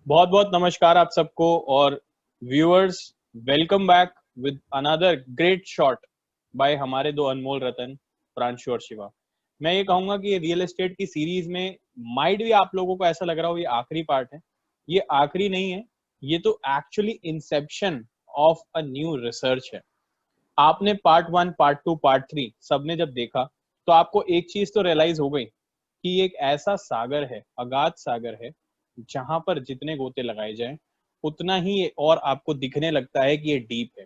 बहुत बहुत नमस्कार आप सबको और viewers, welcome back with another great shot bye हमारे दो अनमोल रतन प्रांशु और शिवा। मैं ये कहूंगा कि ये रियल एस्टेट की सीरीज में माइट भी आप लोगों को ऐसा लग रहा हो ये आखिरी पार्ट है। ये आखिरी नहीं है, ये तो actually Inception of a new research है। आपने पार्ट 1, पार्ट 2, पार्ट 3 सबने जब देखा तो आपको एक चीज तो रियलाइज हो गई कि ये एक ऐसा सागर है, अगाध सागर है, जहां पर जितने गोते लगाए जाएं उतना ही और आपको दिखने लगता है कि ये डीप है।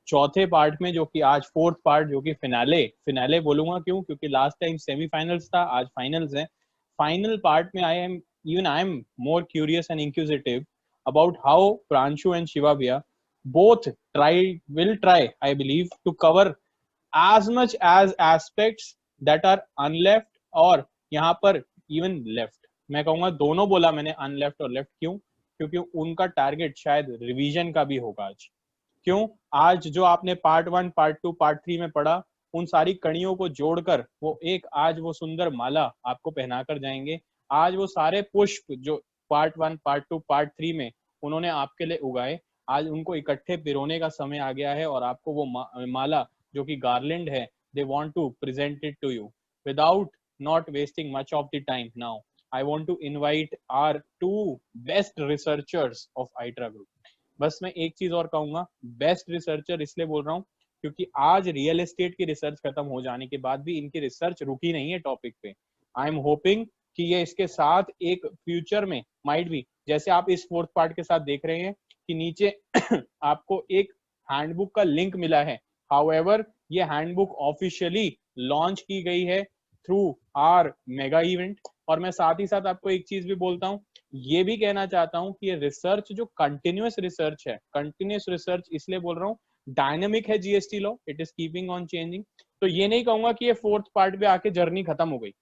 चौथे पार्ट में, जो कि आज फोर्थ पार्ट, जो कि फिनाले फिनाले बोलूंगा क्यों, क्योंकि लास्ट टाइम सेमीफाइनल्स था, आज फाइनल्स है। फाइनल पार्ट में I am more curious and inquisitive about how Pranshu and Shiva भैया both will try, I believe, to cover as much as aspects that are unleft और यहाँ पर even left। मैं कहूंगा दोनों बोला मैंने, अनलेफ्ट और लेफ्ट, क्यों? क्योंकि उनका टारगेट शायद रिवीजन का भी होगा आज। क्यों? आज जो आपने पार्ट 1, पार्ट 2, पार्ट 3 में पढ़ा, उन सारी कड़ियों को जोड़कर वो एक आज वो सुंदर माला आपको पहनाकर जाएंगे। आज वो सारे पुष्प जो पार्ट 1, पार्ट 2, पार्ट 3 में उन्होंने आपके लिए उगाए, आज उनको इकट्ठे पिरोने का समय आ गया है और आपको वो माला जो कि गार्लैंड है, they want to present it to you. Without not wasting much of the time, now I want to invite our two best researchers of ITRA group. बस मैं एक चीज और कहूंगा, बेस्ट रिसर्चर इसलिए बोल रहा हूँ क्योंकि आज रियल एस्टेट की रिसर्च खत्म हो जाने के बाद भी इनकी रिसर्च रुकी नहीं है टॉपिक पे। आई एम होपिंग कि ये इसके साथ एक फ्यूचर में माइट भी, जैसे आप इस फोर्थ पार्ट के साथ देख रहे हैं कि नीचे आपको एक हैंडबुक का लिंक मिला है। हाउएवर ये हैंडबुक ऑफिशियली लॉन्च की गई है थ्रू आर मेगा इवेंट। और मैं साथ ही साथ आपको एक चीज भी बोलता हूँ, ये भी कहना चाहता हूँ कि ये रिसर्च जो कंटिन्यूअस रिसर्च है, कंटिन्यूअस रिसर्च इसलिए बोल रहा हूँ, डायनेमिक है GST law, it is keeping on changing. तो ये नहीं कहूंगा कि ये फोर्थ पार्ट पे आके जर्नी खत्म हो गई।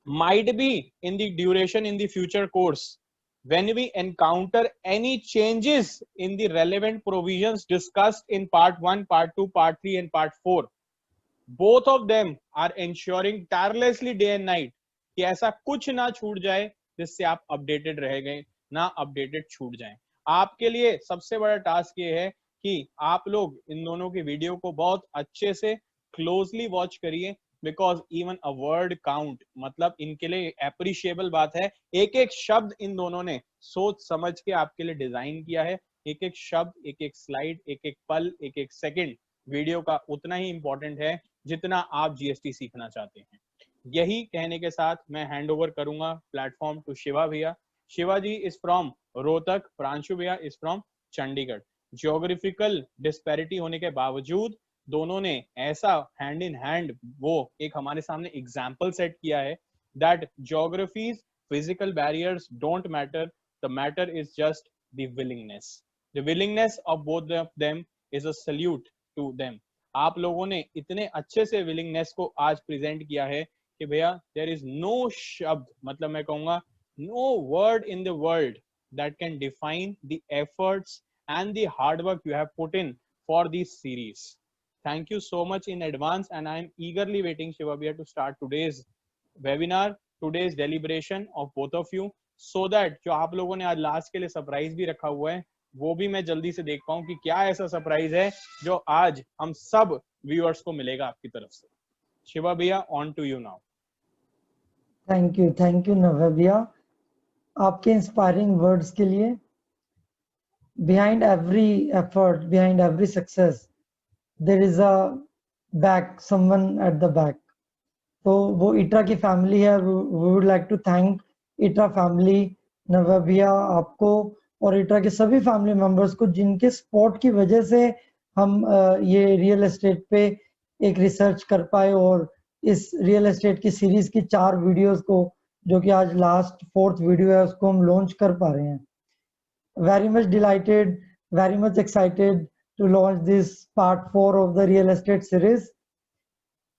might be in the duration in the future course when we encounter any changes in the relevant provisions discussed in part 1, part 2, part 3 and part 4, both of them are ensuring tirelessly day and night कि ऐसा कुछ ना छूट जाए जिससे आप updated रह गए, ना अपडेटेड छूट जाए। आपके लिए सबसे बड़ा टास्क ये है कि आप लोग इन दोनों की वीडियो को बहुत अच्छे से क्लोजली वॉच करिए, because even a word count, मतलब इनके लिए एप्रिशिएबल बात है। एक एक शब्द इन दोनों ने सोच समझ के आपके लिए डिजाइन किया है। एक एक शब्द, एक एक स्लाइड, एक एक पल, एक एक सेकंड वीडियो का उतना ही इंपॉर्टेंट है जितना आप जीएसटी सीखना चाहते हैं। यही कहने के साथ मैं हैंड ओवर करूंगा प्लेटफॉर्म टू शिवा भैया। शिवा जी इज फ्रॉम रोहतक, प्रांशु भैया is from Chandigarh. Geographical disparity होने के बावजूद दोनों ने ऐसा हैंड इन हैंड वो एक हमारे सामने एग्जाम्पल सेट किया है that geographies physical barriers don't matter, the matter is just the willingness. The willingness of both of them is a salute to them. आप लोगों ने इतने अच्छे से विलिंगनेस को आज प्रेजेंट किया है कि भैया देयर इज नो शब्द, मतलब मैं कहूंगा no word in the world that can define the efforts and the hard work you have put in for this series. Thank you so much in advance and I am eagerly waiting, Shiva bhaiya, to start today's webinar, today's deliberation of both of you, so that जो आप लोगों ने आज last के लिए surprise भी रखा हुआ है वो भी मैं जल्दी से देख पाऊं कि क्या ऐसा सरप्राइज है जो आज हम सब व्यूअर्स को मिलेगा आपकी तरफ से। शिवा भैया, on to you now. Thank you Navya भैया, आपके इंस्पायरिंग वर्ड्स के लिए। Behind every effort, behind every success, there is a someone at the back. तो वो इट्रा की फैमिली है। we would like to thank ITRA family, Navya भैया आपको और इट्रा के सभी फैमिली मेंबर्स को, जिनके सपोर्ट की वजह से हम ये रियल एस्टेट पे एक रिसर्च कर पाए और इस रियल एस्टेट की सीरीज की 4 वीडियोस को, जो कि आज लास्ट 4th वीडियो है, उसको हम लॉन्च कर पा रहे हैं। Very much delighted, very much excited to launch this part 4 of the real estate series.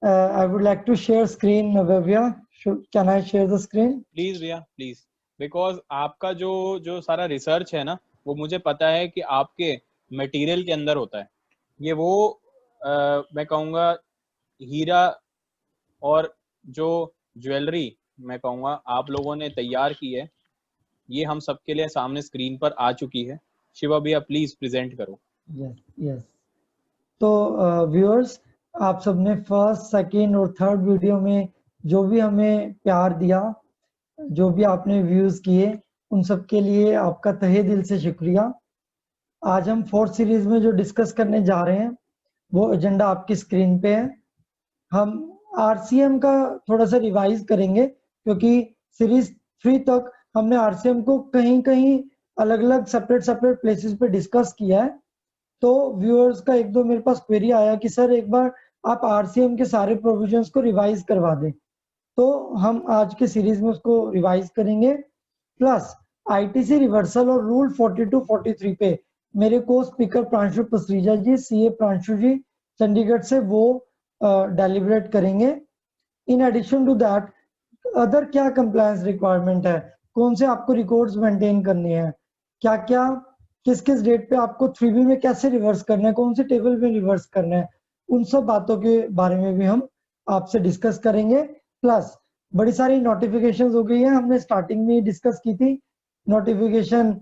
I would like to share screen, Navya. Can I share the screen? Please भैया please, because आपका जो सारा research है ना, वो मुझे पता है कि आपके मटेरियल के अंदर होता है। ये वो मैं कहूँगा हीरा और जो ज्वेलरी मैं कहूँगा आप लोगों ने तैयार की है, ये हम सबके लिए सामने स्क्रीन पर आ चुकी है। शिवा भैया प्लीज प्रेजेंट करो। यस। तो व्यूअर्स, आप सबने फर्स्ट, सेकंड और थर्ड वीडियो में जो भी हमें प्यार दिया, जो भी आपने व्यूज किए, उन सब के लिए आपका तहे दिल से शुक्रिया। आज हम फोर्थ सीरीज में जो डिस्कस करने जा रहे हैं वो एजेंडा आपकी स्क्रीन पे है। हम आरसीएम का थोड़ा सा रिवाइज करेंगे, क्योंकि सीरीज 3 तक हमने आरसीएम को कहीं कहीं अलग अलग सेपरेट प्लेसेस पे डिस्कस किया है। तो व्यूअर्स का एक दो मेरे पास क्वेरी आया कि सर एक बार आप आरसीएम के सारे प्रोविजंस को रिवाइज करवा दें, तो हम आज के सीरीज में उसको रिवाइज करेंगे। प्लस आईटीसी रिवर्सल और रूल 42-43 पे मेरे को स्पीकर प्रांशु पसरीजा जी, सीए प्रांशु जी चंडीगढ़ से, वो डेलिब्रेट करेंगे। In addition to that other क्या कंप्लायंस रिक्वायरमेंट है, कौन से आपको रिकॉर्ड्स मेंटेन करने हैं, क्या क्या किस किस डेट पे आपको 3B में कैसे रिवर्स करना है, कौन से टेबल में रिवर्स करना है, उन सब बातों के बारे में भी हम आपसे डिस्कस करेंगे। प्लस बड़ी सारी नोटिफिकेशंस हो गई है, हमने स्टार्टिंग में ही डिस्कस की थी। नोटिफिकेशन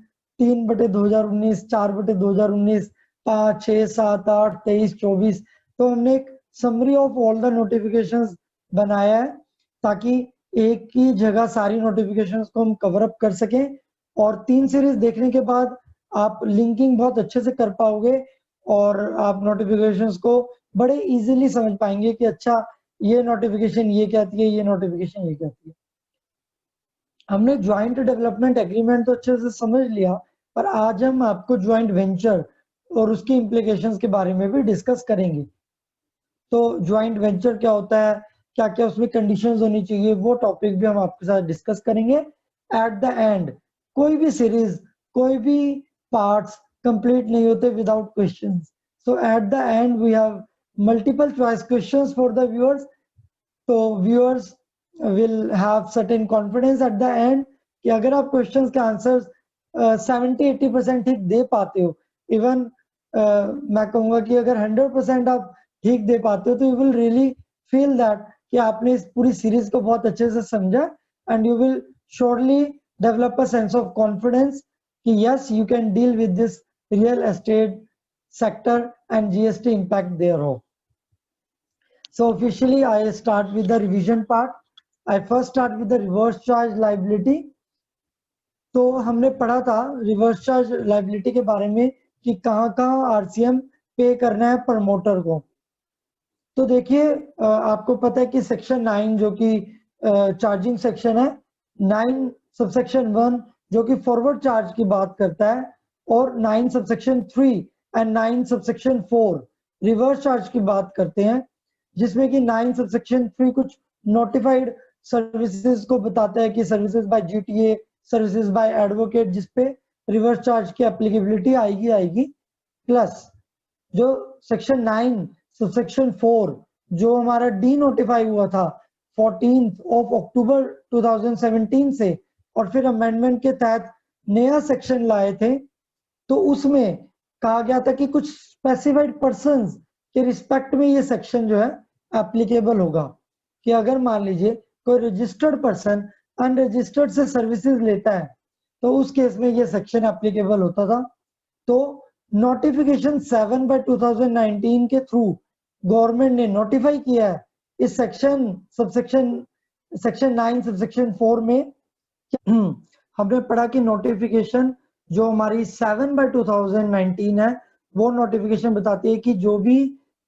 3/2019, 4/2019, 5, 6, 7, 8, 23, 24। तो हमने एक summary of all the notifications बनाया है, ताकि एक ही जगह सारी नोटिफिकेशंस को हम कवर अप कर सकें। और 3 सीरीज देखने के बाद आप लिंकिंग बहुत अच्छे से कर पाओगे और आप नोटिफिकेशंस को बड़े इजीली समझ पाएंगे कि अच्छा ये नोटिफिकेशन ये कहती है, ये नोटिफिकेशन ये कहती है। हमने ज्वाइंट डेवलपमेंट एग्रीमेंट तो अच्छे से समझ लिया, पर आज हम आपको ज्वाइंट वेंचर और उसकी इम्प्लीकेशंस के बारे में भी डिस्कस करेंगे। तो ज्वाइंट वेंचर क्या होता है, क्या क्या उसमें कंडीशंस होनी चाहिए, वो टॉपिक भी हम आपके साथ डिस्कस करेंगे। एट द एंड कोई भी सीरीज, कोई भी पार्ट्स कंप्लीट नहीं होते without questions. So at the end we have multiple choice questions for the viewers. तो viewers will have certain confidence at the end कि अगर आप क्वेश्चंस के आंसर्स 70-80% ठीक दे पाते हो, इवन मैं कहूंगा कि अगर 100% आप ठीक दे पाते हो, तो you will really feel that कि आपने इस पूरी सीरीज को बहुत अच्छे से समझा, and you will surely develop a sense of confidence कि yes you can deal with this real estate sector and GST impact there हो। So officially I start with the revision part. I first start with the reverse charge liability. तो हमने पढ़ा था reverse charge liability के बारे में कि कहाँ कहाँ आरसीएम पे करना है प्रमोटर को। तो देखिए आपको पता है कि सेक्शन 9 जो कि चार्जिंग सेक्शन है, 9 सबसेक्शन 1 जो कि फॉरवर्ड चार्ज की बात करता है, और 9 subsection 3 and 9 subsection 4 reverse charge की बात करते हैं, जिसमें कि 9 सबसेक्शन 3 कुछ नोटिफाइड सर्विसेज को बताता है कि services by GTA, services by advocate, जिसपे रिवर्स चार्ज की एप्लीकेबिलिटी आएगी। प्लस जो सेक्शन 9 सबसेक्शन 4 जो हमारा डी नोटिफाई हुआ था 14 अक्टूबर 2017 से, और फिर अमेंडमेंट के तहत नया सेक्शन लाए थे, तो उसमें कहा गया था कि कुछ स्पेसिफाइड पर्संस के रिस्पेक्ट में ये सेक्शन जो है एप्लीकेबल होगा। कि अगर मान लीजिए कोई रजिस्टर्ड पर्सन अनरजिस्टर्ड से सर्विसेज लेता है, तो उस केस में ये सेक्शन एप्लीकेबल होता था। तो नोटिफिकेशन 7/2019 के थ्रू गवर्नमेंट ने नोटिफाई किया है इस सेक्शन 9 सबसेक्शन 4 में। हमने पढ़ा कि नोटिफिकेशन जो हमारी 7/2019 है, वो नोटिफिकेशन बताती है कि जो भी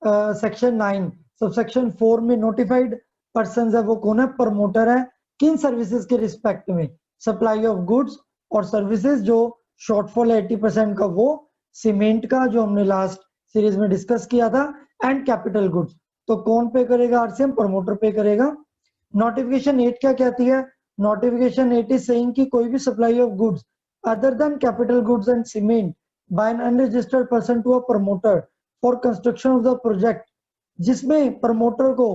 सेक्शन 9 सबसेक्शन 4 में नोटिफाइड पर्संस है वो कौन है, प्रमोटर है। किन सर्विसेज के रिस्पेक्ट में, सप्लाई ऑफ गुड्स और सर्विसेज जो शॉर्टफॉल है 80% का, वो सीमेंट का जो हमने लास्ट सीरीज में डिस्कस किया था, एंड कैपिटल गुड्स। तो कौन पे करेगा आरसीएम, प्रमोटर पे करेगा। नोटिफिकेशन 8 क्या कहती है, नोटिफिकेशन 8 इज सेइंग कि कोई भी supply of goods other than capital goods and cement by an unregistered person to a promoter for construction of the project, जिसमें प्रमोटर को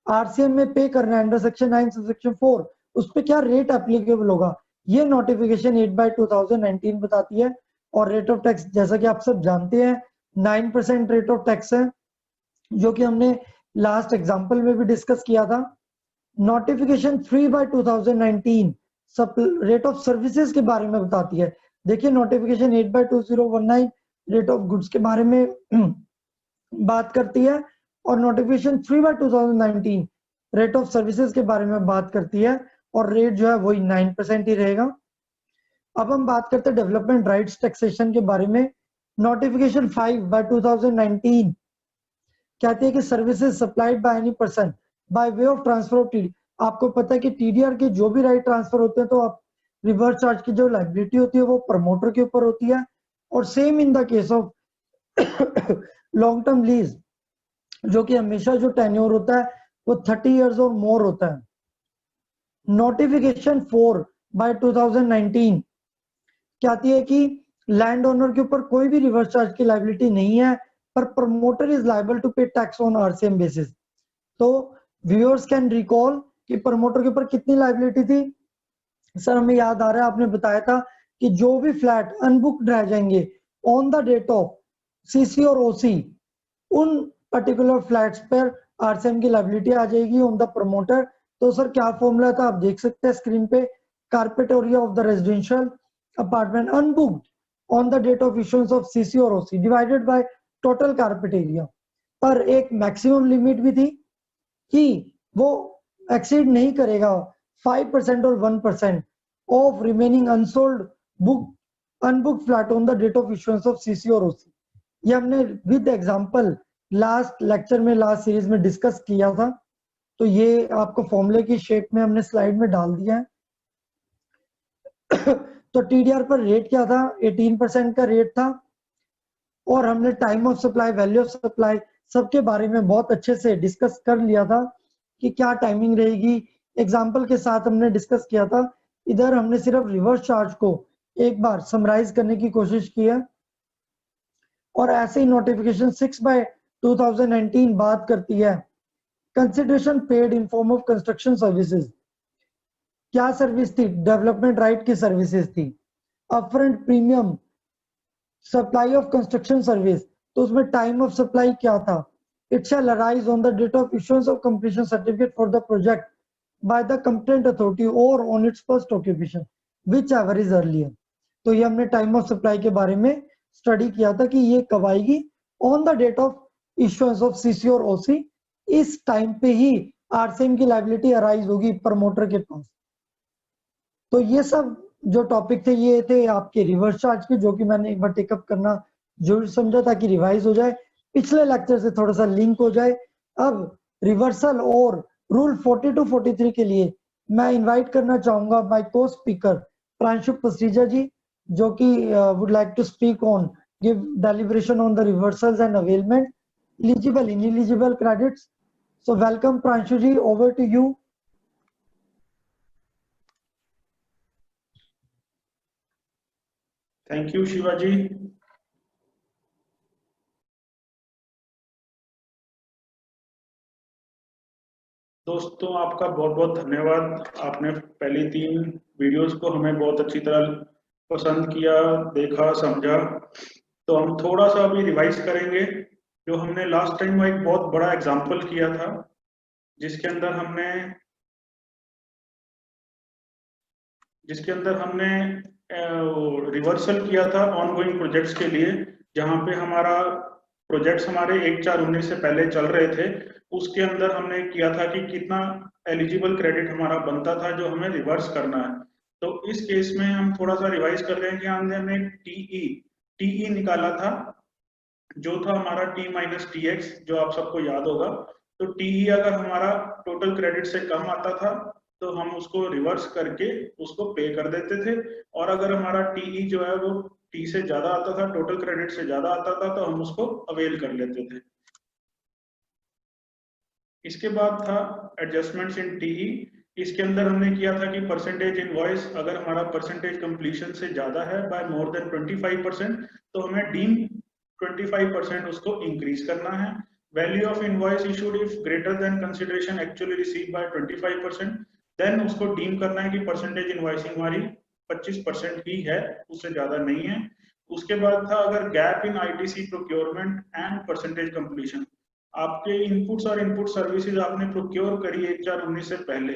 आरसीएम में पे करना है अंडर सेक्शन 9 सबसेक्शन 4, उस पे क्या रेट एप्लीकेबल होगा, ये नोटिफिकेशन 8/2019 बताती है। और रेट ऑफ टैक्स जैसा कि आप सब जानते हैं 9% रेट ऑफ टैक्स है, जो कि हमने लास्ट एग्जांपल में भी डिस्कस किया था। नोटिफिकेशन 3/2019 रेट ऑफ सर्विसेज के बारे में बताती है। देखिए नोटिफिकेशन 8/2019 रेट ऑफ गुड्स के बारे में बात करती है और नोटिफिकेशन 3/2019 रेट ऑफ सर्विसेज के बारे में बात करती है और रेट जो है वही 9% ही रहेगा। अब हम बात करते हैं डेवलपमेंट राइट्स टैक्सेशन के बारे में। नोटिफिकेशन 5/2019 कहती है कि services supplied by any person by way of transfer of TD. आपको पता है कि टीडीआर के जो भी राइट ट्रांसफर होते हैं तो आप रिवर्स चार्ज की जो लायबिलिटी होती है वो प्रमोटर के ऊपर होती है। और same in the case of long term lease, जो कि हमेशा जो टेन्योर होता है वो 30 इयर्स और मोर होता है। नोटिफिकेशन 4/2019 कहती है कि लैंड ओनर के ऊपर कोई भी रिवर्स चार्ज की लायबिलिटी नहीं है, पर promoter is liable to pay tax on RCM basis. तो व्यूअर्स कैन रिकॉल कि प्रमोटर के ऊपर कितनी लायबिलिटी थी। सर हमें याद आ रहा है, आपने बताया था कि जो भी फ्लैट अनबुक्ड रह जाएंगे on the date of CC और ओसी, उन पर्टिकुलर फ्लैट्स पर आरसीएम की लायबिलिटी आ जाएगी ऑन द प्रमोटर। तो सर क्या फॉर्मूला था आप देख सकते हैं स्क्रीन पे। Carpet area of the residential apartment unbooked on the date of issuance of CC और OC divided by total carpet area. पर एक मैक्सिमम लिमिट भी थी कि वो एक्सीड नहीं करेगा 5% और 1% of remaining unsold book unbooked flat on the date of issuance of CC और ओसी। ये हमने विद एग्जांपल लास्ट लेक्चर में, लास्ट सीरीज में डिस्कस किया था। तो ये आपको फॉर्मूले की शेप में हमने स्लाइड में डाल दिया है। तो टीडीआर पर रेट क्या था, 18% का रेट था। और हमने time of supply, value of supply सबके बारे में बहुत अच्छे से डिस्कस कर लिया था कि क्या टाइमिंग रहेगी। एग्जाम्पल के साथ हमने डिस्कस किया था। इधर हमने सिर्फ रिवर्स चार्ज को एक बार समराइज करने की कोशिश की है। और ऐसे ही नोटिफिकेशन 6/2019 बात करती है consideration paid in form of construction services. क्या सर्विस थी, डेवलपमेंट राइट की सर्विसेज थी। Upfront premium, supply of construction service, तो उसमें टाइम ऑफ सप्लाई क्या था। It shall arise on the date of issuance of completion certificate for the project by the competent authority और on its first occupation whichever is earlier. तो ये हमने time of supply के बारे में study किया था कि ये कब आएगी, on the date of issuance of CC और ओसी। इस टाइम पे ही आरसीएम की लायबिलिटी अराइज होगी प्रमोटर के पास। तो ये सब जो टॉपिक थे ये थे आपके रिवर्स चार्ज के, जो कि मैंने एक बार टेकअप करना जरूर समझा ताकि रिवाइज हो जाए, पिछले लेक्चर से थोड़ा सा लिंक हो जाए। अब रिवर्सल और रूल 42 43 के लिए मैं इनवाइट करना चाहूंगा my co speaker Pranshu पस्रीजा ji, जो कि would like to speak on give deliberation on the reversals and availment, eligible ineligible credits. So welcome Pranshu ji, over to you. Thank you Shivaji. दोस्तों आपका बहुत बहुत धन्यवाद। आपने पहली 3 वीडियोस को हमें बहुत अच्छी तरह पसंद किया, देखा, समझा। तो हम थोड़ा सा अभी रिवाइज करेंगे। जो हमने लास्ट टाइम एक बहुत बड़ा एग्जाम्पल किया था जिसके अंदर हमने रिवर्सल किया था ऑनगोइंग प्रोजेक्ट्स के लिए, जहां पे हमारा प्रोजेक्ट्स हमारे 1/4/19 से पहले चल रहे थे। उसके अंदर हमने किया था कि कितना एलिजिबल क्रेडिट हमारा बनता था जो हमें रिवर्स करना है। तो इस केस में हम थोड़ा सा रिवाइज कर रहे हैं कि हमने टीई निकाला था, जो था हमारा टी माइनस टी एक्स, जो आप सबको याद होगा। तो टीई अगर हमारा टोटल क्रेडिट से कम आता था तो हम उसको रिवर्स करके उसको पे कर देते थे, और अगर हमारा टीई जो है वो टी से ज्यादा आता था, टोटल क्रेडिट से ज्यादा आता था, तो हम उसको अवेल कर लेते थे। इसके बाद था एडजस्टमेंट्स इन टीई। इसके अंदर हमने किया था कि परसेंटेज इनवॉइस अगर हमारा परसेंटेज कंप्लीशन से ज्यादा है बाय मोर देन 25%, तो हमें डीम 25% उसको इंक्रीज करना है। Value of invoice issued if greater than consideration actually receive by 25%, then उसको डीम करना है कि परसेंटेज इनवॉइसिंग हमारी 25% ही है, उससे ज्यादा नहीं है। उसके बाद था अगर gap in ITC procurement and percentage completion, आपके इनपुट्स और इनपुट सर्विसेज आपने प्रोक्योर करी 1/4/19 से पहले,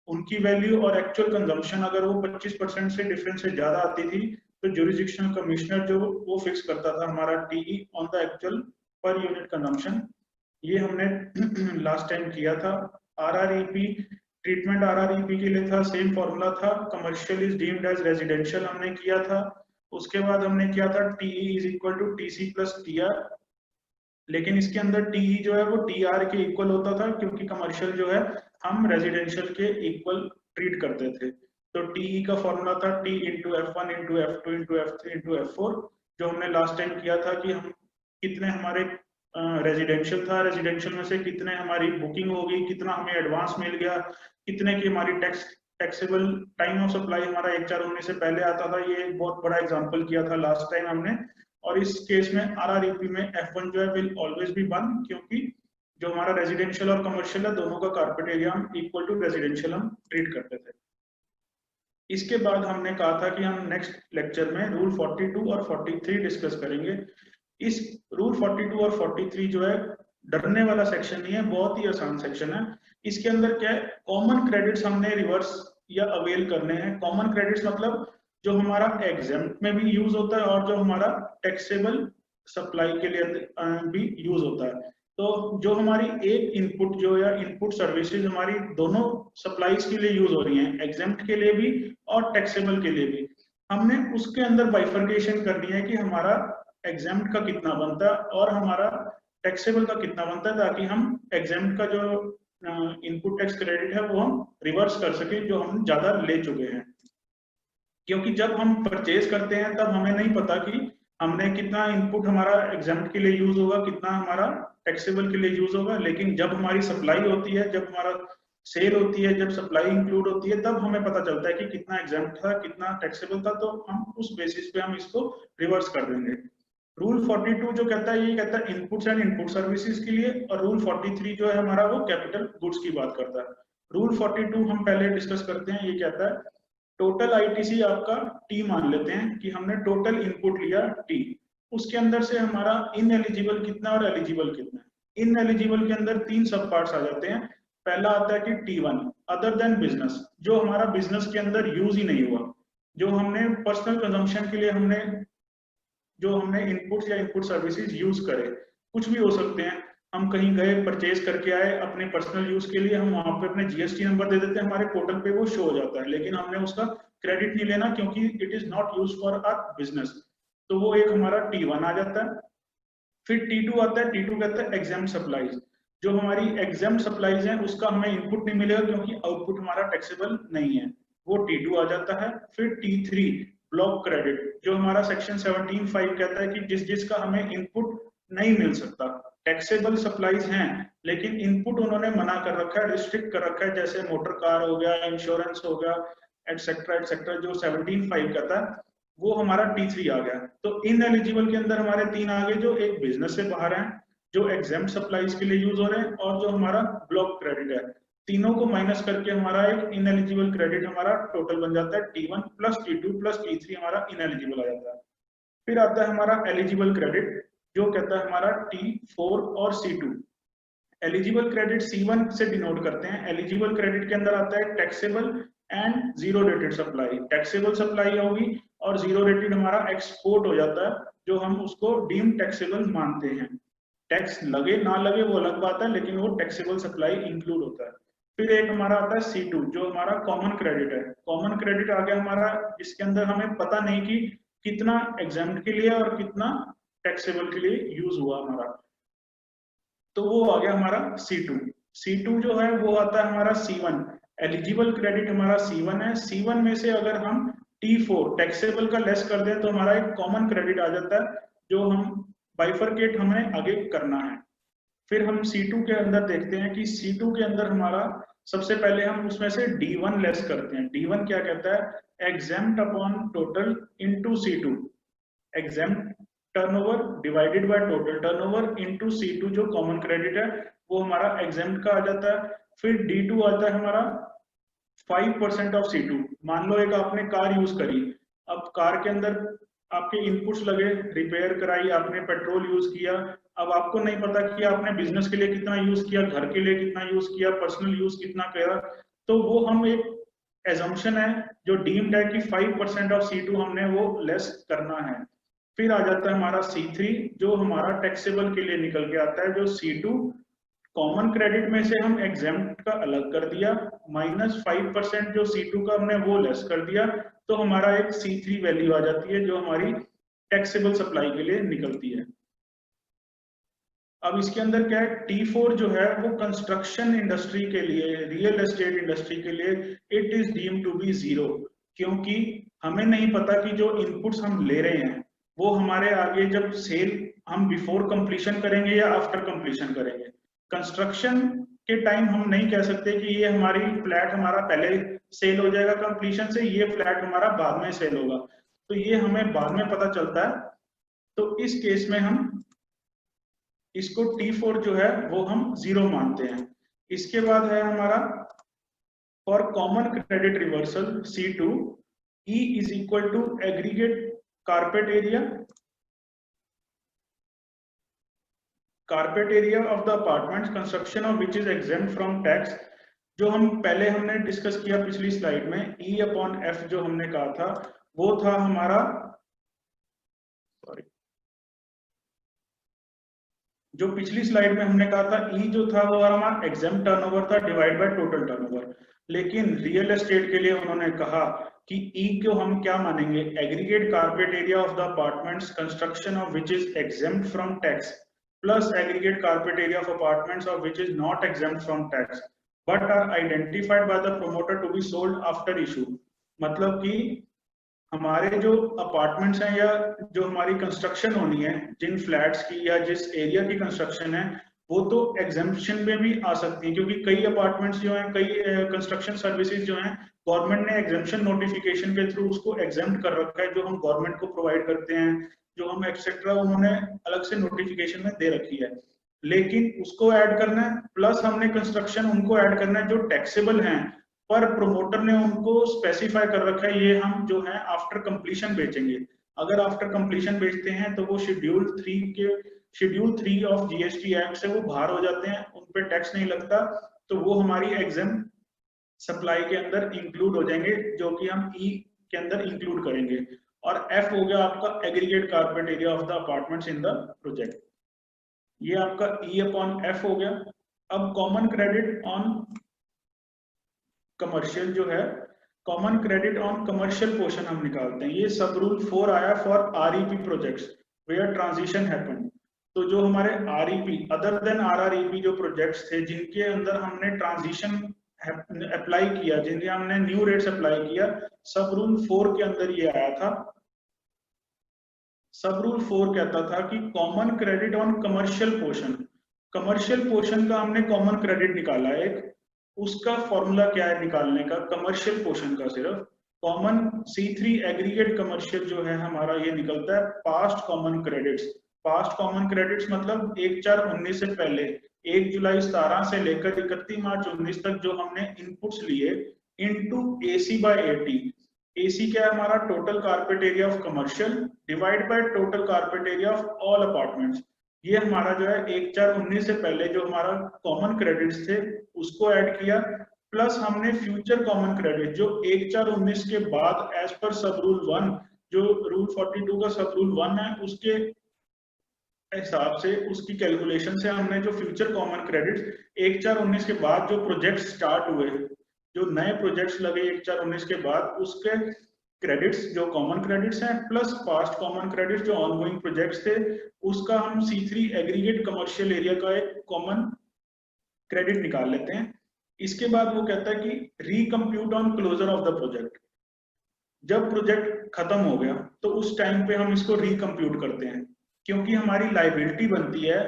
उनकी वैल्यू और एक्चुअल कंजम्पशन अगर वो 25% से डिफरेंस से ज्यादा आती थी तो जुरिसडिक्शनल कमिश्नर जो वो फिक्स करता था हमारा TE on the actual per unit consumption. ये हमने लास्ट टाइम किया था। आरआरईपी ट्रीटमेंट आरआरईपी के लिए था, सेम फॉर्मूला था। Commercial is deemed as residential हमने किया था। उसके बाद हमने किया था TE is equal to TC plus TR, लेकिन इसके अंदर टीई जो है वो टीआर के इक्वल होता था क्योंकि कमर्शियल जो है हम रेजिडेंशियल के इक्वल ट्रीट करते थे। तो टीई का फॉर्मूला था T into F1 into F2 into F3 into F4, जो हमने लास्ट टाइम किया था कि हम कितने हमारे रेजिडेंशियल था, रेजिडेंशियल में से कितने हमारी बुकिंग होगी, कितना हमें एडवांस मिल गया, कितने की हमारी टैक्सेबल टाइम ऑफ सप्लाई हमारा 1419 से पहले आता था। ये एक बहुत बड़ा एग्जांपल किया था लास्ट टाइम हमने। और इस केस में आरआरईपी में F1 जो है विल ऑलवेज बी 1, क्योंकि जो हमारा रेजिडेंशियल और कमर्शियल है दोनों का कारपेट एरिया हम इक्वल टू रेजिडेंशियल हम ट्रीट करते थे। इसके बाद हमने कहा था कि हम नेक्स्ट लेक्चर में रूल 42 और 43 डिस्कस करेंगे। इस रूल 42 और 43 जो है डरने वाला सेक्शन नहीं है, बहुत ही आसान सेक्शन है। इसके अंदर क्या है, कॉमन क्रेडिट्स हमने रिवर्स या अवेल करने हैं। कॉमन क्रेडिट्स मतलब जो हमारा एग्जेम्प्ट में भी यूज होता है और जो हमारा टैक्सेबल सप्लाई के लिए भी यूज होता है। तो जो हमारी एक इनपुट जो या इनपुट सर्विसेज हमारी दोनों सप्लाईज के लिए यूज हो रही हैं, एग्जेम्प्ट के लिए भी और टैक्सेबल के लिए भी, हमने उसके अंदर बाइफर्केशन करनी है कि हमारा एग्जेम्प्ट का कितना बनता है और हमारा टैक्सेबल का कितना बनता है, ताकि हम एग्जेम्प्ट का जो इनपुट टैक्स क्रेडिट है वो हम रिवर्स कर सके जो हम ज्यादा ले चुके हैं। क्योंकि जब हम परचेज करते हैं तब हमें नहीं पता कि हमने कितना इनपुट हमारा एग्जेम्प्ट के लिए यूज होगा, कितना हमारा टैक्सेबल के लिए यूज होगा। लेकिन जब हमारी सप्लाई होती है, जब हमारा सेल होती है, जब सप्लाई इंक्लूड होती है, तब हमें पता चलता है कि कितना एग्जेम्प्ट था, कितना टैक्सेबल था। तो हम उस बेसिस पे हम इसको रिवर्स कर देंगे। रूल 42 जो कहता है, ये कहता है इनपुट्स एंड इनपुट सर्विसेज के लिए, और रूल 43 जो है हमारा वो कैपिटल गुड्स की बात करता है। रूल 42 हम पहले डिस्कस करते हैं। ये कहता है टोटल आईटीसी आपका टी मान लेते हैं कि हमने टोटल इनपुट लिया टी, उसके अंदर से हमारा इनएलिजिबल कितना और एलिजिबल कितना। इनएलिजिबल के अंदर 3 सब पार्ट्स आ जाते हैं। पहला आता है कि T1 अदर देन बिजनेस, जो हमारा बिजनेस के अंदर यूज ही नहीं हुआ, जो हमने पर्सनल कंजम्पशन के लिए हमने इनपुट्स या इनपुट सर्विसेज यूज करे। कुछ भी हो सकते हैं, हम कहीं गए परचेज करके आए अपने पर्सनल यूज के लिए, हम वहां पे अपने जीएसटी नंबर दे देते हैं, हमारे पोर्टल पे वो शो हो जाता है, लेकिन हमने उसका क्रेडिट नहीं लेना क्योंकि it is not use for our business. तो वो एक हमारा T1 आ जाता है। फिर T2 आता है। T2 कहता है एग्जेम्प्ट सप्लाईज, जो हमारी एग्जेम्प्ट सप्लाईज हैं उसका हमें इनपुट नहीं मिलेगा क्योंकि आउटपुट हमारा टैक्सेबल नहीं है, वो T2 आ जाता है। फिर T3 ब्लॉक क्रेडिट, जो हमारा सेक्शन 17(5) कहता है कि जिसका हमें इनपुट नहीं मिल सकता। टैक्सेबल सप्लाईज हैं लेकिन इनपुट उन्होंने मना कर रखा है, रिस्ट्रिक्ट कर रखा है, जैसे मोटर कार हो गया, इंश्योरेंस हो गया, एटसेट्रा एटसेट्रा, जो 17(5) कहता है, वो हमारा T3 आ गया। तो इनएलिजिबल के अंदर हमारे 3 आ गए, जो एक बिजनेस से बाहर हैं, जो एग्जेम्प्ट सप्लाईज के लिए यूज हो रहे हैं, और जो हमारा ब्लॉक क्रेडिट है। तीनों को माइनस करके हमारा एक इनएलिजिबल क्रेडिट हमारा टोटल बन जाता है T1 plus T2 plus T3 हमारा इनएलिजिबल आ जाता है। फिर आता है हमारा एलिजिबल क्रेडिट, जो कहता है हमारा T4 और C2। एलिजिबल क्रेडिट C1 से डिनोट करते हैं। एलिजिबल क्रेडिट के अंदर आता है taxable and zero rated supply. Taxable supply होगी और जीरो रेटेड हमारा एक्सपोर्ट हो जाता है, जो हम उसको डीम टैक्सेबल मानते हैं। टैक्स लगे ना लगे वो अलग बात है, लेकिन वो टैक्सेबल सप्लाई इंक्लूड होता है। फिर एक हमारा आता है C2, जो हमारा कॉमन क्रेडिट है। कॉमन क्रेडिट आ गया हमारा, इसके अंदर हमें पता नहीं कि कितना एग्जेम्प्ट के लिए और कितना टैक्सेबल के लिए यूज हुआ हमारा, तो वो आ गया हमारा C2। C2 जो है वो आता है हमारा C1। एलिजिबल क्रेडिट हमारा C1 है। C1 में से अगर हम T4 टैक्सेबल का लेस कर दें तो हमारा एक कॉमन क्रेडिट आ जाता है, जो हम बाइफरकेट हमें आगे करना है। फिर हम C2 के अंदर देखते हैं कि C2 के अंदर हमारा सबसे पहले हम उसमें से D1 लेस करते हैं। D1 क्या कहता है, exempt upon total into C2। Exempt turnover divided by total turnover into C2, जो कॉमन क्रेडिट है, वो हमारा एग्जेम्प्ट का आ जाता है। फिर D2 आता है हमारा 5% ऑफ C2। मान लो एक आपने कार यूज करी, अब कार के अंदर आपके इनपुट्स लगे, रिपेयर कराई, आपने पेट्रोल यूज किया, अब आपको नहीं पता कि आपने बिजनेस के लिए कितना यूज किया, घर के लिए कितना यूज किया, पर्सनल यूज कितना किया, तो वो हम एक एजम्पशन है जो डीम्ड है कि 5% ऑफ C2 हमने वो लेस करना है। फिर आ जाता है हमारा C3 जो हमारा टैक्सेबल के लिए निकल के आता है, जो C2 कॉमन क्रेडिट में से हम एग्जेम्प्ट का अलग कर दिया, -5% जो C2 का हमने वो लेस कर दिया, तो हमारा एक C3 वैल्यू आ जाती है जो हमारी टैक्सेबल सप्लाई के लिए निकलती है। अब इसके अंदर क्या है, T4 जो है वो कंस्ट्रक्शन इंडस्ट्री के लिए, रियल एस्टेट इंडस्ट्री के लिए it is deemed to be 0, क्योंकि हमें नहीं पता कि जो इनपुट्स हम ले रहे हैं वो हमारे आगे जब सेल हम बिफोर कंप्लीशन करेंगे या आफ्टर कंप्लीशन करेंगे। कंस्ट्रक्शन के टाइम हम नहीं कह सकते कि ये हमारी फ्लैट हमारा पहले सेल हो जाएगा कंप्लीशन से, ये फ्लैट हमारा बाद में सेल होगा, तो ये हमें बाद में पता चलता है। तो इस केस में हम इसको T4 जो है वो हम 0 मानते हैं। इसके बाद है हमारा for common credit reversal C2 E is equal to aggregate carpet area of the apartments construction of which is exempt from tax, जो हम पहले हमने डिस्कस किया पिछली स्लाइड में। E/F जो हमने कहा था वो था हमारा, जो पिछली स्लाइड में हमने कहा था E जो था वो हमारा एग्जेम्प्ट टर्नओवर था डिवाइड बाय टोटल टर्नओवर, लेकिन रियल एस्टेट के लिए उन्होंने कहा कि E को हम क्या मानेंगे, aggregate carpet area of the apartments construction of which is exempt from tax plus aggregate carpet area of apartments of which is not exempt from tax but are identified by the promoter to be sold after issue. मतलब कि हमारे जो apartments हैं या जो हमारी construction होनी है जिन फ्लैट्स की या जिस एरिया की कंस्ट्रक्शन है वो तो एग्जेम्पशन में भी आ सकती है, क्योंकि कई अपार्टमेंट्स जो हैं, कई कंस्ट्रक्शन सर्विसेज जो हैं गवर्नमेंट ने एग्जेम्पशन नोटिफिकेशन के थ्रू उसको एग्जेम्प्ट कर रखा है, जो हम गवर्नमेंट को प्रोवाइड करते हैं, जो हम एक्सेट्रा उन्होंने अलग से नोटिफिकेशन में दे रखी है, लेकिन उसको ऐड करना है प्लस हमने कंस्ट्रक्शन उनको ऐड करना है जो टैक्सेबल हैं, पर प्रोमोटर ने उनको स्पेसिफाई कर रखा है ये हम जो है आफ्टर कंप्लीशन बेचेंगे। अगर आफ्टर कंप्लीशन बेचते हैं तो वो शेड्यूल 3 ऑफ जीएसटी एक्ट से वो बाहर हो जाते हैं, उन पे टैक्स नहीं लगता, तो वो हमारी एग्जेम्प्ट सप्लाई के अंदर इंक्लूड हो जाएंगे, जो कि हम ई के अंदर इंक्लूड करेंगे। और एफ हो गया आपका aggregate carpet area of the apartments in the project, ये आपका E/F हो गया। अब कॉमन क्रेडिट ऑन कमर्शियल जो है, common credit on commercial portion हम निकालते हैं। ये सब रूल 4 आया for REP projects where transition happen. तो जो हमारे REP अदर देन RREP जो प्रोजेक्ट्स थे जिनके अंदर हमने ट्रांजिशन अप्लाई किया, जिनके हमने न्यू रेट्स अप्लाई किया, सब रूल 4 के अंदर ये आया था। सब रूल 4 कहता था कि common credit on commercial portion का हमने कॉमन क्रेडिट निकाला एक, उसका फॉर्मूला क्या है निकालने का कमर्शियल पोर्शन का, सिर्फ कॉमन C3 एग्रीगेट कमर्शियल जो है हमारा ये निकलता है past common credits. Past common credits मतलब 1/4/19 से पहले 1 जुलाई 17 से लेकर 31 मार्च 19 तक जो हमने इनपुट्स लिए इनटू AC/80। AC क्या है हमारा, total carpet area of commercial divide by total carpet area of all apartments. ये हमारा जो है 1/4/19 से पहले जो हमारा कॉमन क्रेडिट्स थे उसको ऐड किया, प्लस हमने फ्यूचर कॉमन क्रेडिट जो 1/4/19 के बाद एज पर सब रूल 1 जो रूल 42 का सब रूल 1 है उसके हिसाब से उसकी कैलकुलेशन से हमने जो फ्यूचर कॉमन क्रेडिट्स 1/4/19 के बाद जो प्रोजेक्ट स्टार्ट हुए, जो नए प्रोजेक्ट्स लगे 1/4/19 के बाद, उसके क्रेडिट्स जो कॉमन क्रेडिट्स हैं प्लस पास्ट कॉमन क्रेडिट्स जो ऑनगोइंग प्रोजेक्ट्स थे, उसका हम C3 एग्रीगेट कमर्शियल एरिया का एक कॉमन क्रेडिट निकाल लेते हैं। इसके बाद वो कहता है कि recompute on closure of the project. जब प्रोजेक्ट खत्म हो गया तो उस टाइम पे हम इसको रिकम्प्यूट करते हैं, क्योंकि हमारी लाइबिलिटी बनती है,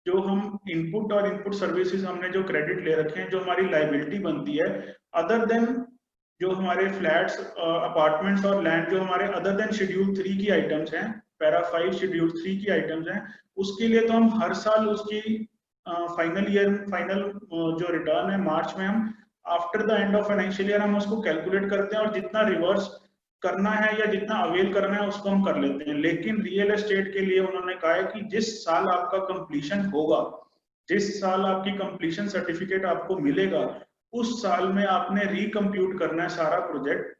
जो हम इनपुट और इनपुट सर्विसेज हमने जो क्रेडिट ले रखे हैं, जो हमारी लाइबिलिटी बनती है अदर देन जो हमारे फ्लैट्स अपार्टमेंट्स और लैंड, जो हमारे अदर देन शेड्यूल 3 की आइटम्स हैं, पैरा 5 शेड्यूल 3 की आइटम्स हैं, उसके लिए तो हम हर साल उसकी फाइनल जो रिटर्न है मार्च में हम after the end of financial year हम उसको कैलकुलेट करते हैं और जितना रिवर्स करना है या जितना अवेल करना है उसको हम कर लेते हैं। लेकिन रियल एस्टेट के लिए उन्होंने कहा है कि जिस साल आपका कंप्लीशन होगा, जिस साल आपकी कंप्लीशन सर्टिफिकेट आपको मिलेगा, उस साल में आपने रिकम्प्यूट करना है सारा प्रोजेक्ट,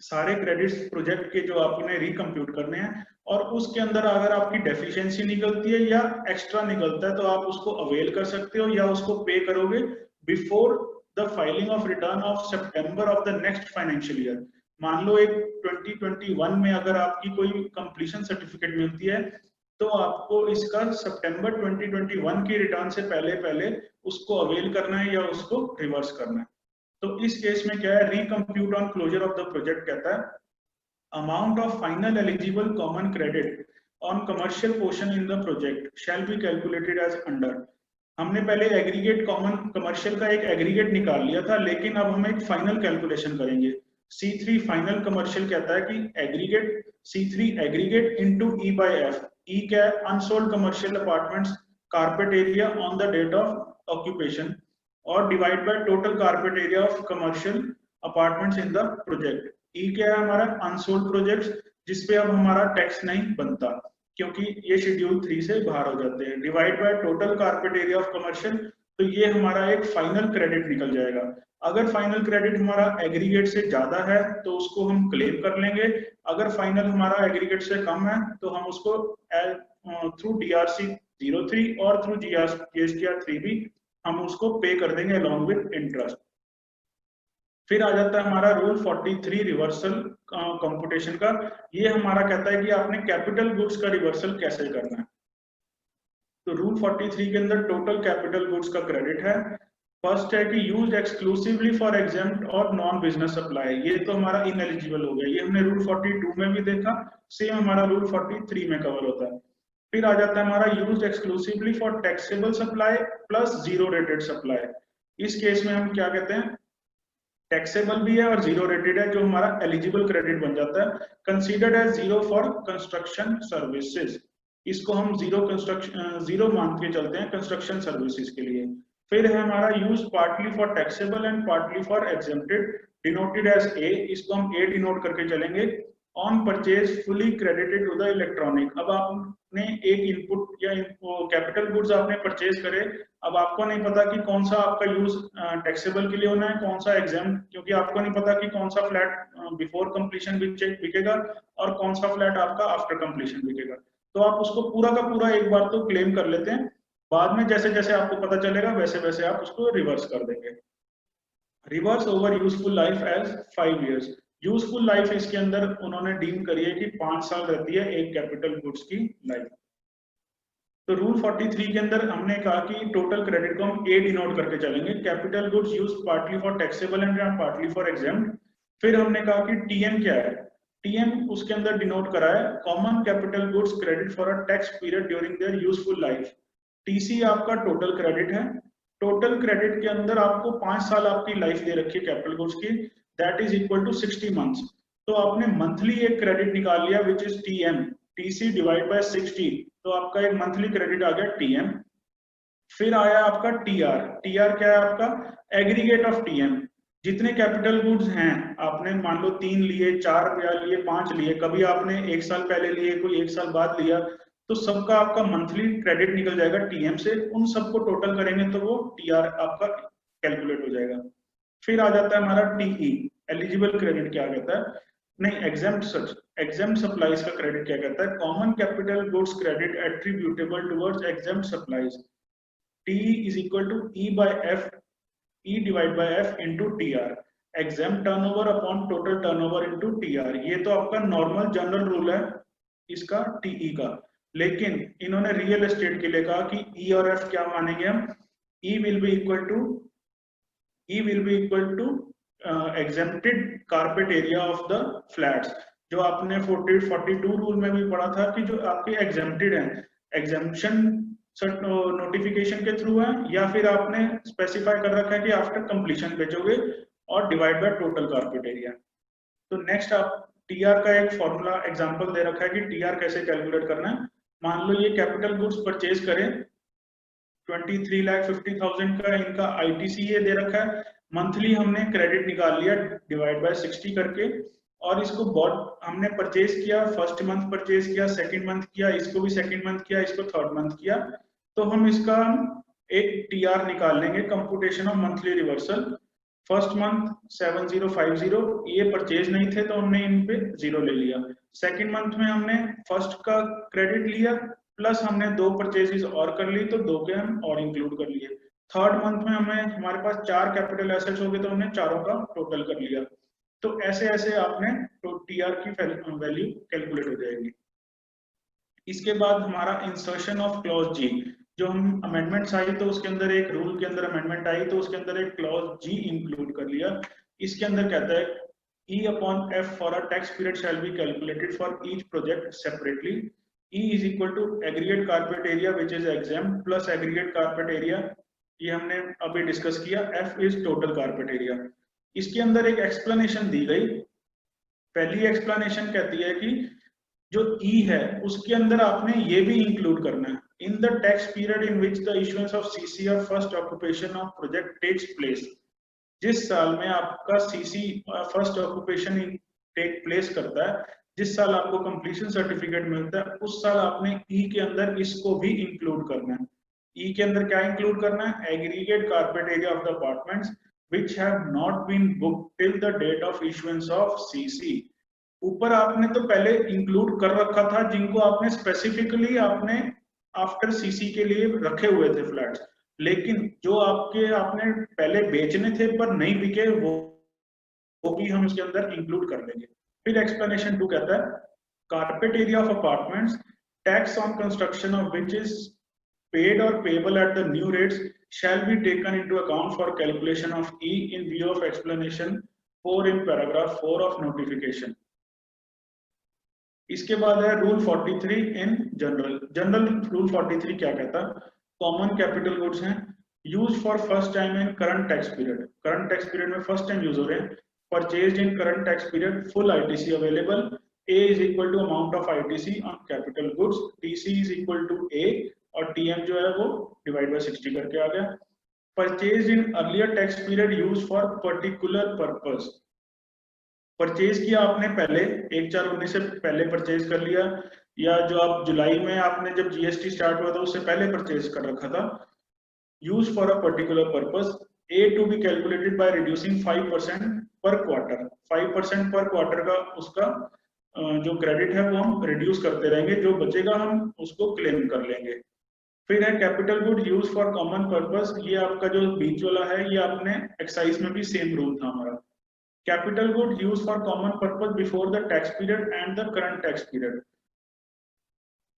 सारे क्रेडिट्स प्रोजेक्ट के जो आपने रिकम्प्यूट करने हैं, और उसके अंदर अगर आपकी डेफिशिएंसी निकलती है या एक्स्ट्रा निकलता है तो आप उसको अवेल कर सकते हो या उसको पे करोगे before the filing of return of September of the next financial year. मान लो एक 2021 में अगर आपकी कोई कंप्लीशन सर्टिफिकेट मिलती है तो आपको इसका सितंबर 2021 की रिटर्न से पहले पहले उसको अवेल करना है या उसको रिवर्स करना है। तो इस केस में क्या है, recompute on closure of the project कहता है amount of final eligible common credit on commercial portion in the project shall be calculated as under. हमने पहले एग्रीगेट कॉमन कमर्शियल का एक एग्रीगेट निकाल लिया था, लेकिन अब हम एक फाइनल कैलकुलेशन करेंगे। C3 फाइनल कमर्शियल कहता है कि aggregate C3 aggregate into E by F। E क्या है, unsold commercial apartments carpet area on the date of occupation, और divide by total carpet area of commercial apartments in the project. E क्या है, हमारा unsold projects जिसपे अब हमारा tax नहीं बनता क्योंकि ये शेड्यूल 3 से बाहर हो जाते हैं, divide by total carpet area of commercial. तो ये हमारा एक फाइनल क्रेडिट निकल जाएगा। अगर फाइनल क्रेडिट हमारा एग्रीगेट से ज्यादा है तो उसको हम क्लेम कर लेंगे, अगर फाइनल हमारा एग्रीगेट से कम है तो हम उसको थ्रू DRC 03 और थ्रू GSTR 3 भी हम उसको पे कर देंगे अलॉन्ग विद इंटरेस्ट। फिर आ जाता है हमारा रूल 43 रिवर्सल कंप्यूटेशन का। ये हमारा कहता है कि आपने कैपिटल गुड्स का रिवर्सल कैसे करना है। तो रूल 43 के अंदर टोटल कैपिटल गुड्स का क्रेडिट है। फर्स्ट है कि यूज्ड एक्सक्लूसिवली फॉर एग्जेम्प्ट और नॉन बिजनेस सप्लाई, ये तो हमारा इनएलिजिबल हो गया, ये हमने रूल 42 में भी देखा, सेम हमारा रूल 43 में कवर होता है। फिर आ जाता है हमारा used exclusively for taxable supply plus zero rated supply. इस केस में हम क्या कहते हैं, टैक्सेबल भी है और जीरो रेटेड है, जो हमारा एलिजिबल क्रेडिट बन जाता है। Considered as zero for construction services, इसको हम जीरो मान के चलते हैं कंस्ट्रक्शन सर्विसेज के लिए। फिर है हमारा use partly for taxable and partly for exempted, denoted as A, इसको हम ए डिनोट करके चलेंगे। On purchase fully credited to the electronic, अब आपने एक इनपुट या कैपिटल गुड्स आपने परचेज करे, अब आपको नहीं पता कि कौन सा आपका यूज टैक्सेबल के लिए होना है, कौन सा एग्जाम, क्योंकि आपको नहीं पता कि कौन सा फ्लैट बिफोर कंप्लीशन बिकेगा और कौन सा फ्लैट आपका आफ्टर कंप्लीशन बिकेगा। तो आप उसको पूरा का पूरा एक बार तो क्लेम कर लेते हैं, बाद में जैसे जैसे आपको पता चलेगा वैसे वैसे आप उसको रिवर्स कर देंगे। Reverse over useful life as 5 years। Useful life इसके अंदर उन्होंने डीम करी है कि 5 साल रहती है एक कैपिटल गुड्स की लाइफ। तो रूल 43 के अंदर हमने कहा कि टोटल क्रेडिट को हम ए डिनोट करके चलेंगे, capital goods use partly for taxable and partly for exempt. फिर हमने कहा कि टीएम क्या है, टीएम उसके अंदर डिनोट करा है common capital goods credit for a tax period during their useful life. TC आपका टोटल क्रेडिट है, टोटल क्रेडिट के अंदर आपको 5 साल आपकी लाइफ दे रखी है कैपिटल गुड्स की, that is equal to 60 months. तो आपने मंथली एक क्रेडिट निकाल लिया which is TM, TC divide by 60, तो आपका एक मंथली क्रेडिट आ गया टीएम। फिर आया आपका टीआर, टीआर क्या है आपका एग्रीगेट ऑफ टीएम, जितने कैपिटल गुड्स हैं आपने मान लो 3 लिए, 4 लिए, 5 लिए, कभी आपने 1 साल पहले लिए, कोई 1 साल बाद लिया, तो सबका आपका मंथली क्रेडिट निकल जाएगा टीएम से, उन सबको टोटल करेंगे तो वो टीआर आपका कैलकुलेट हो जाएगा। फिर आ जाता है हमारा टीई, एलिजिबल क्रेडिट क्या कहता है, नहीं एग्जेम्प्ट सप्लाईज का क्रेडिट क्या कहता है, common capital goods credit attributable towards exempt supplies. TE is equal to E by F, E divide by F into TR, exempt turnover upon total turnover into TR. ये तो आपका normal general rule है इसका TE का, लेकिन इन्होंने real estate के लिए कहा कि ई और एफ क्या मानेंगे हम, E will be equal to exempted carpet area of the flats। जो आपने 42 रूल में भी पढ़ा था कि जो आपके exempted हैं, exemption नोटिफिकेशन के थ्रू है या फिर आपने स्पेसिफाई कर रखा है कि आफ्टर कंप्लीशन भेजोगे, और divide by total carpet area. तो नेक्स्ट आप टीआर का एक फॉर्मूला एग्जांपल दे रखा है कि टीआर कैसे कैलकुलेट करना है। मान लो ये कैपिटल गुड्स परचेज करें 23,50,000 का, इनका आईटीसी ये दे रखा है, मंथली हमने क्रेडिट निकाल लिया डिवाइड बाय 60 करके, और इसको हमने परचेज किया, फर्स्ट मंथ परचेज किया, सेकंड मंथ किया, इसको भी सेकंड मंथ किया, इसको थर्ड मंथ किया, तो हम इसका एक टीआर निकाल लेंगे, computation of monthly reversal. First month 7050, ये परचेज नहीं थे तो हमने इन पे 0 ले लिया। सेकंड मंथ में हमने फर्स्ट का क्रेडिट लिया प्लस हमने 2 परचेजेस और कर ली तो 2 के हम और इंक्लूड कर लिए। थर्ड मंथ में हमारे पास 4 कैपिटल एसेट्स हो गए तो हमने चारों का टोटल कर लिया। तो ऐसे ऐसे आपने तो टीआर की वैल्यू कैलकुलेट हो जाएगी। इसके बाद हमारा इंसर्शन ऑफ क्लॉज जी, जो हम अमेंडमेंट्स आई तो उसके अंदर एक रूल के अंदर अमेंडमेंट आई तो उसके अंदर एक क्लॉज जी इंक्लूड कर लिया। इसके अंदर कहता है E upon F for a tax period shall be calculated for each project separately. E is equal to aggregate carpet area which is exempt plus aggregate carpet area, ये हमने अभी डिस्कस किया। F is total carpet area। इसके अंदर एक explanation दी गई। पहली explanation कहती है कि जो E है उसके अंदर आपने ये भी इंक्लूड करना है, in the tax period in which the issuance of CC और first occupation of project takes place. जिस साल में आपका CC first occupation take place करता है, जिस साल आपको कंप्लीशन सर्टिफिकेट मिलता है, उस साल आपने ई के अंदर इसको भी इंक्लूड करना है। ई के अंदर क्या इंक्लूड करना है? Aggregate carpet area of the apartments which have not been booked till the date of issuance of CC. ऊपर आपने तो पहले इंक्लूड कर रखा था जिनको आपने स्पेसिफिकली आपने आफ्टर सीसी के लिए रखे हुए थे फ्लैट्स, लेकिन जो आपने पहले बेचने थे पर नहीं बिके वो भी हम इसके अंदर इंक्लूड कर लेंगे। फिर एक्सप्लेनेशन 2 कहता है carpet area of apartments tax on construction of which is paid और payable at the new rates shall be taken into account for calculation of E in view of explanation 4 in paragraph 4 of notification। इसके बाद है rule 43 in general rule 43 क्या कहता है? Common capital goods हैं use for first time in current tax period में first time use हो रहे हैं, purchased in current tax period, full ITC available, A is equal to amount of ITC on capital goods, TC is equal to A और TM जो है वो divide by 60 करके आ गया। Purchase in earlier tax period use for particular purpose, purchase किया आपने पहले 1/4/19 से पहले परचेज कर लिया, या जो आप जुलाई में आपने जब जीएसटी स्टार्ट हुआ था उससे पहले परचेज कर रखा था। Use for a particular purpose, A to be calculated by reducing 5% per quarter. 5% per quarter का उसका जो क्रेडिट है वो हम रिड्यूस करते रहेंगे, जो बचेगा हम उसको क्लेम कर लेंगे। फिर है capital good use for common purpose, ये आपका जो बीच वाला है ये आपने एक्साइज में भी सेम रूल था हमारा। Capital good use for common purpose before the tax period and the current tax period.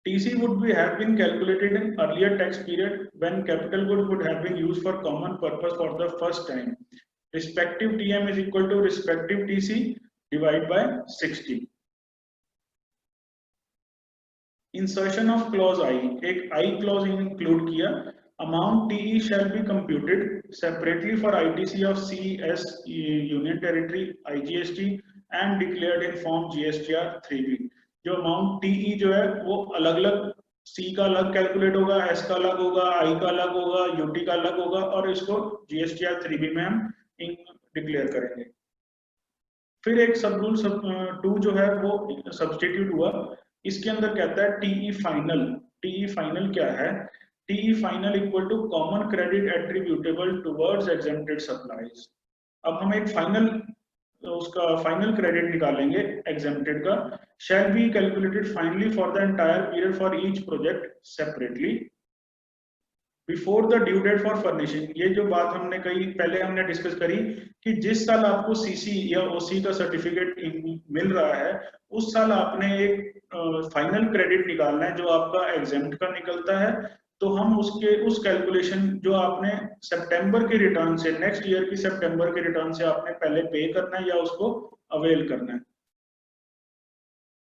TC would have been calculated in earlier tax period when capital good would have been used for common purpose for the first time. Respective TM is equal to respective TC divided by 60. Insertion of clause I, एक I clause include किया, amount TE shall be computed separately for ITC of CS Union Territory IGST and declared in form GSTR 3B। जो amount TE जो है वो अलग अलग, सी का अलग कैलकुलेट होगा, एस का अलग होगा, आई का अलग होगा, यूटी का अलग होगा और इसको जीएसटीआर 3B में हम डिक्लेयर करेंगे। फिर एक सब रूल 2 जो है वो सब्स्टिट्यूट हुआ, इसके अंदर कहता है टीई फाइनल। टीई फाइनल क्या है? TE final equal to common credit attributable towards exempted supplies. अब हम एक फाइनल उसका फाइनल क्रेडिट निकालेंगे एग्जेम्प्टेड का, shall be calculated finally for the entire period for each project separately before the due date for furnishing। ये जो बात हमने कही पहले हमने डिस्कस करी कि जिस साल आपको सीसी या ओसी का सर्टिफिकेट मिल रहा है उस साल आपने एक फाइनल क्रेडिट निकालना है जो आपका एग्जेम्प्ट का निकलता है। तो हम उस कैलकुलेशन जो आपने सितंबर के रिटर्न से, नेक्स्ट ईयर की सितंबर के रिटर्न से आपने पहले पे करना है या उसको अवेल करना है।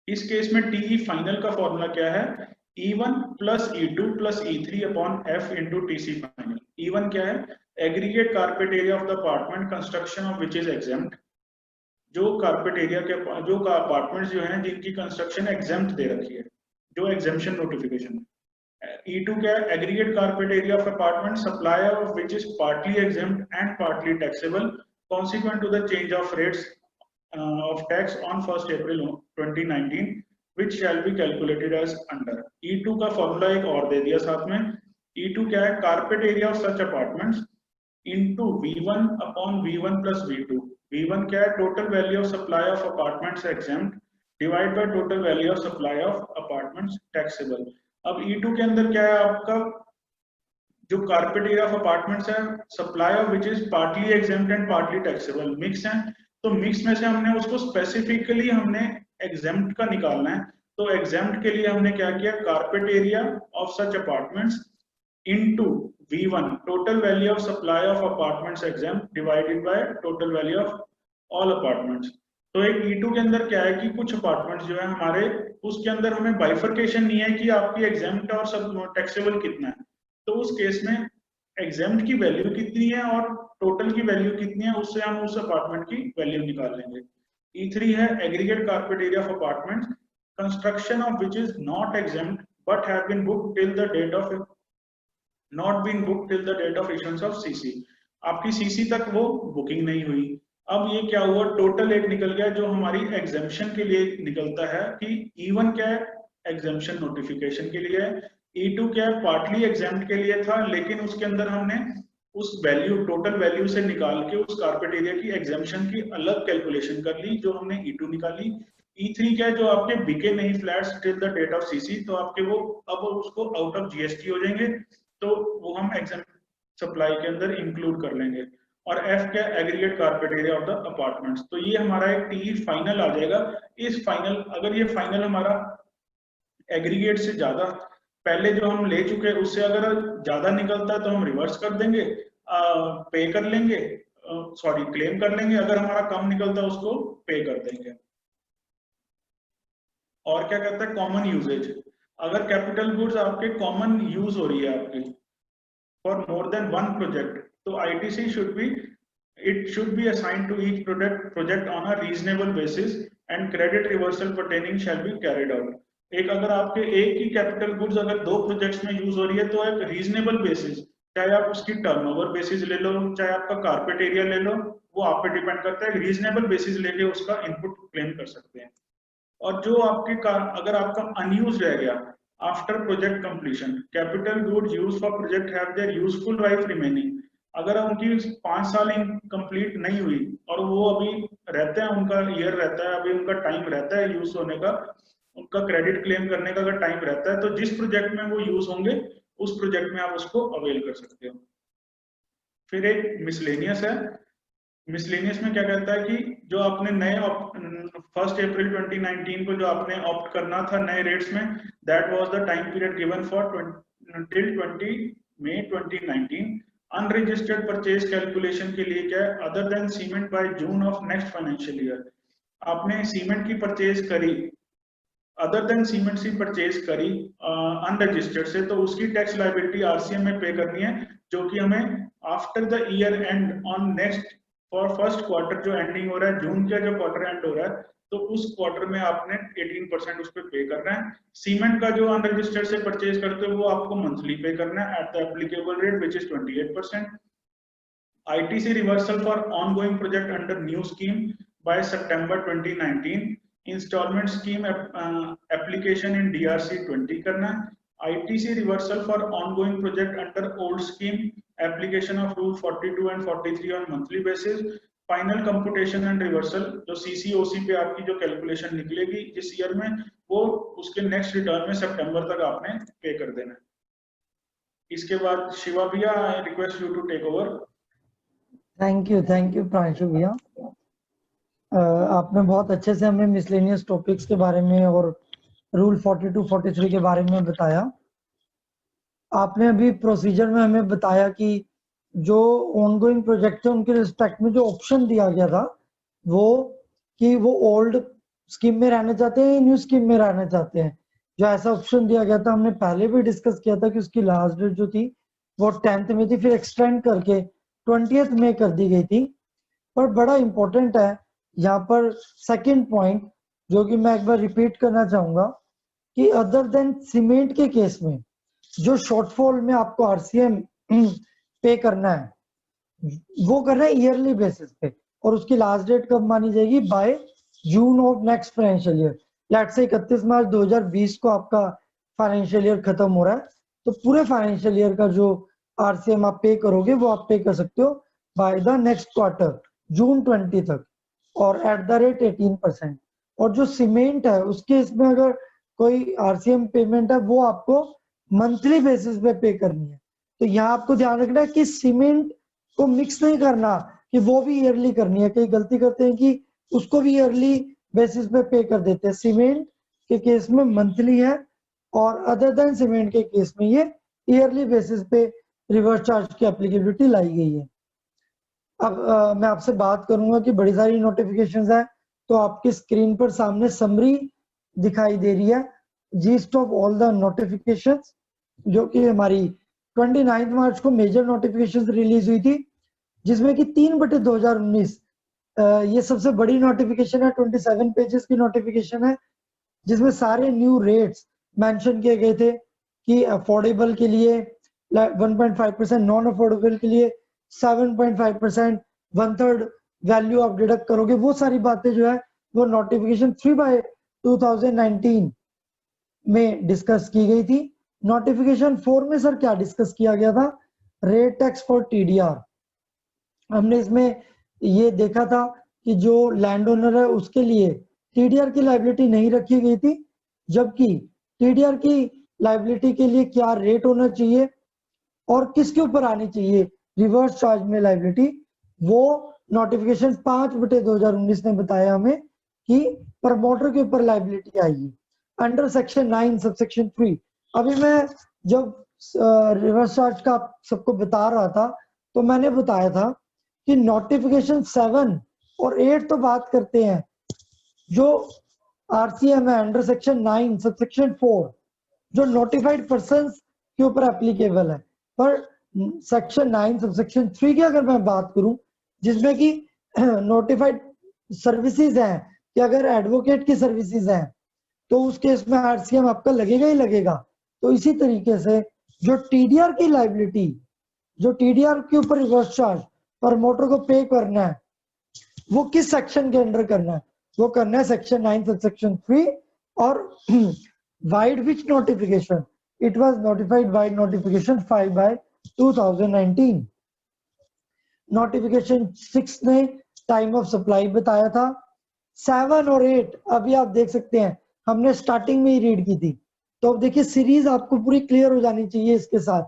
इस केस में टीई फाइनल का फॉर्मूला क्या है? E1 plus E2 plus E3 upon F into TC final. E1 क्या है? Aggregate carpet area of the apartment construction of which is exempt, जो कारपेट एरिया के जो अपार्टमेंट्स जो हैं जिनकी कंस्ट्रक्शन एग्जेम्प्ट दे रखी है, जो एग्जेम्पशन नोटिफिकेशन। E2 क्या है? Aggregate carpet area of apartment supply of which is partly exempt and partly taxable consequent to the change of rates of tax on 1st April 2019 which shall be calculated as under। E2 का formula एक और दे दिया साथ में। E2 क्या है? Carpet area of such apartments into V1 upon V1 plus V2. V1 क्या है? Total value of supply of apartments exempt divide by total value of supply of apartments taxable. अब E2 के अंदर क्या है? आपका जो कारपेट एरिया ऑफ अपार्टमेंट्स है, supply of which is partly exempt and partly taxable, mix है। तो मिक्स में से हमने उसको स्पेसिफिकली हमने एग्जेम्प्ट का निकालना है। तो एग्जेम्प्ट के लिए हमने क्या किया? Carpet area of such apartments into V1 total value of supply of apartments exempt divided by total value of all apartments. तो एक E2 के अंदर क्या है कि कुछ अपार्टमेंट्स जो है हमारे, उसके अंदर हमें बाइफर्केशन नहीं है कि आपकी एग्जेम्प्ट और सब टैक्सेबल कितना है। तो उस केस में एग्जेम्प्ट की वैल्यू कितनी है और टोटल की वैल्यू कितनी है, उससे हम उस अपार्टमेंट की वैल्यू निकाल लेंगे। E3 है aggregate carpet area of apartments construction of which is not exempt but have been booked till the date of not been booked till the date of issuance of CC. आपकी CC तक वो booking नहीं हुई। अब ये क्या हुआ? Total एक निकल गया जो हमारी एग्जेम्पशन के लिए निकलता है कि E1 क्या है? एग्जेम्पशन नोटिफिकेशन के लिए है। E2 क्या है? पार्टली एग्जेम्प्ट के लिए था, लेकिन उसके अंदर हमने उस वैल्यू टोटल वैल्यू से निकाल के उस कारपेट एरिया की एग्जेम्पशन की अलग कैलकुलेशन कर ली, जो हमने E2 निकाली। E3 क्या है? जो आपके बिके नहीं flats till the date of CC, तो आपके वो अब उसको आउट ऑफ जीएसटी हो जाएंगे, तो वो हम एग्जेम्प्ट सप्लाई के अंदर इंक्लूड कर लेंगे। और F क्या? Aggregate carpet area of the apartments. तो ये हमारा एक टी फाइनल आ जाएगा। इस फाइनल, अगर ये फाइनल हमारा एग्रीगेट से ज्यादा पहले जो हम ले चुके हैं उससे अगर ज्यादा निकलता है तो हम रिवर्स कर देंगे, पे कर लेंगे, सॉरी क्लेम कर लेंगे। अगर हमारा कम निकलता है उसको पे कर देंगे। और क्या कहता है? Common usages. अगर कैपिटल गुड्स आपके कॉमन यूज हो रही है आपकी for more than one project, तो ITC should be assigned to each project on a reasonable basis and credit reversal pertaining shall be carried out. एक अगर आपके एक ही कैपिटल गुड्स अगर दो प्रोजेक्ट्स में यूज हो रही है, तो एक रीजनेबल बेसिस, चाहे आप उसकी टर्नओवर बेसिस ले लो, चाहे आपका कारपेट एरिया ले लो, वो आप पे डिपेंड करता है। रीजनेबल बेसिस लेके उसका इनपुट क्लेम कर सकते हैं। और जो आपके अगर आपका अनयूज रह गया after project completion, capital goods used for project have their useful life remaining. अगर उनकी 5 साल कंप्लीट नहीं हुई और वो अभी रहते हैं, उनका ईयर रहता है, अभी उनका टाइम रहता है यूज होने का, उनका क्रेडिट क्लेम करने का अगर टाइम रहता है, तो जिस प्रोजेक्ट में वो यूज होंगे उस प्रोजेक्ट में आप उसको अवेल कर सकते हो। फिर एक मिसलेनियस है। मिसलेनियस में क्या कहता है कि जो आपने नए 1 अप्रैल 2019 को जो आपने ऑप्ट करना था नए रेट्स में, that was the time period given for till 20 May 2019। Unregistered purchase calculation के लिए क्या है? Other than cement by June of next financial year. आपने सीमेंट की परचेज करी, अदर देन सीमेंट की परचेज करी अनरजिस्टर्ड से, तो उसकी टैक्स लायबिलिटी आरसीएम में पे करनी है, जो कि हमें after the year and on next for first quarter जो एंडिंग हो रहा है, जून का जो क्वार्टर एंड हो रहा है, तो उस क्वार्टर में आपने 18% उस पर पे करना है। सीमेंट का जो अनरजिस्टर्ड से परचेज करते हो वो आपको मंथली पे करना है at the applicable rate which is 28%। ITC reversal for ongoing project under new scheme by सितंबर 2019। Installment scheme application in DRC 20 करना है। ITC reversal for ongoing project under old scheme, application of rule 42 and 43 on monthly basis, final computation and reversal, जो CCOC पे आपकी जो calculation निकलेगी इस year में, वो उसके नेक्स्ट रिटर्न में सितंबर तक आपने पे कर देना है। इसके बाद शिवा भैया, I request you to take over. Thank you Pranshu भैया। आपने बहुत अच्छे से हमें मिसलेनियस टॉपिक्स के बारे में और रूल 42-43 के बारे में बताया। आपने अभी प्रोसीजर में हमें बताया कि जो ऑनगोइंग प्रोजेक्ट है उनके रिस्पेक्ट में जो ऑप्शन दिया गया था वो कि वो ओल्ड स्कीम में रहना चाहते हैं, न्यू स्कीम में रहना चाहते हैं। जो ऐसा ऑप्शन दिया गया था, हमने पहले भी डिस्कस किया था कि उसकी लास्ट डेट जो थी वो 10th में थी, फिर एक्सटेंड करके 20th में कर दी गई थी। पर बड़ा इंपॉर्टेंट है यहाँ पर सेकंड पॉइंट, जो कि मैं एक बार रिपीट करना चाहूंगा कि अदर देन सीमेंट के केस में जो शॉर्टफॉल में आपको आरसीएम पे करना है वो करना है ईयरली बेसिस पे, और उसकी लास्ट डेट कब मानी जाएगी? Bye June of next financial year. Let's say 31 मार्च 2020 को आपका फाइनेंशियल ईयर खत्म हो रहा है, तो पूरे फाइनेंशियल ईयर का जो आरसीएम आप पे करोगे वो आप पे कर सकते हो बाय द नेक्स्ट क्वार्टर जून 20 तक और एट द रेट 18%। और जो सीमेंट है उसके इसमें अगर कोई आरसीएम पेमेंट है वो आपको मंथली बेसिस पे पे करनी है। तो यहाँ आपको ध्यान रखना है कि सीमेंट को मिक्स नहीं करना कि वो भी ईयरली करनी है। कई गलती करते हैं कि उसको भी ईयरली बेसिस पे कर देते हैं। सीमेंट के केस में मंथली है और अदर देन सीमेंट के केस में ये ईयरली बेसिस पे रिवर्स चार्ज की एप्लीकेबिलिटी लाई गई है। अब मैं आपसे बात करूंगा कि बड़ी सारी नोटिफिकेशंस है, तो आपकी स्क्रीन पर सामने समरी दिखाई दे रही है, yeast of all the notifications, जो कि हमारी 29 मार्च को मेजर नोटिफिकेशंस रिलीज हुई थी, जिसमें कि 3/2019 ये सबसे बड़ी नोटिफिकेशन है। 27 पेजेस की नोटिफिकेशन है जिसमें सारे न्यू रेट्स मेंशन किए गए थे कि अफोर्डेबल के लिए 1.5%, नॉन अफोर्डेबल के लिए 7.5%, 1/3 वैल्यू आप डिडक्ट करोगे। वो सारी बातें जो है वो नोटिफिकेशन 3/2019 में डिस्कस की गई थी। नोटिफिकेशन 4 में सर क्या डिस्कस किया गया था? Rate tax for TDR. हमने इसमें ये देखा था कि जो लैंड ओनर है उसके लिए टीडीआर की लायबिलिटी नहीं रखी गई थी, जबकि टीडीआर की लायबिलिटी के लिए क्या रेट होना चाहिए और किसके ऊपर आनी चाहिए रिवर्स चार्ज में लायबिलिटी, वो नोटिफिकेशन 5/2019 ने बताया हमें कि प्रमोटर के ऊपर लायबिलिटी आएगी अंडर सेक्शन 9 सबसेक्शन 3। अभी मैं जब रिवर्स चार्ज का सबको बता रहा था तो मैंने बताया था कि नोटिफिकेशन 7 और 8 तो बात करते हैं जो आरसीएम है अंडर सेक्शन 9 सबसेक्शन 4 जो नोटिफाइड पर्संस के ऊपर एप्लीकेबल है, पर सेक्शन 9 सबसेक्शन 3 की अगर मैं बात करूं जिसमें कि नोटिफाइड सर्विसेज हैं कि अगर एडवोकेट की सर्विसेज हैं तो उस केस में आरसीएम आपका लगेगा ही लगेगा। तो इसी तरीके से जो टीडीआर की लायबिलिटी, जो टीडीआर के ऊपर रिवर्स चार्ज प्रमोटर को पे करना है, वो किस सेक्शन के अंडर करना है? वो करना है सेक्शन 9 सबसेक्शन 3 और wide which notification? It was notified wide notification 5/2019। Notification 6 ने टाइम ऑफ सप्लाई बताया था। 7 और 8 अभी आप देख सकते हैं हमने स्टार्टिंग में ही रीड की थी, तो अब देखिए सीरीज आपको पूरी क्लियर हो जानी चाहिए इसके साथ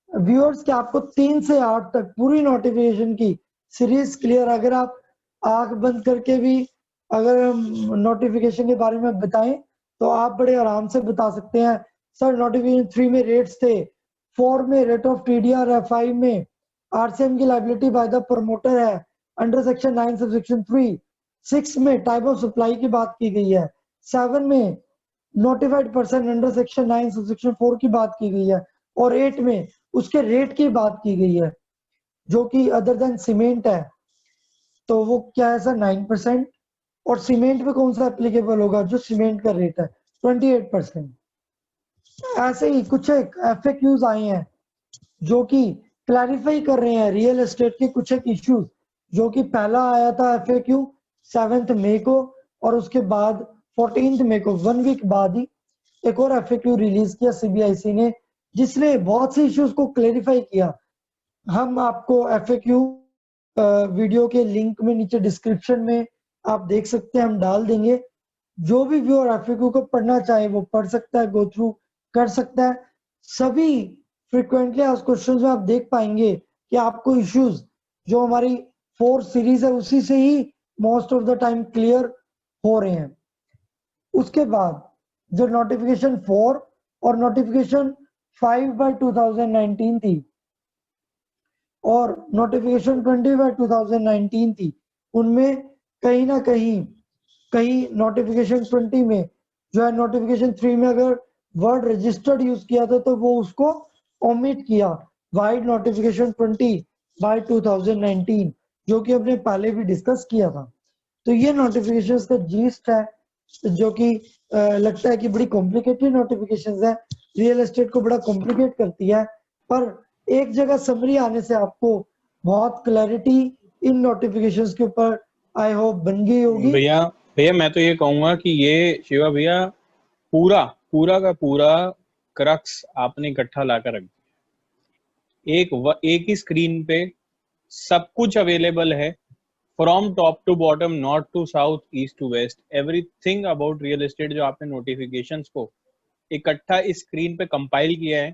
व्यूअर्स कि आपको 3 से 8 तक पूरी नोटिफिकेशन की सीरीज क्लियर। अगर आप आंख बंद करके भी अगर हम नोटिफिकेशन के बारे में बताएं तो आप बड़े आराम से बता सकते हैं सर नोटिफिकेशन 3 में रेट्स थे, 4 में रेट ऑफ टीडीआर है, 5 में आरसीएम की लायबिलिटी बाय द प्रमोटर है अंडर सेक्शन 9 सबसेक्शन 3, 6 में टाइप ऑफ सप्लाई की बात की गई है, 7 में notified person under section 9 subsection 4 की बात की गई है और 8 में उसके रेट की बात की गई है जो कि अदर देन सीमेंट है। तो वो क्या है सर 9%, और सीमेंट पे कौन सा एप्लीकेबल होगा? जो सीमेंट का रेट है 28%। ऐसे ही कुछ एक एफएक्यूज आए हैं जो कि क्लैरिफाई कर रहे हैं रियल एस्टेट के कुछ एक इश्यूज, जो कि पहला आया था एफएक्यू 7 मई को और उसके बाद 14 मई को 1 वीक बाद ही एक और एफएक्यू रिलीज किया सीबीआईसी ने, जिसने बहुत से इश्यूज को क्लैरिफाई किया। हम आपको एफएक्यू वीडियो के लिंक में नीचे डिस्क्रिप्शन में आप देख सकते हैं, हम डाल देंगे। जो भी व्यूअर एफएक्यू को पढ़ना चाहे वो पढ़ सकता है, गो थ्रू कर सकता है। सभी फ्रीक्वेंटली आस्क्ड क्वेश्चंस में आप देख पाएंगे कि आपको इश्यूज जो हमारी 4 सीरीज है उसी से ही most of the time clear हो रहे हैं। उसके बाद जो नोटिफिकेशन 4 और नोटिफिकेशन 5/2019 थी और नोटिफिकेशन 20/2019 थी, उनमें कहीं ना कहीं नोटिफिकेशन 20 में जो है नोटिफिकेशन 3 में अगर वर्ड रजिस्टर्ड यूज किया था तो वो उसको ओमिट किया वाइड नोटिफिकेशन 20/2019 जो कि हमने पहले भी डिस्कस किया था। तो ये नोटिफिकेशंस का जीस्ट है जो कि लगता है कि बड़ी कॉम्प्लिकेटेड नोटिफिकेशंस है, रियल एस्टेट को बड़ा कॉम्प्लिकेट करती है, पर एक जगह समरी आने से आपको बहुत क्लैरिटी इन नोटिफिकेशंस के ऊपर आई होप बन गई होगी। भैया मैं तो ये कहूंगा कि ये शिवा भैया पूरा का पूरा क्रक्स आपने इकट्ठा लाकर रख दिया। एक ही स्क्रीन पे सब कुछ अवेलेबल है, from top to bottom, north to south, east to west, everything about real estate जो आपने नोटिफिकेशंस को इकट्ठा इस स्क्रीन पे कंपाइल किया है,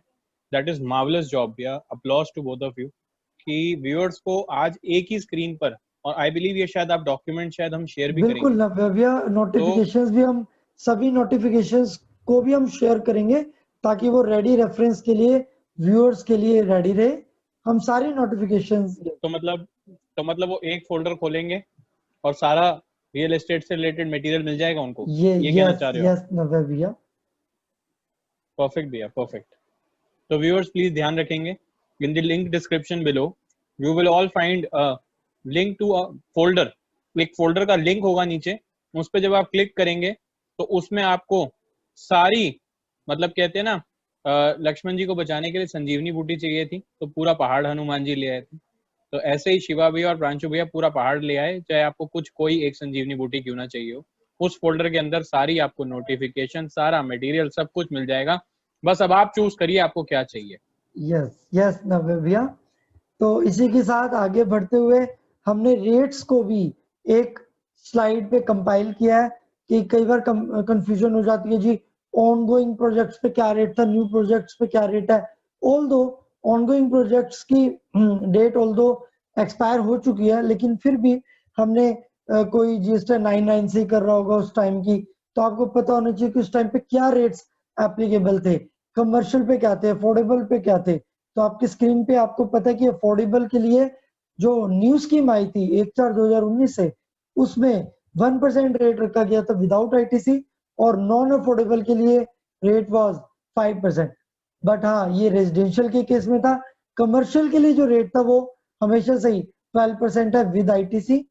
दैट इज मार्वलस जॉब भैया, applause to both of you कि व्यूअर्स को आज एक ही स्क्रीन पर, और आई बिलीव ये शायद आप डॉक्यूमेंट शायद हम शेयर भी बिल्कुल करेंगे। ना भैया, नोटिफिकेशंस भी हम सभी नोटिफिकेशंस को भी हम शेयर करेंगे ताकि वो रेडी रेफरेंस के लिए व्यूअर्स के लिए रेडी रहे। हम सारी नोटिफिकेशंस तो मतलब वो एक फोल्डर खोलेंगे और सारा रियल एस्टेट से रिलेटेड मटेरियल मिल जाएगा उनको, ये कहना चाह रहे हो? यस नव्या भैया। परफेक्ट भैया, परफेक्ट। तो व्यूअर्स प्लीज ध्यान रखेंगे, in the link description below you will all find a link to a folder, एक फोल्डर का लिंक होगा नीचे, उस पर जब आप क्लिक करेंगे तो उसमें आपको सारी, मतलब कहते हैं ना लक्ष्मण जी को बचाने के लिए संजीवनी बूटी चाहिए थी तो पूरा पहाड़ हनुमान जी ले आए थे, तो ऐसे ही शिवा भैया और प्रांशु भैया पूरा पहाड़ ले आए, चाहे आपको कुछ कोई एक संजीवनी बूटी क्यों ना चाहिए हो, उस फोल्डर के अंदर सारी आपको नोटिफिकेशन, सारा मटेरियल, सब कुछ मिल जाएगा। बस अब आप चूज करिए आपको क्या चाहिए। यस नव्या भैया। तो इसी के साथ आगे बढ़ते हुए हमने रेट्स को भी एक स्लाइड पे कंपाइल किया है कि कई बार कंफ्यूजन हो जाती है जी, ऑनगोइंग प्रोजेक्ट्स पे क्या रेट था, न्यू प्रोजेक्ट्स पे क्या रेट है। ऑल्दो ऑनगोइंग प्रोजेक्ट्स की डेट ऑल्दो एक्सपायर हो चुकी है, लेकिन फिर भी हमने कोई जीएसटी 99 से कर रहा होगा उस टाइम की, तो आपको पता होना चाहिए कि उस टाइम पे क्या रेट्स एप्लीकेबल थे, कमर्शियल पे क्या थे, अफोर्डेबल पे क्या थे। तो आपकी स्क्रीन पे आपको पता है कि अफोर्डेबल के लिए जो न्यू स्कीम आई थी 1/4/2019 से, उसमें 1% रेट रखा गया था विदाउट आईटीसी, और नॉन अफोर्डेबल के लिए रेट वाज 5%। बट हाँ, ये रेजिडेंशियल के केस में था। कमर्शियल के लिए जो रेट था वो हमेशा से ही 12% है विद आईटीसी।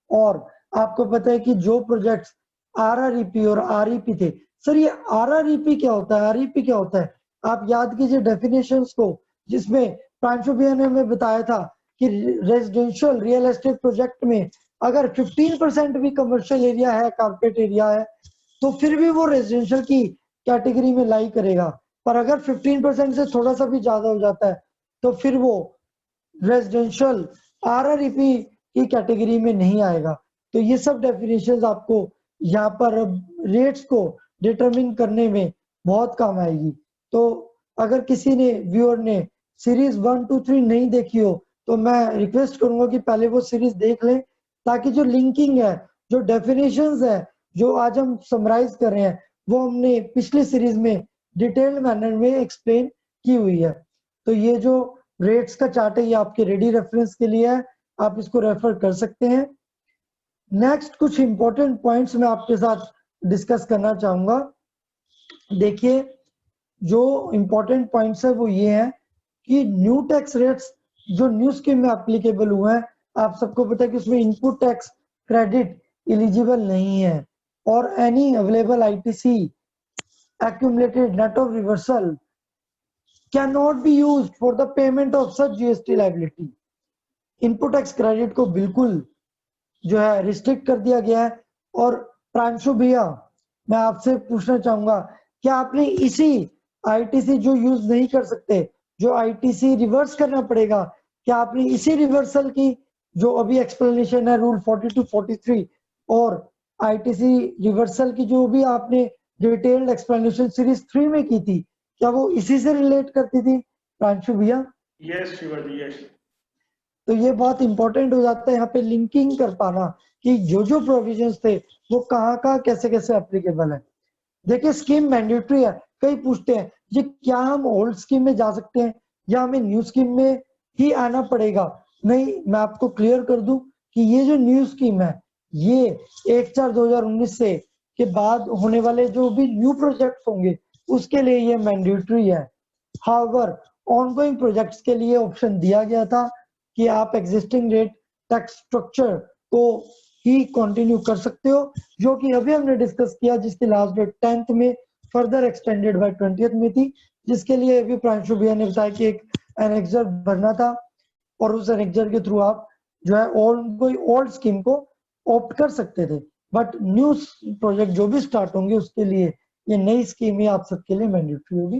और आपको पता है कि जो प्रोजेक्ट्स आरआरईपी और आरईपी थे, सर ये आरआरईपी क्या होता है, आरईपी क्या होता है, आप याद कीजिए डेफिनेशंस को, जिसमें प्रांशु भैया ने हमें बताया था कि रेजिडेंशियल रियल एस्टेट प्रोजेक्ट में अगर 15% भी कमर्शियल एरिया है, कारपेट एरिया है, तो फिर भी वो रेजिडेंशियल की कैटेगरी में लाई करेगा। पर अगर 15% से थोड़ा सा भी ज्यादा हो जाता है तो फिर वो रेजिडेंशियल आरआरईपी की कैटेगरी में नहीं आएगा। तो ये सब डेफिनेशंस आपको यहाँ पर रेट्स को डिटरमिन करने में बहुत काम आएगी। तो अगर किसी ने व्यूअर ने सीरीज 1, 2, 3 नहीं देखी हो तो मैं रिक्वेस्ट करूंगा कि पहले वो सीरीज देख लें, ताकि जो लिंकिंग है, जो डेफिनेशंस है, जो आज हम समराइज कर रहे हैं, वो हमने पिछली सीरीज में डिटेल्ड मैनर में एक्सप्लेन की हुई है। तो ये जो रेट्स का चार्ट है ये आपके रेडी रेफरेंस के लिए है, आप इसको रेफर कर सकते हैं। नेक्स्ट कुछ इंपॉर्टेंट पॉइंट्स मैं आपके साथ डिस्कस करना चाहूंगा। देखिए, जो इंपॉर्टेंट पॉइंट्स है वो ये है कि न्यू टैक्स रेट्स जो न्यू स्कीम में एप्लीकेबल हुए हैं, आप सबको पता है कि उसमें इनपुट टैक्स क्रेडिट एलिजिबल नहीं है, और any available ITC accumulated net of reversal cannot be used for the payment of such GST liability। Input tax credit को बिल्कुल जो है रिस्ट्रिक्ट कर दिया गया है। और प्रांशु भैया, मैं आपसे पूछना चाहूंगा, क्या आपने इसी आईटीसी जो यूज नहीं कर सकते, जो आईटीसी रिवर्स करना पड़ेगा, क्या आपने इसी रिवर्सल की जो अभी एक्सप्लेनेशन है रूल 42, 43 और आईटीसी रिवर्सल की जो भी आपने डिटेल्ड एक्सप्लेनेशन सीरीज 3 में की थी, क्या वो इसी से रिलेट करती थी प्रांशु भैया? Yes Shivaji, yes. तो ये बहुत इंपॉर्टेंट हो जाता है यहाँ पे लिंकिंग कर पाना कि जो जो प्रोविजंस थे वो कहाँ कहाँ कैसे कैसे एप्लीकेबल है। देखिए, स्कीम मैंडेटरी है। कई पूछते हैं जी क्या हम ओल्ड स्कीम में जा सकते हैं या हमें न्यू स्कीम में ही आना पड़ेगा? नहीं, मैं आपको क्लियर कर दूं कि ये जो न्यू स्कीम है ये 1/4/2019 से के बाद होने वाले जो भी न्यू प्रोजेक्ट्स होंगे उसके लिए ये मैंडेटरी है। हाउएवर ऑनगोइंग प्रोजेक्ट्स के लिए ऑप्शन दिया गया था कि आप एग्जिस्टिंग रेट टैक्स स्ट्रक्चर को ही कंटिन्यू कर सकते हो, जो कि अभी हमने डिस्कस किया, जिसकी लास्ट डेट 10th में फर्दर एक्सटेंडेड बाय 20th में थी, जिसके लिए अभी प्रांशु भैया ने बताया कि एक एनेक्सर भरना था और उस एनेक्सर के थ्रू आप जो है कोई ओल्ड स्कीम को ऑप्ट कर सकते थे। बट न्यू प्रोजेक्ट जो भी स्टार्ट होंगे उसके लिए ये नई स्कीम ही आप सबके लिए मैंडेटरी होगी।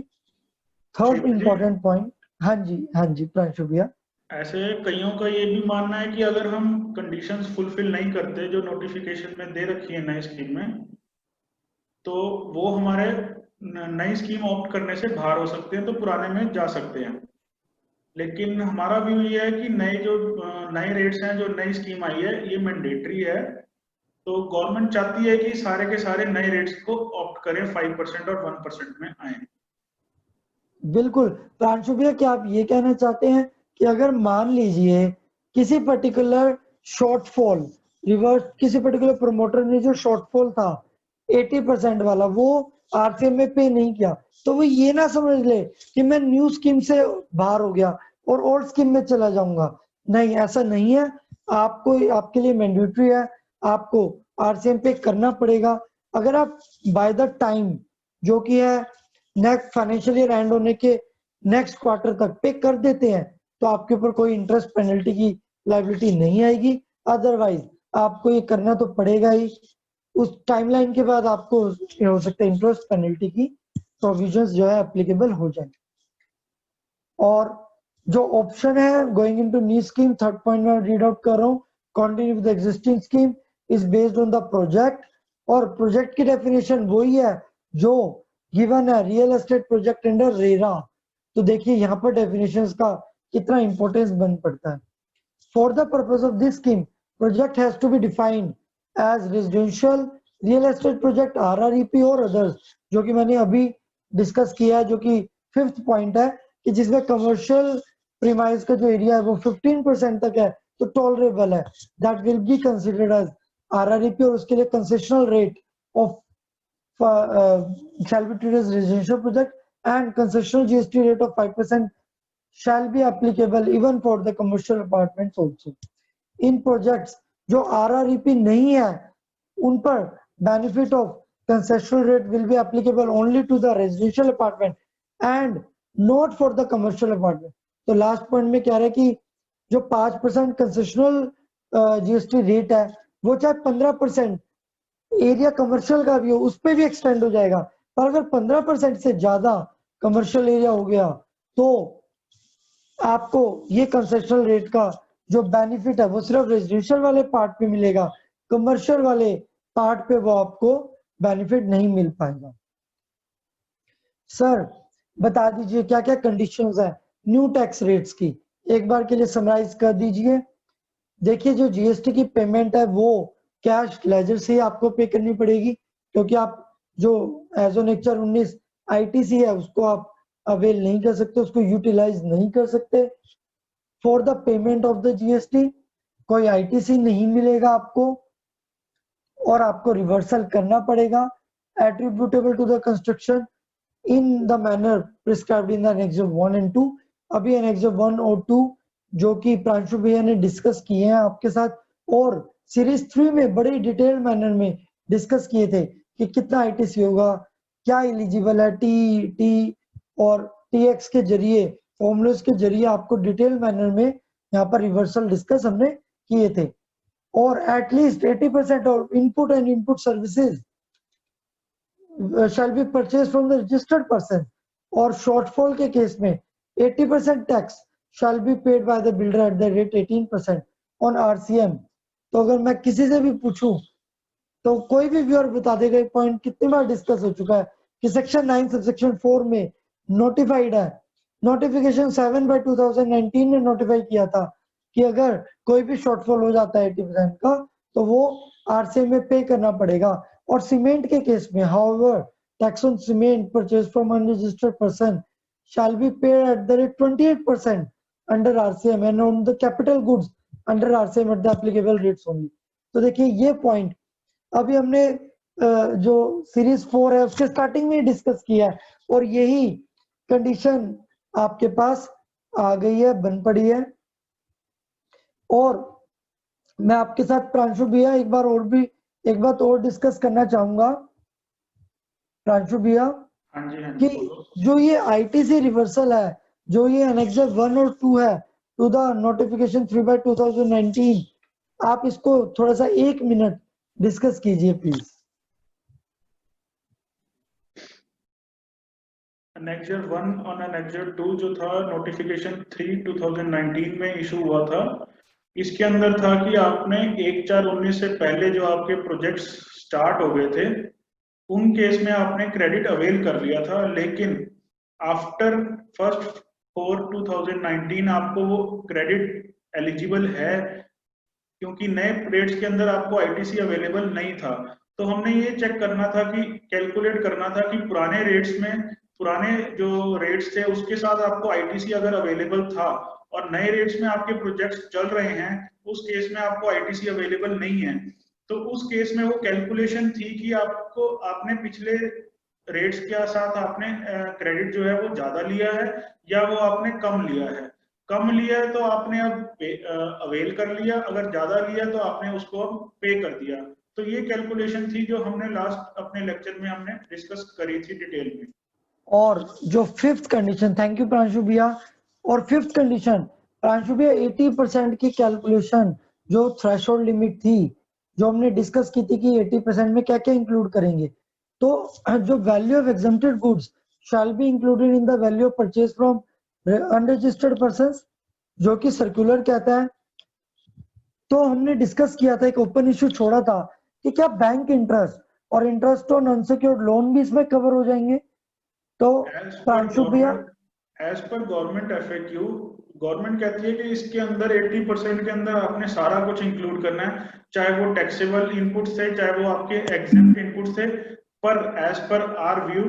थर्ड इंपॉर्टेंट पॉइंट, हाँ जी प्रांशु भैया। ऐसे कईयों का ये भी मानना है कि अगर हम कंडीशंस फुलफिल नहीं करते जो नोटिफिकेशन में दे रखी है नई स्कीम में, तो वो हमारे नई स्कीम ऑप्ट करने से बाहर हो सकते हैं, तो पुराने में जा सकते हैं। लेकिन हमारा व्यू ये है कि नए रेट्स हैं, जो नई स्कीम आई है, ये मैंडेटरी है। तो गवर्नमेंट चाहती है कि सारे के सारे नए रेट्स को ऑप्ट करें, 5% और 1% में आए। बिल्कुल प्रांशु भैया, क्या आप ये कहना चाहते हैं कि अगर मान लीजिए किसी पर्टिकुलर शॉर्टफॉल रिवर्स, किसी पर्टिकुलर प्रमोटर ने जो शॉर्टफॉल था 80% वाला वो आरसीएम में पे नहीं किया, तो वो ये ना समझ ले कि मैं न्यू स्कीम से बाहर हो गया और ओल्ड स्कीम में चला जाऊंगा। नहीं, ऐसा नहीं है। आपको, आपके लिए मैंडेटरी है, आपको आरसीएम पे करना पड़ेगा। अगर आप बाय द टाइम जो कि है नेक्स्ट फाइनेंशियल ईयर एंड होने के नेक्स्ट क्वार्टर तक पे कर देते हैं, तो आपके ऊपर कोई इंटरेस्ट पेनल्टी की लायबिलिटी नहीं आएगी। अदरवाइज आपको ये करना तो पड़ेगा ही। उस टाइमलाइन के बाद आपको हो सकता है इंटरेस्ट पेनल्टी की प्रोविजंस जो है एप्लीकेबल हो जाए। और जो ऑप्शन है going into new scheme, third point में रीड आउट कर रहा हूँ, continue with existing scheme is based on the project. और प्रोजेक्ट की डेफिनेशन वही है जो गिवन है real estate project under RERA. तो देखिए यहाँ पर डेफिनेशंस का कितना इंपॉर्टेंस बन पड़ता है। For the purpose of this scheme project has to be defined as residential real estate project, RREP और अदर्स, जो कि मैंने अभी डिस्कस किया है, जो कि फिफ्थ पॉइंट है कि जिसमें कमर्शियल प्रीमाइस का जो एरिया है वो 15% तक है तो टॉलरेबल है, that will be considered as RREP. और उसके लिए concessional rate of shall be treated as residential project and concessional GST rate of 5% shall be applicable even for the commercial apartments also. In projects जो RREP नहीं है उन पर benefit of concessional rate will be applicable only to the residential apartment and not for the commercial apartment. तो last point में कह रहे हैं कि जो 5% कंसेशनल जीएसटी रेट है वो चाहे 15% एरिया कमर्शियल का भी हो उस पर भी एक्सटेंड हो जाएगा। पर अगर 15% से ज्यादा कमर्शियल एरिया हो गया तो आपको ये कंसेशनल रेट का जो बेनिफिट है वो सिर्फ रेजिडेंशियल वाले पार्ट पे मिलेगा, कमर्शियल वाले पार्ट पे वो आपको बेनिफिट नहीं मिल पाएगा। सर बता दीजिए क्या क्या कंडीशंस है न्यू टैक्स रेट्स की, एक बार के लिए समराइज कर दीजिए। देखिए जो जीएसटी की पेमेंट है वो कैश लेजर से ही आपको पे करनी पड़ेगी, क्योंकि आप जो एज ऑन नेचर 19 आईटीसी है उसको आप अवेल नहीं कर सकते, उसको यूटिलाइज नहीं कर सकते। For the payment of the GST कोई आईटीसी नहीं मिलेगा आपको और आपको रिवर्सल करना पड़ेगा attributable to the construction in the manner prescribed in the annex 1 and 2। अभी एनेक्स 1 और 2 जो कि प्रांशु भैया ने डिस्कस किए हैं आपके साथ, और सीरीज 3 में बड़े डिटेल मैनर में डिस्कस किए थे कि कितना आईटीसी होगा, क्या एलिजिबल है, टी टी और टीएक्स के जरिए, फॉर्मूलेस के जरिए आपको डिटेल मैनर में यहाँ पर रिवर्सल डिस्कस हमने किए थे। और at least 80% of input and input services shall be purchased from the registered person, और शॉर्टफॉल के केस में 80% tax shall be paid by the builder at the rate 18% on RCM। तो अगर मैं किसी से भी पूछूं तो कोई भी व्यूअर बता देगा, एक पॉइंट कितनी बार डिस्कस हो चुका है कि सेक्शन 9 सबसेक्शन 4 में नोटिफाइड है, नोटिफिकेशन 7/2019 ने नोटिफाई किया था कि अगर कोई भी शॉर्टफॉल हो जाता है 80% का तो वो आरसीएम में पे करना पड़ेगा। और सीमेंट के केस में however tax on cement purchase from unregistered person shall be paid at the rate 28% under RCM and on the capital goods under RCM at the applicable rates only। तो देखिए ये point अभी हमने जो series 4 है उसके starting में discuss किया है, और यही कंडीशन आपके पास आ गई है, बन पड़ी है। और मैं आपके साथ प्रांशु भैया एक बात और डिस्कस करना चाहूंगा प्रांशु भैया कि जो ये आईटीसी रिवर्सल है, जो ये एनेक्सर 1 और 2 है टू द नोटिफिकेशन 3/2019, आप इसको थोड़ा सा 1 मिनट डिस्कस कीजिए प्लीज। एनेक्जर 1 और एनेक्जर 2 जो था नोटिफिकेशन 3 2019 में इशू हुआ था, इसके अंदर था कि आपने 1/4/19 से पहले जो आपके प्रोजेक्ट्स स्टार्ट हो गए थे उन केस में आपने क्रेडिट अवेल कर लिया था, लेकिन आफ्टर 1/4/2019 आपको वो क्रेडिट एलिजिबल है, क्योंकि नए रेट्स के अंदर आपको आईटीसी अवेलेबल नहीं था। तो हमने ये चेक करना था कि कैलकुलेट करना था कि पुराने रेट्स में, पुराने जो रेट्स थे उसके साथ आपको आईटीसी अगर अवेलेबल था और नए रेट्स में आपके प्रोजेक्ट्स चल रहे हैं, उस केस में आपको आईटीसी अवेलेबल नहीं है। तो उस केस में वो कैलकुलेशन थी कि आपको, आपने पिछले रेट्स के साथ आपने क्रेडिट जो है वो ज्यादा लिया है या वो आपने कम लिया है। कम लिया है तो आपने अब अवेल कर लिया, अगर ज्यादा लिया तो आपने उसको अब पे कर दिया। तो ये कैलकुलेशन थी जो हमने लास्ट अपने लेक्चर में हमने डिस्कस करी थी डिटेल में। और जो fifth condition, thank you Pranshu भैया, और फिफ्थ कंडीशन प्रांशु भैया 80% की कैलकुलेशन जो थ्रेशोल्ड लिमिट थी, जो हमने डिस्कस की थी कि 80% में क्या क्या इंक्लूड करेंगे। तो जो value of exempted goods shall be included in the value of purchase from unregistered persons, जो कि सर्कुलर कहता है। तो हमने डिस्कस किया था, एक ओपन इश्यू छोड़ा था कि क्या बैंक इंटरेस्ट और इंटरेस्ट ऑन अनसिक्योर्ड लोन भी इसमें कवर हो जाएंगे। तो प्रांशु भैया, as per government FAQ, government कहती है कि इसके अंदर 80% के अंदर आपने सारा कुछ इंक्लूड करना है, चाहे वो टैक्सेबल इनपुट्स थे, चाहे वो आपके एग्जेम्प्ट इनपुट्स थे। पर as per our view,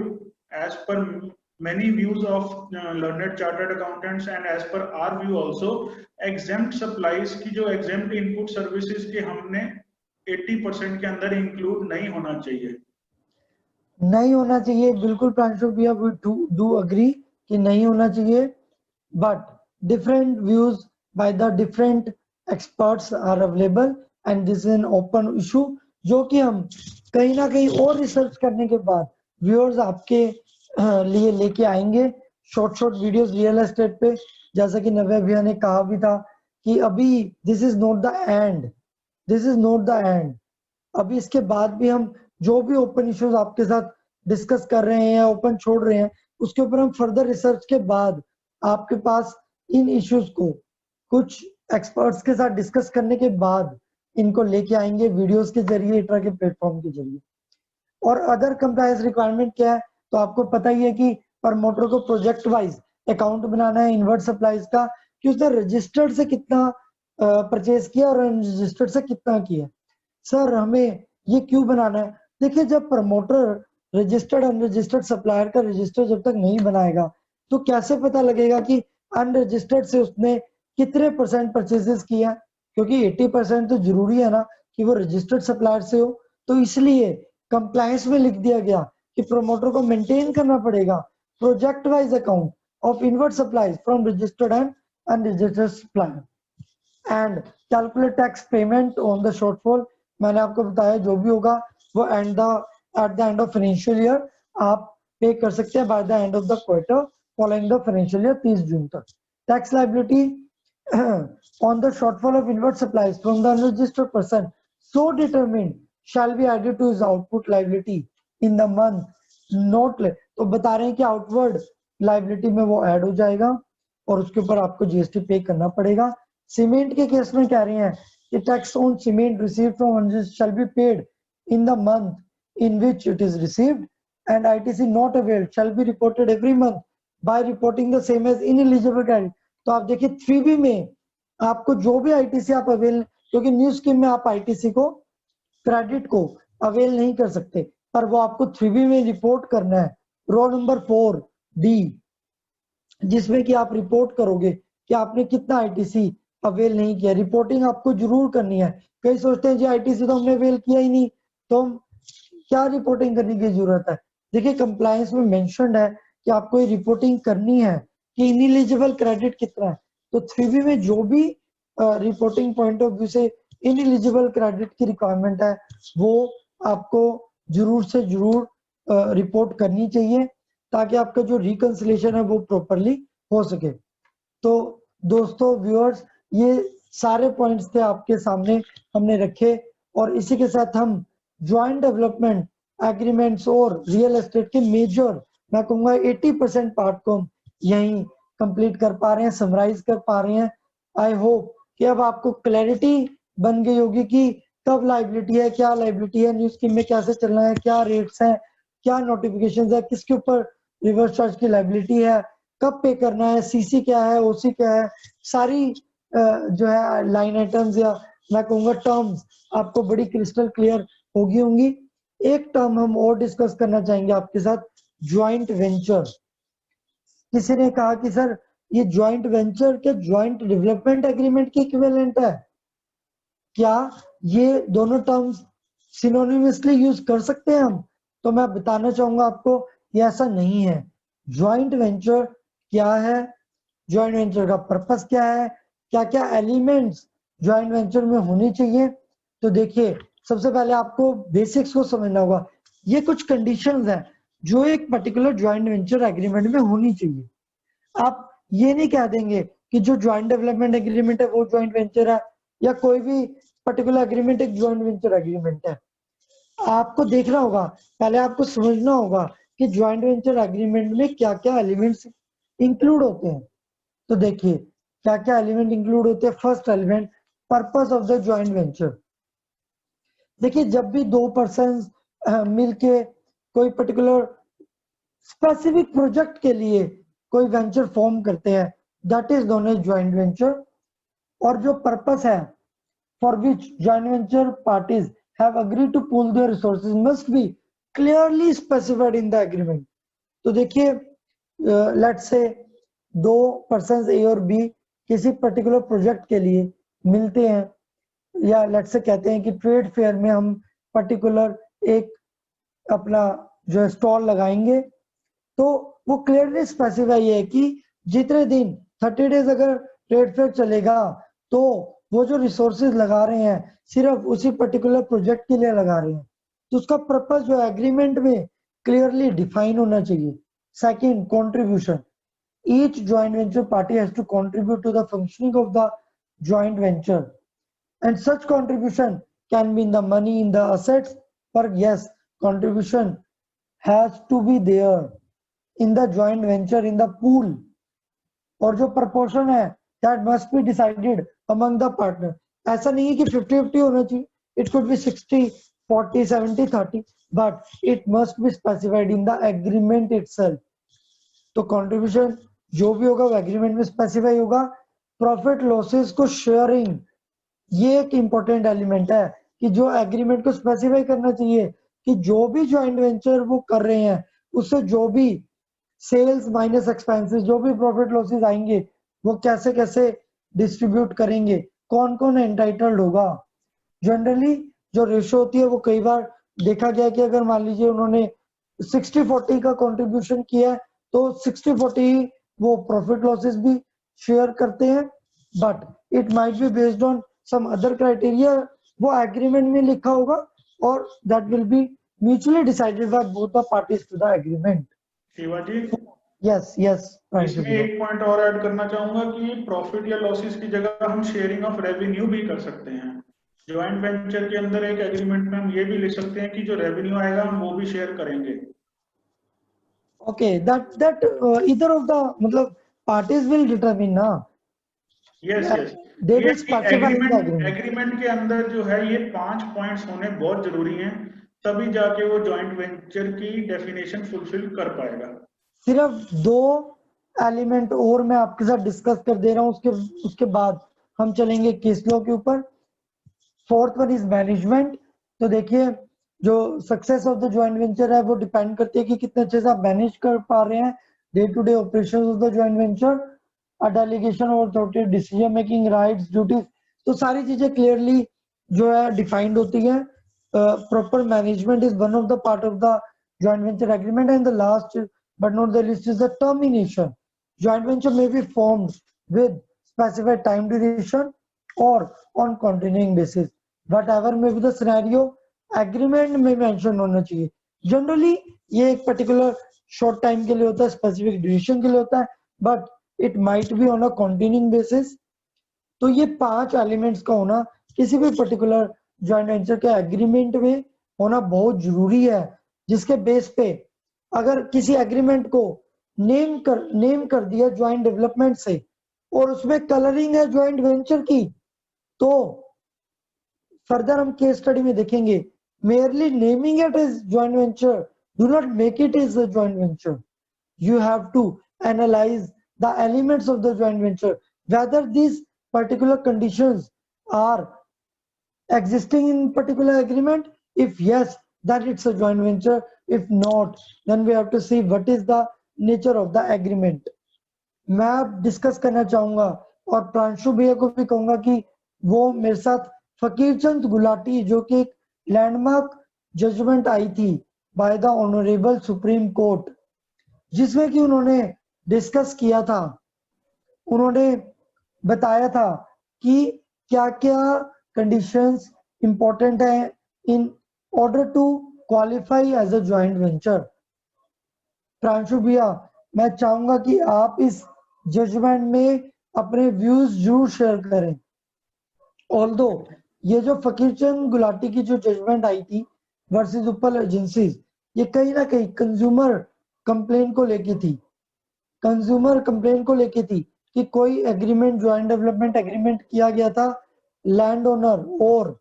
as per many views of learned chartered accountants and as per our view also, exempt supplies की जो exempt input services के हमने 80% के अंदर इंक्लूड नहीं होना चाहिए। नहीं होना चाहिए, बिल्कुल प्रांशु भैया, वी डू अग्री कि नहीं होना चाहिए। But different views by the different experts are available and this is an open issue, जो कि हम कहीं ना कहीं और रिसर्च करने के बाद व्यूअर्स आपके लिए लेके आएंगे शॉर्ट वीडियोस रियल एस्टेट पे। जैसा कि नव्या भैया ने कहा भी था कि अभी this is not the end, this is not the end. अभी इसके बाद भी हम जो भी ओपन इश्यूज आपके साथ डिस्कस कर रहे हैं या ओपन छोड़ रहे हैं, उसके ऊपर हम फर्दर रिसर्च के बाद आपके पास इन इश्यूज को कुछ एक्सपर्ट्स के साथ डिस्कस करने के बाद इनको लेके आएंगे वीडियोस के जरिए, इट्रा के प्लेटफॉर्म के जरिए। और अदर कंप्लायंस रिक्वायरमेंट क्या है, तो आपको पता ही है कि प्रमोटर को प्रोजेक्ट वाइज अकाउंट बनाना है इनवर्ट सप्लाईज का, कि उसने रजिस्टर्ड से कितना परचेज किया और अनरजिस्टर्ड से कितना किया। सर हमें ये क्यों बनाना है? देखिए, जब प्रमोटर रजिस्टर्ड अनरजिस्टर्ड सप्लायर का रजिस्टर जब तक नहीं बनाएगा तो कैसे पता लगेगा कि अनरजिस्टर्ड से उसने कितने % परचेजेस किया? क्योंकि 80% तो जरूरी है ना कि वो रजिस्टर्ड सप्लायर से हो। तो इसलिए कंप्लायंस में लिख दिया गया कि प्रमोटर को मेंटेन करना पड़ेगा project wise account of invert supplies from registered and unregistered supplier and calculate tax payment on the shortfall. मैंने आपको बताया जो भी होगा वो eight the end of financial year आप पे कर सकते हैं, by the end of the quarter following the financial year 30 जून तक। Tax liability on the shortfall of inward supplies from the unregistered person so determined shall be added to his output liability in the month not less। तो बता रहे हैं कि outward liability में वो add हो जाएगा और उसके ऊपर आपको जीएसटी पे करना पड़ेगा। सीमेंट के केस में कह रहे हैं कि tax on cement received from unregistered shall be paid in the month in which it is received and ITC not availed shall be reported every month by reporting the same as ineligible credit। तो आप देखिए 3B में आपको जो भी ITC आप avail, क्योंकि new scheme में आप आईटीसी को क्रेडिट को अवेल नहीं कर सकते, पर वो आपको 3B में रिपोर्ट करना है, रो नंबर 4D, जिसमें कि आप रिपोर्ट करोगे कि आपने कितना आईटीसी अवेल नहीं किया। रिपोर्टिंग आपको जरूर करनी है। कई सोचते हैं जी आईटीसी तो हमने अवेल किया ही नहीं, तो हम क्या रिपोर्टिंग करने की जरूरत है? देखिए कंप्लायंस में मेंशन्ड है कि आपको ये रिपोर्टिंग करनी है कि इनएलिजिबल क्रेडिट कितना है। तो 3B में जो भी रिपोर्टिंग पॉइंट ऑफ व्यू से इनएलिजिबल क्रेडिट की रिक्वायरमेंट है वो आपको जरूर से जरूर रिपोर्ट करनी चाहिए ताकि आपका जो रिकंसिलिएशन है वो प्रॉपरली हो सके। तो दोस्तों व्यूअर्स, ये सारे पॉइंट्स थे आपके सामने हमने रखे और इसी के साथ हम ज्वाइंट डेवलपमेंट एग्रीमेंट्स और रियल एस्टेट के मेजर मैं कहूँगा 80% पार्ट को हम यहीं कंप्लीट कर पा रहे हैं, समराइज कर पा रहे हैं। आई होप कि अब आपको क्लैरिटी बन गई होगी कि कब लाइबिलिटी है, क्या लाइबिलिटी है, न्यूज स्कीम में कैसे चलना है, क्या रेट्स हैं, क्या नोटिफिकेशन है, किसके ऊपर रिवर्स चार्ज की लाइबिलिटी है, कब पे करना है, सीसी क्या है, ओसी क्या है, सारी जो है लाइन आइटम्स या मैं कहूँगा टर्म्स आपको बड़ी क्रिस्टल क्लियर होगी होंगी। एक टर्म हम और डिस्कस करना चाहेंगे आपके साथ, ज्वाइंट वेंचर। किसी ने कहा कि सर ये ज्वाइंट वेंचर क्या ज्वाइंट डेवलपमेंट एग्रीमेंट के इक्विवेलेंट है? क्या ये दोनों टर्म्स सिनोनिमसली यूज कर सकते हैं हम? तो मैं बताना चाहूंगा आपको ये ऐसा नहीं है। ज्वाइंट वेंचर क्या है, ज्वाइंट वेंचर का पर्पस क्या है, क्या क्या एलिमेंट्स ज्वाइंट वेंचर में होनी चाहिए? तो देखिए सबसे पहले आपको बेसिक्स को समझना होगा। ये कुछ कंडीशंस हैं जो एक पर्टिकुलर ज्वाइंट वेंचर एग्रीमेंट में होनी चाहिए। आप ये नहीं कह देंगे कि जो ज्वाइंट डेवलपमेंट एग्रीमेंट है वो ज्वाइंट वेंचर है, या कोई भी पर्टिकुलर एग्रीमेंट एक ज्वाइंट वेंचर एग्रीमेंट है। आपको देखना होगा, पहले आपको समझना होगा कि ज्वाइंट वेंचर एग्रीमेंट में क्या क्या एलिमेंट्स इंक्लूड होते हैं। तो देखिए क्या क्या एलिमेंट इंक्लूड होते हैं। First element, purpose of the joint venture. देखिए जब भी दो पर्सन मिलके कोई पर्टिकुलर स्पेसिफिक प्रोजेक्ट के लिए कोई वेंचर फॉर्म करते हैं, that is known as joint venture. और जो पर्पस है for which joint venture parties have agreed to pool their resources must be clearly specified in the agreement. तो देखिए लेट्स से दो पर्सन्स ए और बी किसी पर्टिकुलर प्रोजेक्ट के लिए मिलते हैं, या लेट्स से कहते हैं कि ट्रेड फेयर में हम पर्टिकुलर एक अपना जो स्टॉल लगाएंगे, तो वो क्लियरली स्पेसिफाई है कि जितने दिन 30 डेज अगर ट्रेड फेयर चलेगा तो वो जो रिसोर्सेज लगा रहे हैं सिर्फ उसी पर्टिकुलर प्रोजेक्ट के लिए लगा रहे हैं। तो उसका पर्पस जो एग्रीमेंट में क्लियरली डिफाइन होना चाहिए। Second, contribution. Each joint venture party has to contribute to the functioning of the joint venture and such contribution can be in the money, in the assets, पर yes contribution has to be there in the joint venture in the pool. और जो proportion है that must be decided among the partner. ऐसा नहीं है कि 50-50 होना चाहिए, it could be 60-40, 70-30, but it must be specified in the agreement itself. तो कंट्रीब्यूशन जो भी होगा वो एग्रीमेंट में स्पेसिफाई होगा। प्रॉफिट लॉसेस को शेयरिंग, ये एक इंपॉर्टेंट एलिमेंट है कि जो एग्रीमेंट को स्पेसिफाई करना चाहिए कि जो भी ज्वाइंट वेंचर वो कर रहे हैं उससे जो भी सेल्स माइनस एक्सपेंसेस, जो भी प्रॉफिट लॉसेस आएंगे वो कैसे कैसे डिस्ट्रीब्यूट करेंगे, कौन कौन एंटाइटल्ड होगा। जनरली जो रेशो होती है वो कई बार देखा गया कि अगर मान लीजिए उन्होंने 60-40 का कंट्रीब्यूशन किया है तो 60-40 वो प्रॉफिट लॉसेस भी शेयर करते हैं, but it might be based on some other criteria, वो एग्रीमेंट में लिखा होगा और that will be mutually decided by both the parties to the agreement. Shivaji, yes yes, इसमें एक पॉइंट और ऐड करना चाहूंगा कि प्रॉफिट या लॉसेस की जगह हम शेयरिंग ऑफ रेवेन्यू भी कर सकते हैं। ज्वाइंट वेंचर के अंदर एक एग्रीमेंट में हम ये भी लिख सकते हैं कि जो रेवेन्यू आएगा हम वो भी शेयर करेंगे। Okay, that either of the मतलब पार्टीज विल डिटरमिन ना। यस यस, दे ये will specify in the agreement. Agreement के अंदर जो है ये 5 पॉइंट्स होने बहुत जरूरी हैं, तभी जाके वो जॉइंट वेंचर की डेफिनेशन फुलफिल कर पाएगा। सिर्फ दो एलिमेंट और मैं आपके साथ डिस्कस कर दे रहा हूँ, उसके बाद हम चलेंगे केस लॉ के ऊपर। Fourth one is management. तो देखिए जो success of the joint venture है वो डिपेंड करती है कि कितने अच्छे से आप मैनेज कर पा रहे हैं day to day operation of the joint venture. A delegation और authority, decision making rights, duties, तो सारी चीजें क्लियरली जो है डिफाइंड होती है। Proper management is one of the part of the joint venture agreement and the last but not the least is the termination. Joint venture may be formed with specified time duration or on continuing basis. Whatever may be the scenario, agreement में mention होना चाहिए। Generally ये एक particular short time के लिए होता है, specific duration के लिए होता है, but it might be on a continuing basis. तो ये 5 elements का होना किसी भी particular joint venture के agreement में होना बहुत जरूरी है, जिसके बेस पे अगर किसी एग्रीमेंट को नेम कर दिया ज्वाइंट डेवलपमेंट से और उसमें कलरिंग है ज्वाइंट वेंचर की, तो फर्दर हम केस स्टडी में देखेंगे, merely naming it as joint venture do not make it as a joint venture. You have to analyze the elements of the joint venture, whether these particular conditions are existing in particular agreement. If yes, then it's a joint venture. If not, then we have to see what is the nature of the agreement. मैं अब discuss करना चाहूंगा और प्रांशु भैया को भी कहूंगा कि वो मेरे साथ फकीरचंद गुलाटी, जो कि एक लैंडमार्क जजमेंट आई थी by the honourable supreme court, जिसमें कि उन्होंने डिस्कस किया था, उन्होंने बताया था कि क्या क्या कंडीशंस इंपॉर्टेंट है in order to qualify as a joint venture. Pranshu भैया, मैं चाहूंगा कि आप इस जजमेंट में अपने व्यूज जरूर शेयर करें। ऑल्दो ये जो फकीरचंद गुलाटी की जो जजमेंट आई थी वर्सेस उपल एजेंसीज, ये कहीं ना कहीं कंज्यूमर कंप्लेन को लेके थी, कंज्यूमर कंप्लेन को लेके थी कि कोई एग्रीमेंट ज्वाइंट डेवलपमेंट एग्रीमेंट किया गया था लैंड ओनर और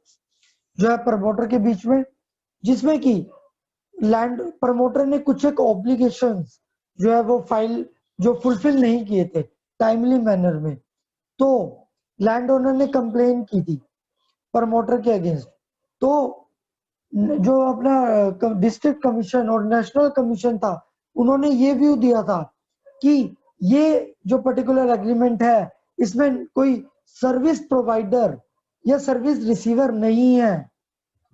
जो है प्रमोटर के बीच में, जिसमें कि लैंड प्रमोटर ने कुछ एक ऑब्लिगेशंस जो है वो फाइल जो फुलफिल नहीं किए थे टाइमली मैनर में, तो लैंड ओनर ने कंप्लेन की थी प्रमोटर के अगेंस्ट। तो जो अपना डिस्ट्रिक्ट कमीशन और नेशनल कमीशन था, उन्होंने ये व्यू दिया था कि ये जो पर्टिकुलर एग्रीमेंट है इसमें कोई सर्विस प्रोवाइडर या सर्विस रिसीवर नहीं है,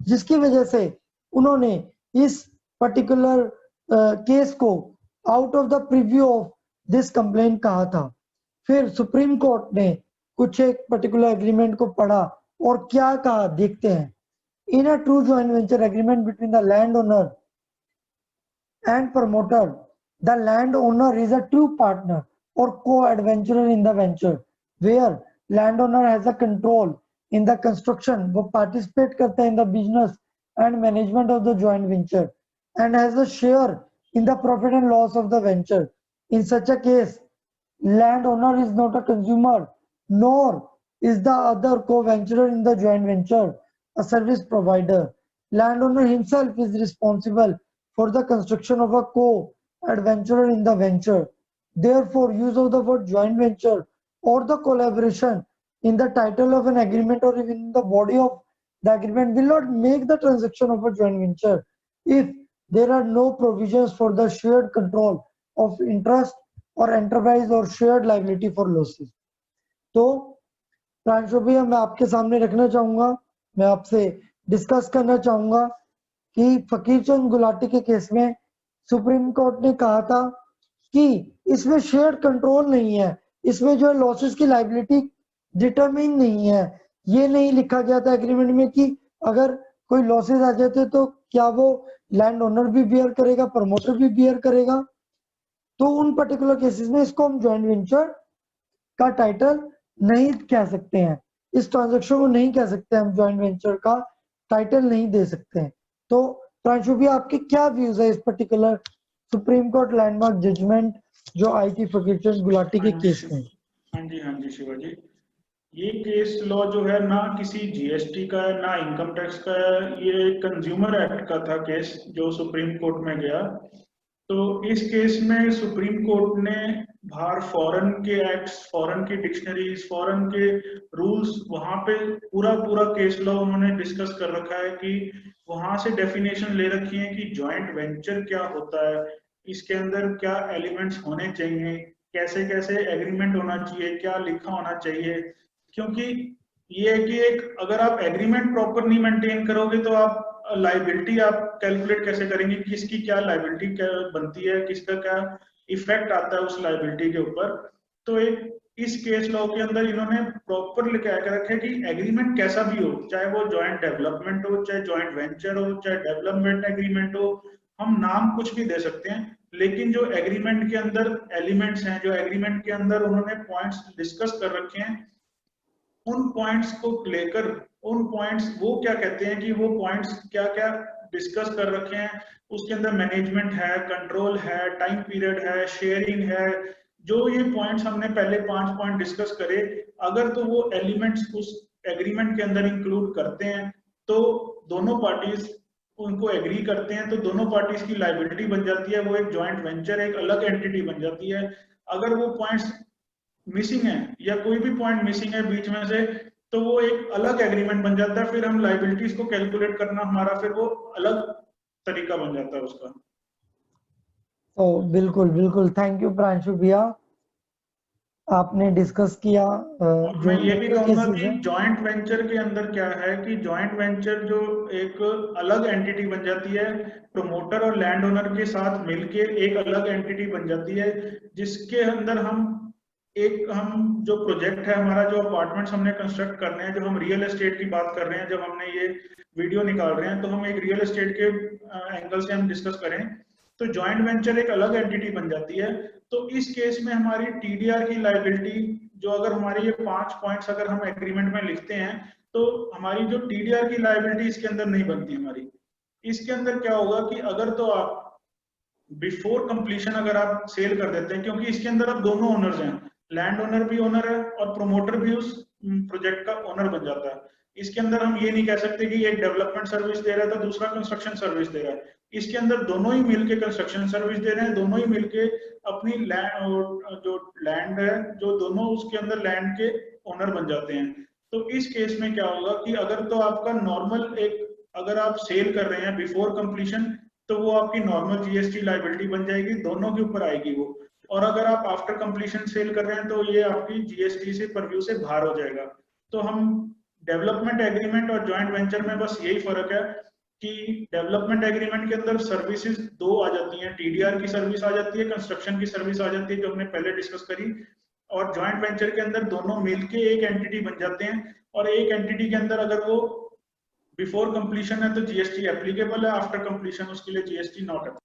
जिसकी वजह से उन्होंने इस पर्टिकुलर केस को out of the preview of this complaint कहा था। फिर सुप्रीम कोर्ट ने कुछ एक पर्टिकुलर एग्रीमेंट को पढ़ा और क्या कहा देखते हैं। In a true joint venture agreement between the land owner and promoter, the landowner is a true partner or co-adventurer in the venture, where landowner has a control in the construction, वो participate करता है in the business and management of the joint venture and has a share in the profit and loss of the venture. In such a case, landowner is not a consumer, nor is the other co-venturer in the joint venture a service provider. Landowner himself is responsible for the construction of a co-adventurer in the venture. Therefore, use of the word joint venture or the collaboration in the title of an agreement or even in the body of the agreement will not make the transaction of a joint venture if there are no provisions for the shared control of interest or enterprise or shared liability for losses. तो प्रांशु भैया, मैं आपके सामने रखना चाहूंगा, मैं आपसे discuss करना चाहूंगा कि फकीरचंद गुलाटी के केस में सुप्रीम कोर्ट ने कहा था कि इसमें शेयर कंट्रोल नहीं है, इसमें जो है लॉसेस की लायबिलिटी डिटरमिन नहीं है। ये नहीं लिखा गया था एग्रीमेंट में कि अगर कोई लॉसेस आ जाते तो क्या वो लैंड ओनर भी बियर करेगा, प्रमोटर भी बियर करेगा। तो उन पर्टिकुलर केसेस में इसको हम जॉइंट वेंचर का टाइटल नहीं कह सकते हैं, इस ट्रांजैक्शन को नहीं कह सकते, हम जॉइंट वेंचर का टाइटल नहीं दे सकते हैं। तो प्रांशु भी, आपके क्या व्यूज है इस particular supreme court landmark judgment जो आई थी फकीरचंद गुलाटी के केस में? हाँ जी शिवाजी, ये केस लॉ जो है ना किसी जीएसटी का है ना इनकम टैक्स का है, ये कंज्यूमर एक्ट का था केस जो सुप्रीम कोर्ट में गया। तो इस केस में सुप्रीम कोर्ट ने बाहर फॉरेन के एक्ट्स, फॉरेन की डिक्शनरीज, फॉरेन के रूल्स, वहां पे पूरा केस लॉ उन्होंने डिस्कस कर रखा है कि वहां से डेफिनेशन ले रखी है कि जॉइंट वेंचर क्या होता है, इसके अंदर क्या एलिमेंट्स होने चाहिए, कैसे कैसे एग्रीमेंट होना चाहिए, क्या लिखा होना चाहिए। क्योंकि ये है कि एक अगर आप एग्रीमेंट प्रॉपर नहीं मेंटेन करोगे तो आप लायबिलिटी आप कैलकुलेट कैसे करेंगे, किसकी क्या लायबिलिटी क्या बनती है, किसका क्या इफेक्ट आता है उस लायबिलिटी के ऊपर। तो एक इस केस लॉ के अंदर इन्होंने प्रॉपर लिखा कर रखा है कि एग्रीमेंट कैसा भी हो, चाहे वो जॉइंट डेवलपमेंट हो, चाहे जॉइंट वेंचर हो, चाहे डेवलपमेंट एग्रीमेंट हो, हम नाम कुछ भी दे सकते हैं, लेकिन जो एग्रीमेंट के अंदर एलिमेंट्स हैं, जो एग्रीमेंट के अंदर उन्होंने पॉइंट्स डिस्कस कर रखे हैं, उन पॉइंट्स को लेकर उन पॉइंट्स वो क्या कहते हैं कि वो पॉइंट्स क्या क्या डिस्कस कर रखे हैं उसके अंदर मैनेजमेंट है, कंट्रोल है, टाइम पीरियड है, शेयरिंग है, जो ये पॉइंट्स हमने पहले 5 पॉइंट डिस्कस करे, अगर तो वो एलिमेंट्स उस एग्रीमेंट के अंदर इंक्लूड करते हैं तो दोनों पार्टीज उनको एग्री करते हैं तो दोनों पार्टीज की लायबिलिटी बन जाती है, वो एक जॉइंट वेंचर, एक अलग एंटिटी बन जाती है। अगर वो पॉइंट्स मिसिंग है या कोई भी पॉइंट मिसिंग है बीच में से तो वो एक अलग एग्रीमेंट बन जाता है, फिर हम लायबिलिटीज को कैलकुलेट करना हमारा फिर वो अलग तरीका बन जाता है उसका। तो बिल्कुल बिल्कुल, थैंक यू प्रांशु भैया, आपने डिस्कस किया और जो मैं ये भी कहूंगा केसेस कि है। जॉइंट वेंचर के अंदर क्या है कि जॉइंट वेंचर जो एक अलग एंटिटी बन जाती है, प्रमोटर और लैंड ओनर के साथ मिलके एक अलग एंटिटी बन जाती है, जिसके अंदर हम जो प्रोजेक्ट है हमारा, जो अपार्टमेंट्स हमने कंस्ट्रक्ट करने हैं, जब हम रियल एस्टेट की बात कर रहे हैं, जब हमने ये वीडियो निकाल रहे हैं तो हम एक रियल एस्टेट के एंगल से हम डिस्कस करें तो जॉइंट वेंचर एक अलग एंटिटी बन जाती है। तो इस केस में हमारी टीडीआर की लायबिलिटी, जो अगर हमारे ये 5 पॉइंट्स अगर हम एग्रीमेंट में लिखते हैं तो हमारी जो टीडीआर की लायबिलिटी इसके अंदर नहीं बनती हमारी। इसके अंदर क्या होगा कि अगर तो आप बिफोर कंप्लीशन अगर आप सेल कर देते हैं, क्योंकि इसके अंदर अब दोनों ओनर्स हैं, लैंड ओनर भी ओनर है और प्रोमोटर भी उस प्रोजेक्ट का ओनर बन जाता है। इसके अंदर हम ये नहीं कह सकते कि एक डेवलपमेंट सर्विस दे रहा है तो दूसरा कंस्ट्रक्शन सर्विस दे रहा है। इसके अंदर दोनों ही मिलके कंस्ट्रक्शन सर्विस दे रहे हैं, दोनों ही मिलके अपनी जो लैंड है, जो दोनों उसके अंदर लैंड के ओनर बन जाते हैं। तो इस केस में क्या होगा कि अगर तो आपका नॉर्मल अगर आप सेल कर रहे हैं बिफोर कंप्लीशन तो वो आपकी नॉर्मल जीएसटी लायबिलिटी बन जाएगी, दोनों के ऊपर आएगी वो। और अगर आप आफ्टर कंप्लीशन सेल कर रहे हैं तो ये आपकी जीएसटी से परव्यू से बाहर हो जाएगा। तो हम डेवलपमेंट एग्रीमेंट और जॉइंट वेंचर में बस यही फर्क है कि डेवलपमेंट एग्रीमेंट के अंदर सर्विसेज 2 आ जाती हैं, टीडीआर की सर्विस आ जाती है, कंस्ट्रक्शन की सर्विस आ जाती है, जो हमने पहले डिस्कस करी। और जॉइंट वेंचर के अंदर दोनों मिलके एक एंटिटी बन जाते हैं, और एक एंटिटी के अंदर अगर वो बिफोर कंप्लीशन है तो जीएसटी एप्लीकेबल है, आफ्टर कंप्लीशन उसके लिए जीएसटी नॉट एप्लीकेबल।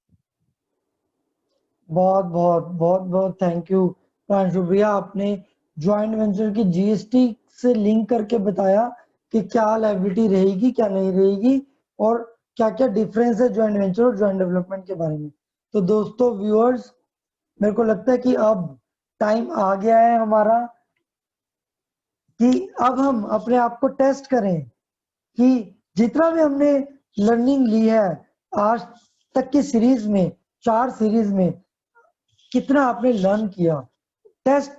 बहुत बहुत बहुत बहुत थैंक यू प्रांशु भैया, आपने जॉइंट वेंचर की जीएसटी से लिंक करके बताया कि क्या लायबिलिटी रहेगी क्या नहीं रहेगी और क्या क्या डिफरेंस है जॉइंट वेंचर और जॉइंट डेवलपमेंट के बारे में। तो दोस्तों व्यूअर्स, मेरे को लगता है कि अब टाइम आ गया है हमारा कि अब हम अपने आप को टेस्ट करें कि जितना भी हमने लर्निंग ली है आज तक की सीरीज में, 4 सीरीज में, कितना आपने लर्न किया। टेस्ट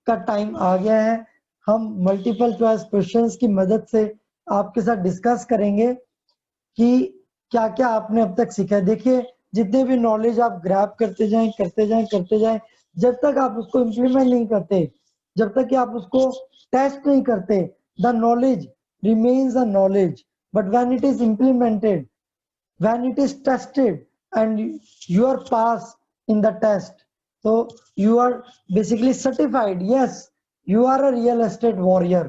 का टाइम आ गया है। हम मल्टीपल चॉइस क्वेश्चंस की मदद से आपके साथ डिस्कस करेंगे कि क्या क्या आपने अब तक सीखा है। देखिए, जितने भी नॉलेज आप ग्रैब करते जाएं करते जाएं करते जाएं, जब तक आप उसको इम्प्लीमेंट नहीं करते, जब तक कि आप उसको टेस्ट नहीं करते, the knowledge remains a knowledge, but when it is implemented, when it is tested and you are passed in the test, so you are basically certified, yes, you are a real estate warrior।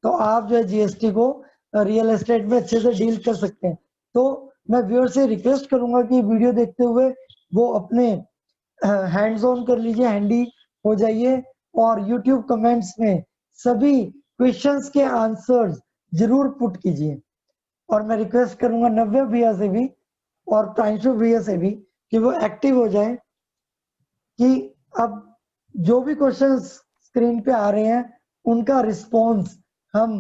तो आप जो है GST को real estate में अच्छे से deal कर सकते हैं। तो मैं व्यूअर से रिक्वेस्ट करूंगा कि वीडियो देखते हुए वो अपने हैंड्स ऑन कर लीजिए, हैंडी हो जाइए और यूट्यूब कमेंट्स में सभी क्वेश्चंस के आंसर्स जरूर पुट कीजिए। और मैं रिक्वेस्ट करूंगा नव्य भैया से भी और प्रांशु भैया से भी कि वो एक्टिव हो जाए कि अब जो भी क्वेश्चंस स्क्रीन पे आ रहे हैं उनका रिस्पॉन्स हम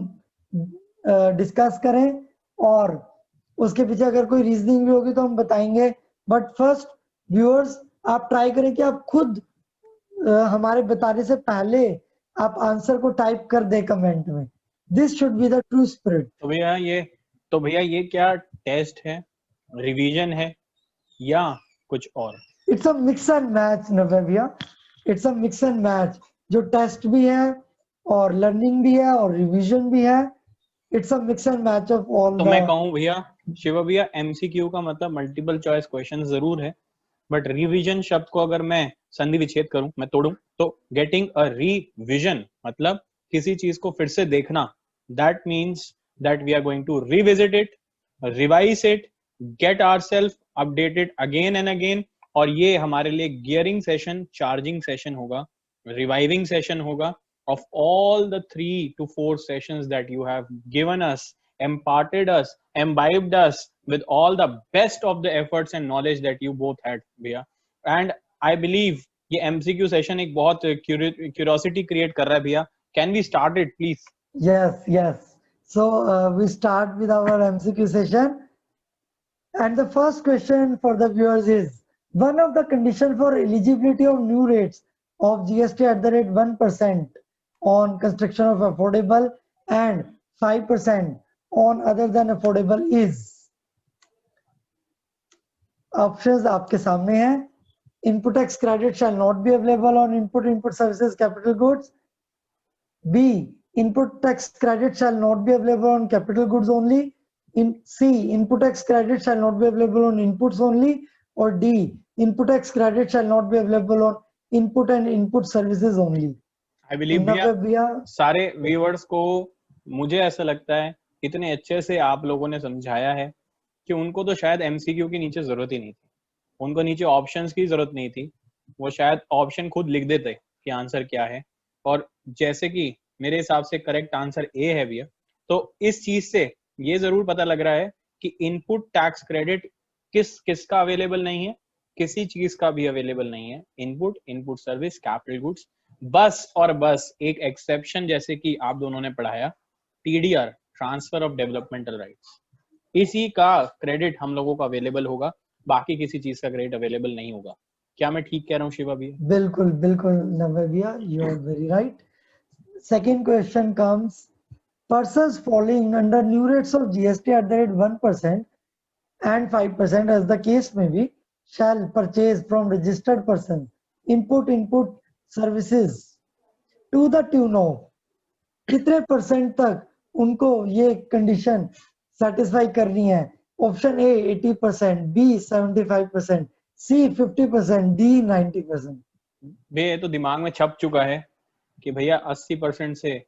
डिस्कस करें, और उसके पीछे अगर कोई रीजनिंग भी होगी तो हम बताएंगे। बट फर्स्ट व्यूअर्स, आप ट्राई करें कि आप खुद हमारे बताने से पहले आप आंसर को टाइप कर दे कमेंट में। This should be the true spirit. तो भैया ये क्या टेस्ट है, रिवीजन है या कुछ और? It's a mix and match Navya भैया, it's a mix and match, जो टेस्ट भी है और लर्निंग भी है और रिवीजन भी है। It's a mix and match of all. तो मैं कहूँ भैया, शिवा भैया, एमसीक्यू का मतलब मल्टीपल चॉइस क्वेश्चन जरूर है, बट रिवीजन शब्द को अगर मैं संधि विच्छेद करूं, मैं तोड़ूं, तो गेटिंग अ रिविजन मतलब किसी चीज को फिर से देखना। That means that we are going to revisit it, revise it, get ourself updated again and again. और ये हमारे लिए गियरिंग सेशन, चार्जिंग सेशन होगा, रिवाइविंग सेशन होगा of all the 3 to 4 sessions that you have given us, imparted us, imbibed us with all the best of the efforts and knowledge that you both had भैया. And I believe ये MCQ session एक बहुत curiosity create कर रहा है भैया. Can we start it please? Yes, yes. So we start with our MCQ session. And the first question for the viewers is, one of the conditions for eligibility of new rates of GST at the rate 1% on construction of affordable and 5% on other than affordable is. Options आपके सामने हैं. Input tax credit shall not be available on input services capital goods. B, input tax credit shall not be available on capital goods only. In C, input tax credit shall not be available on inputs only. Or D, input tax credit shall not be available on input and input services only. I believe भैया सारे viewers को मुझे ऐसा लगता है इतने अच्छे से आप लोगों ने समझाया है कि उनको तो शायद MCQ के नीचे जरूरत ही नहीं थी, उनको नीचे ऑप्शंस की जरूरत नहीं थी, वो शायद ऑप्शन खुद लिख देते कि आंसर क्या है. और जैसे कि मेरे हिसाब से करेक्ट आंसर ए है भैया, तो इस चीज से ये जरूर पता लग रहा है कि इनपुट टैक्स क्रेडिट किसका अवेलेबल नहीं है, किसी चीज का भी अवेलेबल नहीं है. इनपुट सर्विस कैपिटल गुड्स, बस और बस एक एक्सेप्शन जैसे कि आप दोनों ने पढ़ाया TDR transfer of developmental rights, इसी का क्रेडिट हम लोगों को अवेलेबल होगा, बाकी किसी चीज का क्रेडिट अवेलेबल नहीं होगा. क्या मैं ठीक कह रहा हूँ शिवा भैया? बिल्कुल बिल्कुल नव्य भैया, you are very right. Second question comes, persons falling under new rates of GST at the rate 1% and 5% as the case may be shall purchase from registered person input services to the tune of कितने percent तक उनको ये condition satisfy करनी है? Option A 80%, B 75%, C 50%, D 90%. भैया ये तो दिमाग में छप चुका है कि भैया 80% से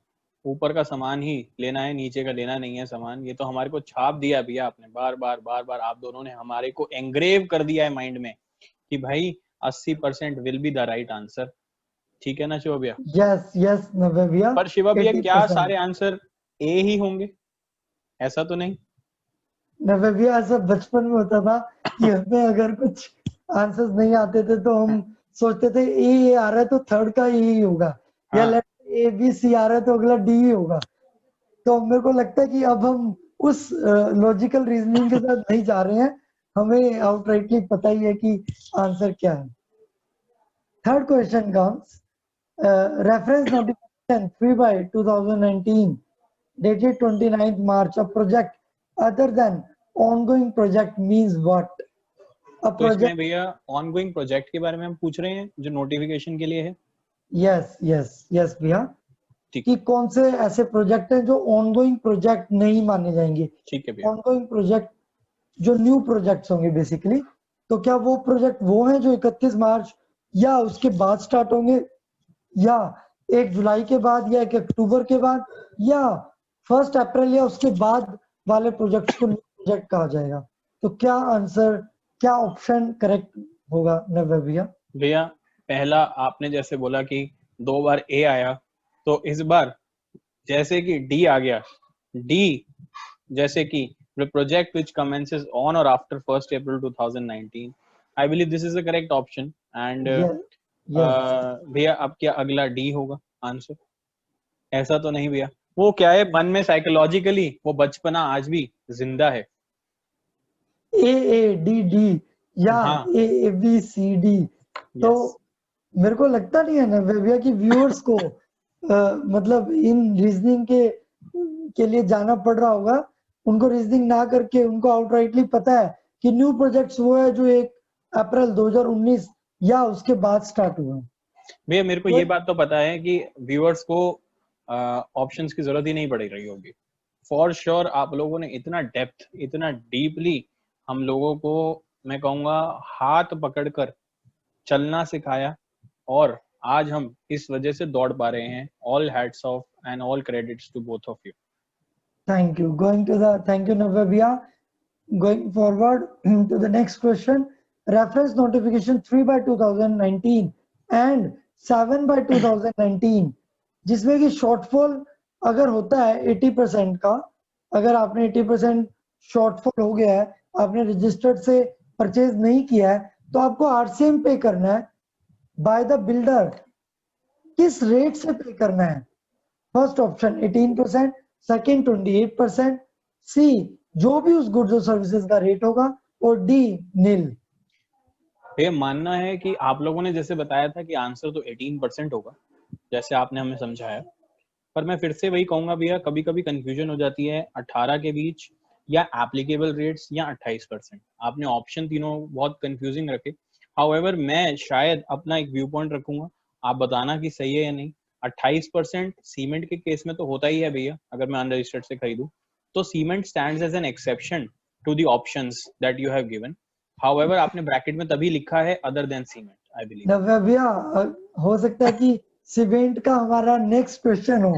ऊपर का सामान ही लेना है, नीचे का लेना नहीं है सामान. ये तो हमारे को छाप दिया भैया आपने, बार बार आप दोनों ने हमारे को एंग्रेव कर दिया है माइंड में कि भाई 80% will be the right answer. ठीक है ना शिवा भैया? यस नव्य भैया. पर शिवा भैया क्या सारे आंसर ए ही होंगे? ऐसा तो नहीं नव्य भैया, ऐसा बचपन में होता था कि हमें अगर कुछ आंसर्स नहीं आते थे तो हम सोचते थे ए आ रहा है तो थर्ड का ए ही होगा. हाँ. या ए बी सी आ रहा है तो अगला डी ही होगा. तो मेरे को लगता है कि अब हम उस लॉजिकल रीजनिंग के साथ नहीं जा रहे हैं, हमें आउटराइटली पता ही है कि आंसर क्या है. Third question comes, reference notification 3/2019 dated 29th March, a project other than ongoing project means what? तो इसमें भैया ongoing project के बारे में हम पूछ रहे हैं जो नोटिफिकेशन के लिए है. यस भैया, कि कौन से ऐसे प्रोजेक्ट हैं जो ongoing प्रोजेक्ट नहीं माने जाएंगे. ठीक है भैया. ongoing प्रोजेक्ट जो न्यू प्रोजेक्ट्स होंगे बेसिकली, तो क्या वो प्रोजेक्ट वो हैं जो 31 मार्च या उसके बाद स्टार्ट होंगे, या 1 जुलाई के बाद, या 1 अक्टूबर के बाद, या 1 अप्रैल या उसके बाद वाले प्रोजेक्ट्स को प्रोजेक्ट कहा जाएगा? तो क्या आंसर, क्या ऑप्शन करेक्ट होगा नव्य भैया? भैया पहला आपने जैसे बोला कि 2 बार ए आया, तो इस बार जैसे कि डी आ गया. डी जैसे कि the project which commences on or after 1st April 2019. I believe this is the correct option. And भैया अब क्या अगला डी होगा आंसर? ऐसा तो नहीं भैया, वो क्या है मन में साइकोलॉजिकली वो बचपना आज भी जिंदा है. ए डी डी या ए बी सी डी. तो मेरे को लगता नहीं है ना भैया कि व्यूअर्स को मतलब इन रीजनिंग के लिए जाना पड़ रहा होगा. उनको रीजनिंग ना करके उनको आउटराइटली पता है कि न्यू प्रोजेक्ट्स वो है जो 1 अप्रैल 2019 या उसके बाद स्टार्ट हुआ. भैया मेरे को ये बात तो पता है कि व्यूअर्स को ऑप्शंस की जरूरत ही नहीं पड़ रही होगी. फॉर श्योर आप लोगों ने इतना डेप्थ, इतना डीपली हम लोगों को, मैं कहूँगा हाथ पकड़कर चलना सिखाया, और आज हम इस वजह से दौड़ पा रहे हैं. All hats off and all credits to both of you. Thank you. Thank you Navya bhaiya. Going forward to the next question, reference notification 3/2019 and 7/2019, जिसमें कि शॉर्टफॉल अगर होता है 80% का, अगर आपने 80% शॉर्टफॉल हो गया है आपने रजिस्टर्ड से परचेज नहीं किया है तो आपको आरसीएम पे करना है बाय द बिल्डर। किस रेट से पे करना है? फर्स्ट ऑप्शन 18%, सेकंड 28%, सी जो भी उस गुड्स और सर्विसेज का रेट होगा, और डी नील। ये मानना है कि आप लोगों ने जैसे बताया था कि आंसर तो 18% होगा जैसे आपने हमें समझाया, पर मैं फिर से वही कहूंगा भैया, कभी कभी कंफ्यूजन हो जाती है 18 के बीच या एप्लीकेबल रेट्स या 28%। आपने ऑप्शन तीनों बहुत कंफ्यूजिंग रखे। हाउएवर मैं शायद अपना एक व्यू पॉइंट रखूंगा, आप बताना कि सही है या नहीं। 28% सीमेंट के केस में तो होता ही है भैया, अगर मैं अनरजिस्टर्ड से खरीदूं तो cement stands as an exception to the options that you have given. However आपने ब्रैकेट में तभी लिखा है other than cement, I believe. Navya भैया, हो सकता है कि सीमेंट का हमारा नेक्स्ट क्वेश्चन हो,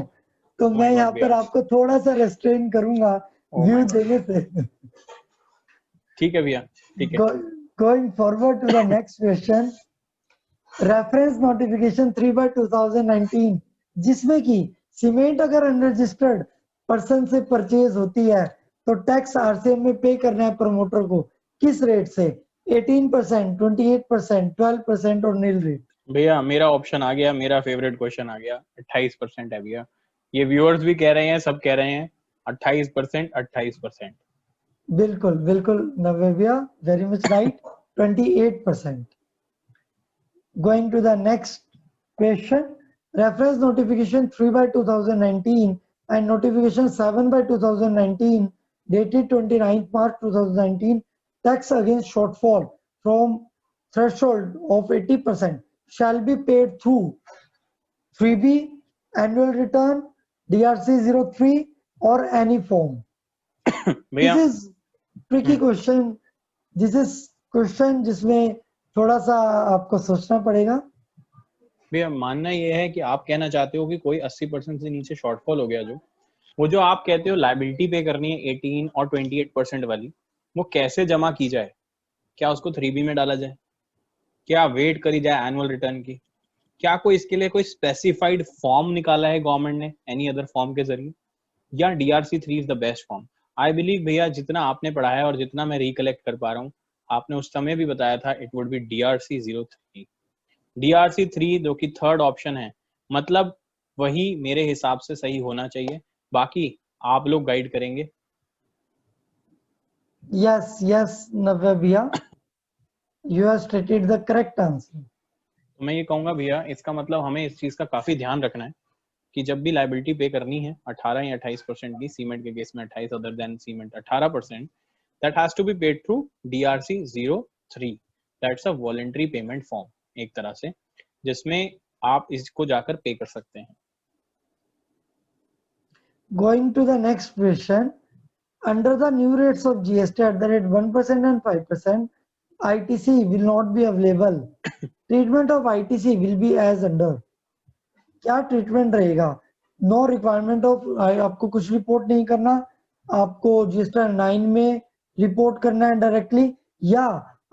तो मैं यहाँ पर आपको थोड़ा सा रेस्ट्रेन करूंगा व्यू देने से। ठीक है भैया, ठीक है। Going forward to the next question, reference notification 3/2019 जिसमें कि सीमेंट अगर अनरजिस्टर्ड पर्सन से परचेज होती है तो टैक्स आरसीएम में पे करना है प्रमोटर को, किस रेट से? 18%, 28%, 12% और नील रेट। भैया मेरा ऑप्शन आ गया, मेरा फेवरेट क्वेश्चन आ गया, 28% है भैया। ये व्यूअर्स भी कह रहे हैं, सब कह रहे हैं 28%, 28%। बिल्कुल बिल्कुल नव्या भैया, very much right, 28%। Going to the next question, reference notification 3/2019 and notification 7/2019 dated 29th March 2019, tax against shortfall from threshold of 80% shall be paid through 3B, annual return, DRC 03 or any form. This is tricky question. This is question जिसमें थोड़ा सा आपको सोचना पड़ेगा। भैया मानना ये है कि आप कहना चाहते हो कि कोई 80% से नीचे शॉर्टफॉल हो गया, वो जो आप कहते हो लायबिलिटी पे करनी है 18 और 28% वाली, वो कैसे जमा की जाए? क्या उसको 3B में डाला जाए? क्या वेट करी जाए एनुअल रिटर्न की? क्या कोई इसके लिए कोई स्पेसिफाइड फॉर्म निकाला है गवर्नमेंट ने एनी अदर फॉर्म के जरिए, या DRC 3 is the best form? I believe भैया जितना आपने पढ़ा है और जितना मैं रिकलेक्ट कर पा रहा हूँ, आपने उस समय भी बताया था it would be DRC 03। DRC 3 जो कि थर्ड ऑप्शन है, मतलब वही मेरे हिसाब से सही होना चाहिए, बाकी आप लोग गाइड करेंगे। यस यस नव्या भैया, you have stated the correct answer. तो मैं ये कहूंगा भैया, इसका मतलब हमें इस चीज का काफी ध्यान रखना है कि जब भी लायबिलिटी पे करनी है 18 या 28% की, सीमेंट के केस में 28, other than cement 18%, that has to be paid through DRC 03। That's a voluntary payment form एक तरह से, जिसमें आप इसको जाकर पे कर सकते हैं। Going to the next question, under the new rates of GST at the rate 1% and 5%, ITC will not be available. Treatment of ITC will be as under. क्या ट्रीटमेंट रहेगा? नो रिक्वायरमेंट ऑफ, आपको कुछ report नहीं करना, आपको GST 9 में report करना है डायरेक्टली, या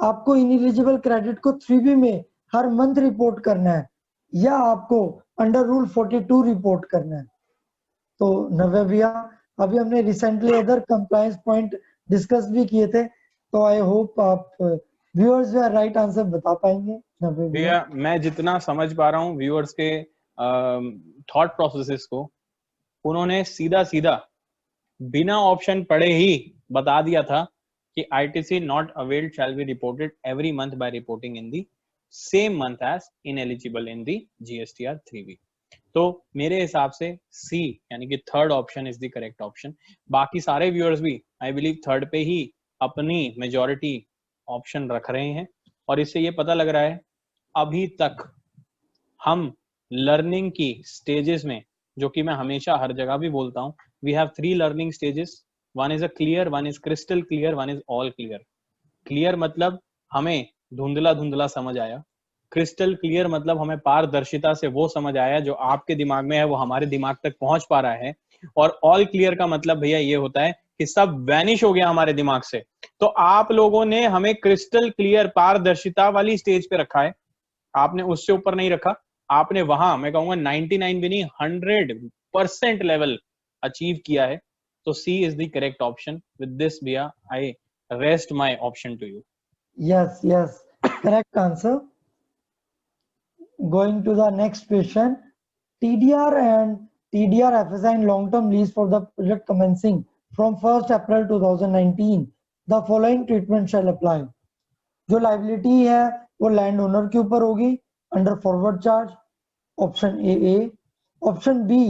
आपको इनएलिजिबल क्रेडिट को 3B में हर मंथ रिपोर्ट करना है, या आपको अंडर रूल 42 रिपोर्ट करना है। तो नव्या भैया, अभी हमने recently other compliance point discuss भी किए थे, तो आई होप आप व्यूअर्स जो राइट आंसर बता पाएंगे। नव्या भैया मैं जितना समझ पा रहा हूँ व्यूअर्स के थॉट प्रोसेसेस को, उन्होंने सीधा सीधा बिना ऑप्शन पढ़े ही बता दिया था कि ITC not availed shall be reported every month by reporting in the same month as ineligible in the GSTR 3B। तो मेरे हिसाब से C यानी कि third option is the correct option. बाकी सारे व्यूअर्स भी आई बिलीव थर्ड पे ही अपनी मेजॉरिटी ऑप्शन रख रहे हैं, और इससे ये पता लग रहा है अभी तक हम लर्निंग की स्टेजेस में, जो कि मैं हमेशा हर जगह भी बोलता हूँ, we have 3 learning stages, one is a clear, one is crystal clear, one is all clear. Clear मतलब हमें धुंधला धुंधला समझ आया, क्रिस्टल क्लियर मतलब हमें पारदर्शिता से वो समझ आया जो आपके दिमाग में है वो हमारे दिमाग तक पहुंच पा रहा है, और ऑल क्लियर का मतलब भैया ये होता है कि सब वैनिश हो गया हमारे दिमाग से। तो आप लोगों ने हमें क्रिस्टल क्लियर पारदर्शिता वाली स्टेज पे रखा है, आपने उससे ऊपर नहीं रखा। आपने वहां मैं कहूंगा 99 भी नहीं 100% लेवल अचीव किया है। तो C is the correct option. With this भैया आई rest my option to you. Yes, yes, correct answer. Going to the next question. TDR and TDR FSI in long-term lease for the project commencing from 1st April 2019. The following treatment shall apply. जो liability है वो land owner के ऊपर होगी under forward charge, option A. Option B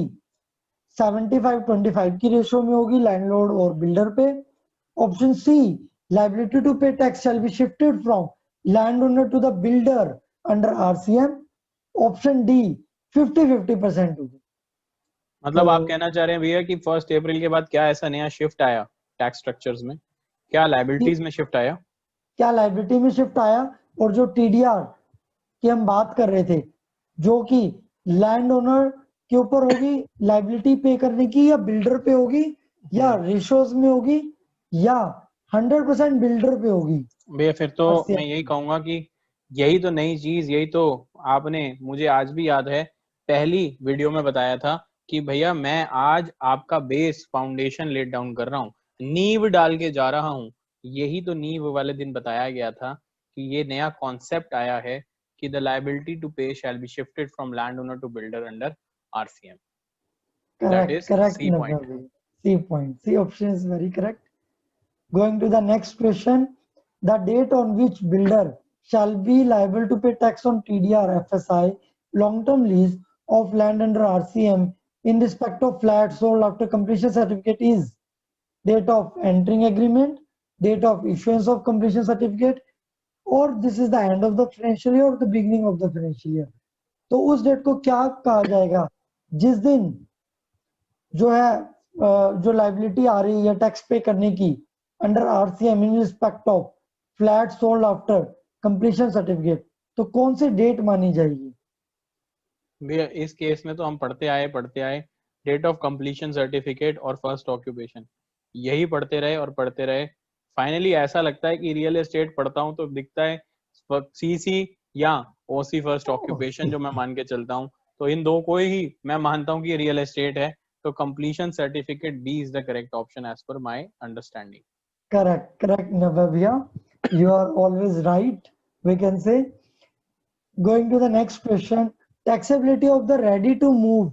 75-25 की ratio में होगी landlord और बिल्डर पे। Option C liability to pay tax shall be shifted from land owner to the builder under RCM. Option D 50-50% होगी। मतलब तो- आप कहना चाह रहे हैं भैया कि 1 अप्रैल के बाद क्या ऐसा नया शिफ्ट आया टैक्स स्ट्रक्चर्स में, क्या लाइबिलिटीज में शिफ्ट आया? क्या लाइबिलिटी में शिफ्ट आया, और जो टीडीआर की हम बात कर रहे थे जो कि लैंड ओनर के ऊपर होगी लाइबिलिटी पे करने की, या बिल्डर पे होगी, या रेशियोज में होगी, या 100% बिल्डर पे होगी। भैया फिर तो RCM मैं यही कहूंगा कि यही तो नई चीज, यही तो आपने, मुझे आज भी याद है पहली वीडियो में बताया था कि भैया मैं आज आपका बेस फाउंडेशन लेट डाउन कर रहा हूँ, नींव डाल के जा रहा हूँ। यही तो नींव वाले दिन बताया गया था कि ये नया कॉन्सेप्ट आया है कि the liability to pay shall be shifted from land owner to builder under RCM. That is correct C point. Navya. C point, C option is very correct. Going to the next question. The date on which builder shall be liable to pay tax on TDR FSI long-term lease of land under RCM in respect of flat sold after completion certificate is date of entering agreement, date of issuance of completion certificate, or this is the end of the financial year or the beginning of the financial year. तो उस date को क्या कहा जाएगा जिस दिन जो है जो लाइबिलिटी आ रही है टैक्स पे करने की under RCM in respect of flat sold after completion certificate, तो कौन सी डेट मानी जाएगी? भैया इस केस में तो हम पढ़ते आए डेट ऑफ कंप्लीशन सर्टिफिकेट और फर्स्ट ऑक्यूपेशन, यही पढ़ते रहे। फाइनली ऐसा लगता है कि रियल एस्टेट पढ़ता हूँ तो दिखता है सीसी या ओसी फर्स्ट ऑक्यूपेशन जो मैं मान के चलता हूँ, तो इन दो को ही मैं मानता हूँ कि रियल एस्टेट है। तो completion certificate B is the correct option as per my understanding. Correct Navya, you are always right, we can say. Going to the next question. Taxability of the ready to move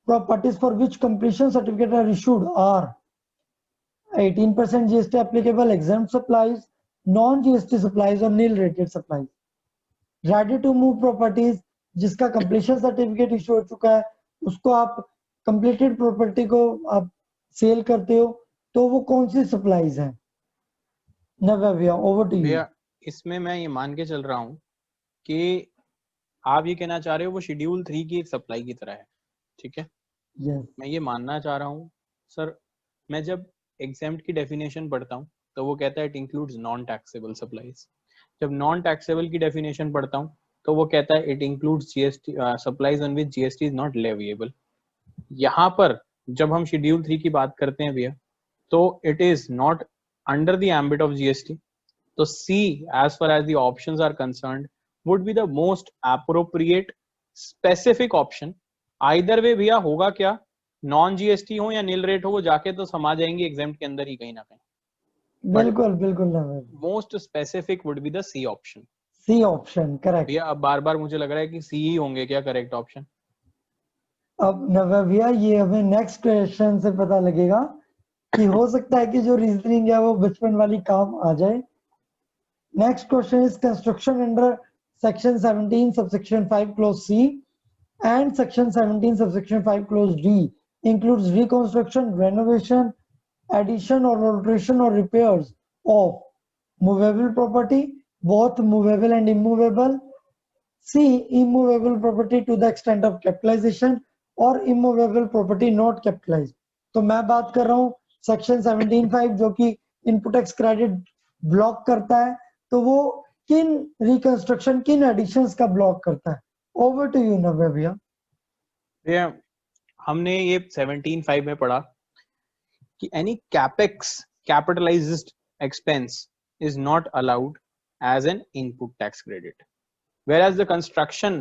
properties for which completion certificate are issued are 18% GST applicable, exempt supplies, non-GST supplies और nil rated supplies. Ready to move properties जिसका completion certificate issue हो चुका है उसको आप completed property को आप cell करते हो, तो वो कौन सी supplies हैं? नव्या, over to you. भैया इसमें मैं ये मान के चल रहा हूँ कि आप ये कहना चाह रहे हो वो शेड्यूल 3 की एक सप्लाई की तरह है, ठीक है? Yes. मैं ये मानना चाह रहा हूँ सर, मैं जब एग्जेम्प्ट की डेफिनेशन पढ़ता हूँ तो वो कहता है it includes non taxable supplies. जब नॉन टैक्सेबल की डेफिनेशन पढ़ता हूँ तो वो कहता है it includes GST supplies on which GST is not leviable. यहाँ पर जब हम शेड्यूल 3 की बात करते हैं भैया तो it is not under the ambit of GST. तो C as far as the options are concerned would be the most appropriate specific option. Either way भैया होगा क्या, नॉन जीएसटी हो या नील रेट हो, वो जाके तो समा जाएंगे एग्जाम के अंदर ही कहीं ना कहीं। बिल्कुल most specific would be the C option. C option correct. भैया अब बार बार मुझे लग रहा है कि सी ही होंगे क्या करेक्ट ऑप्शन। अब नव्या ये हमें नेक्स्ट क्वेश्चन से पता लगेगा कि हो सकता है कि जो रीजनिंग है वो बचपन वाली काम आ जाए। Next question is construction under Section 17 subsection 5 clause C and Section 17 subsection 5 clause D includes reconstruction, renovation, addition or alteration or repairs of movable property, both movable and immovable. C, immovable property to the extent of capitalization or immovable property not capitalized. तो मैं बात कर रहा हूँ Section 17(5) जो कि input tax credit block करता है, तो वो किन रिकंस्ट्रक्शन किन एडिशंस का ब्लॉक करता है? ओवर टू यू नव्या भैया। हमने ये 17(5) में पढ़ा कि any capex capitalised expense is not allowed as an input tax credit, whereas the construction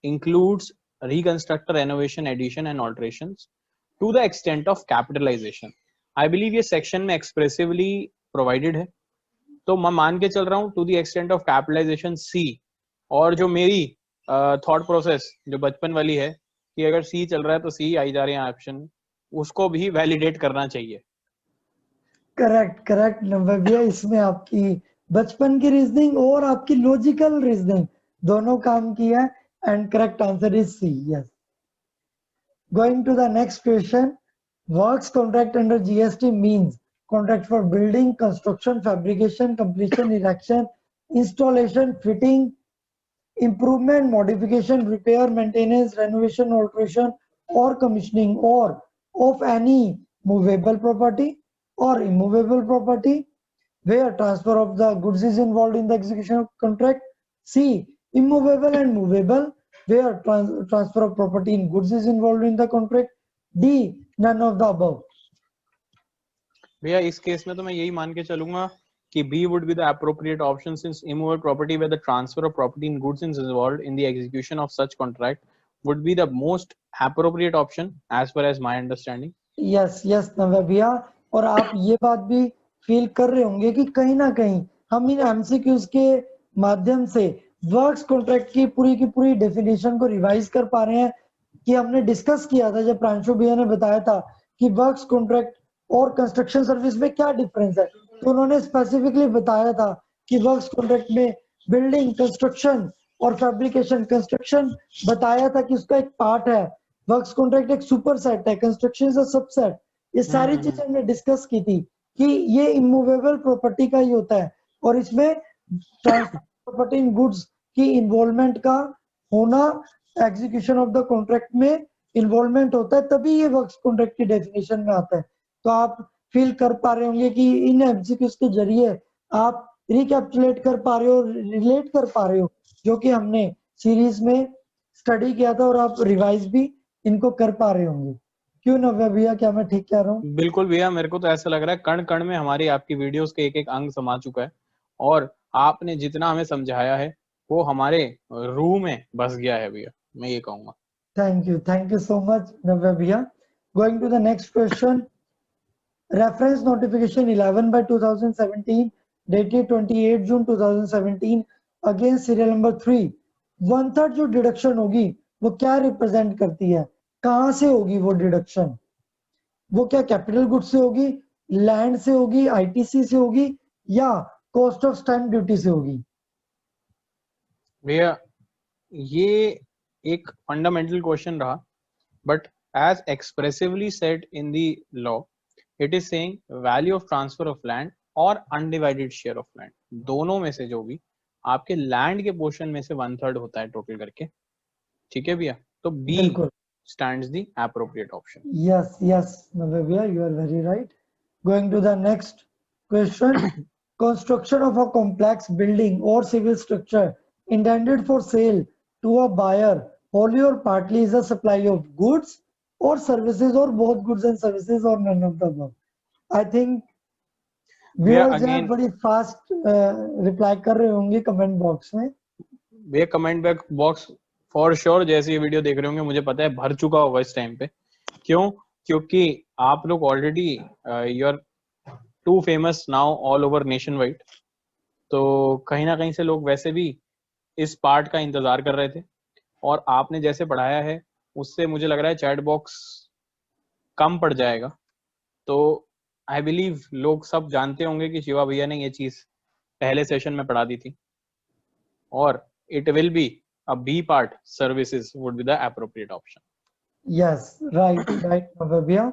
includes reconstruct, renovation, addition and alterations to the extent of capitalization. I believe ये section में expressively provided है तो मैं मान के चल रहा हूँ to the extent of capitalization C, और जो मेरी थॉट प्रोसेस जो बचपन वाली है कि अगर सी चल रहा है तो सी आई जा रहे हैं ऑप्शन, उसको भी वैलिडेट करना चाहिए। करेक्ट करेक्ट नंबर भैया, इसमें आपकी बचपन की रीजनिंग और आपकी लॉजिकल रीजनिंग दोनों काम किया है, and correct answer is C. Yes, going to the next question. Works contract under GST means contract for building, construction, fabrication, completion, erection, installation, fitting, improvement, modification, repair, maintenance, renovation, alteration, or commissioning, or of any movable property or immovable property where transfer of the goods is involved in the execution of contract. C, immovable and movable where transfer of property and goods is involved in the contract. D, none of the above. भैया इस case में तो मैं यही मान के चलूंगा कि B would be the appropriate option since immovable property where the transfer of property and goods is involved in the execution of such contract would be the most appropriate option as far as my understanding. Yes yes Navya भैया, और आप ये बात भी feel कर रहे होंगे कि कहीं ना कहीं हम इन एमसीक्यूज के माध्यम से वर्क्स कॉन्ट्रैक्ट की पूरी डेफिनेशन को रिवाइज कर पा रहे हैं। कि हमने डिस्कस किया था जब प्रांशु भैया ने बताया था कि वर्क्स कॉन्ट्रैक्ट और कंस्ट्रक्शन सर्विस में क्या डिफरेंस है, तो उन्होंने स्पेसिफिकली बताया था कि वर्क्स कॉन्ट्रैक्ट में बिल्डिंग, कंस्ट्रक्शन और फैब्रिकेशन, कंस्ट्रक्शन बताया था कि उसका एक पार्ट है, वर्क्स कॉन्ट्रैक्ट एक सुपर सेट है, कंस्ट्रक्शन इज अ सबसेट। ये सारी चीजें हमने डिस्कस की थी कि ये इमूवेबल प्रॉपर्टी का ही होता है, और इसमें प्रॉपर्टी इन गुड्स की इन्वॉल्वमेंट का होना, एग्जीक्यूशन ऑफ द कॉन्ट्रैक्ट में इन्वॉल्वमेंट होता है, तभी ये वर्क्स कॉन्ट्रैक्ट की डेफिनेशन में आता है। तो आप फील कर पा रहे होंगे कि इन एमसीक्यूज के जरिए आप रिकैप्चुलेट कर पा रहे हो, रिलेट कर पा रहे हो जो कि हमने सीरीज में स्टडी किया था, और आप रिवाइज भी इनको कर पा रहे होंगे। क्यों नव्या भैया, क्या मैं ठीक कह रहा हूँ? बिल्कुल भैया, मेरे को तो ऐसा लग रहा है कण कण में हमारी आपकी वीडियोस के एक एक अंग समा चुका है, और आपने जितना हमें समझाया है वो हमारे रूह में बस गया है भैया, मैं ये कहूंगा। Thank you so much Navya भैया। Going to the next question. Reference notification 11/2017 dated 28 June 2017 against serial number 3, 1/3 जो डिडक्शन होगी वो क्या रिप्रेजेंट करती है? कहां से होगी वो डिडक्शन? वो क्या कैपिटल गुड्स से होगी, लैंड से होगी, आईटीसी से होगी, या कॉस्ट ऑफ स्टैम्प ड्यूटी से होगी? भैया ये एक फंडामेंटल क्वेश्चन रहा, but as expressively said in the law it is saying value of transfer of land और अनडिवाइडेड शेयर ऑफ लैंड, दोनों में से जो भी आपके लैंड के पोर्शन में से 1/3 होता है टोटल करके। ठीक है भैया, तो B stands the appropriate option. Yes Navya, you are very right. Going to the next question. Construction of a complex building or civil structure intended for sale to a buyer wholly or partly is a supply of goods or services, or both goods and services, or none of the above. I think viewers हैं बड़ी fast reply कर रहे होंगे comment box में। भैया comment box for sure जैसे ये video देख रहे होंगे मुझे पता है भर चुका होगा इस टाइम पे। क्यों? क्योंकि आप लोग already you are too famous now all over nation wide, तो कहीं ना कहीं से लोग वैसे भी इस पार्ट का इंतजार कर रहे थे, और आपने जैसे पढ़ाया है उससे मुझे लग रहा है चैट बॉक्स कम पड़ जाएगा। तो आई बिलीव लोग सब जानते होंगे कि शिवा भैया ने ये चीज पहले सेशन में पढ़ा दी थी, और it will be a B part, services would be the appropriate option. Yes, right Navya.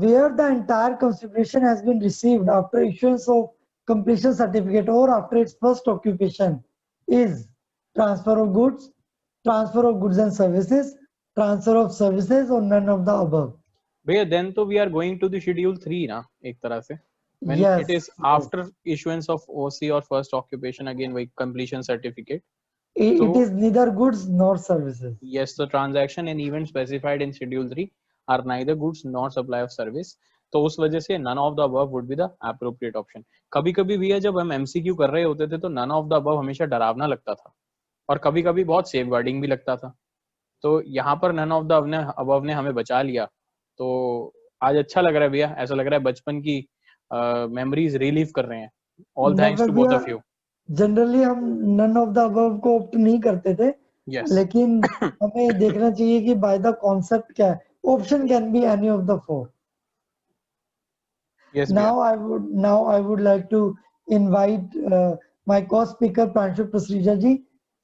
Where the entire consideration has been received after issuance of completion certificate or after its first occupation is transfer of goods and services, transfer of services, or none of the above. भैया then तो we are going to the schedule 3 ना एक तरह से, when it is after issuance of OC or first occupation again by completion certificate. It is neither goods nor services. Yes, the transaction and event specified in schedule 3 are neither goods nor supply of service. तो उस वजह से none of the above would be the appropriate option. कभी कभी भैया जब हम MCQ कर रहे होते थे तो none of the above हमेशा डरावना लगता था, और कभी कभी बहुत सेफगार्डिंग भी लगता था। तो यहाँ पर none of the above ने हमें बचा लिया, तो आज अच्छा लग रहा है भैया। ऐसा लग रहा है बचपन की मेमोरीज रिलीव कर रहे हैं. ऑल थैंक्स Never टू भी बोथ ऑफ यू. जनरली हम none of the above को opt नहीं करते थे, यस. लेकिन हमें देखना चाहिए कि by the concept क्या है. Option can be any of the four. Yes. Now I would like to invite my co-speaker Pranshu Prasrija ji,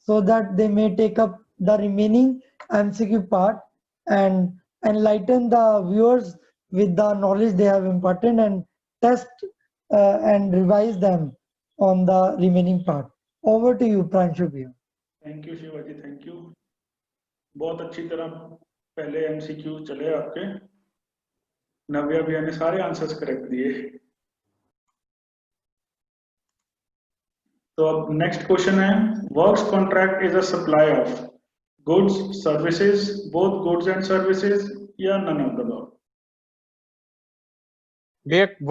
so that they may take up the remaining MCQ part and enlighten the viewers with the knowledge they have imparted and test and revise them on the remaining part. Over to you, Pranshu ji. Thank you Shivaji, thank you. बहुत अच्छी तरह पहले MCQ चले आपके. नव्या भैया ने सारे answers correct दिए. तो अब नेक्स्ट क्वेश्चन है, works contract is a supply of goods services, both goods and services, या none of the above?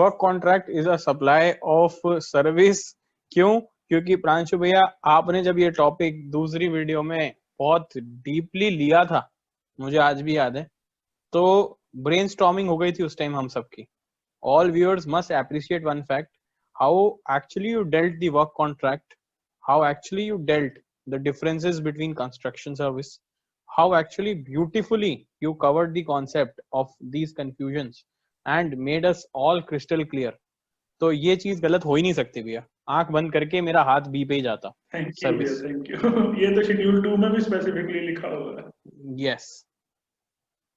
Work contract is a supply of service. क्यों? क्योंकि प्रांशु भैया आपने जब ये टॉपिक दूसरी वीडियो में बहुत डीपली लिया था, मुझे आज भी याद है, तो ब्रेनस्टॉर्मिंग हो गई थी उस टाइम हम सबकी. All viewers must appreciate one fact, how actually you dealt the work contract, how actually you dealt the differences between construction service, how actually beautifully you covered the concept of these confusions and made us all crystal clear. तो ये चीज गलत हो ही नहीं सकती भैया. आंख बंद करके मेरा हाथ बी पे ही जाता. Thank you service. Thank you. ये तो शेड्यूल 2 में भी स्पेसिफिकली लिखा हुआ है. यस.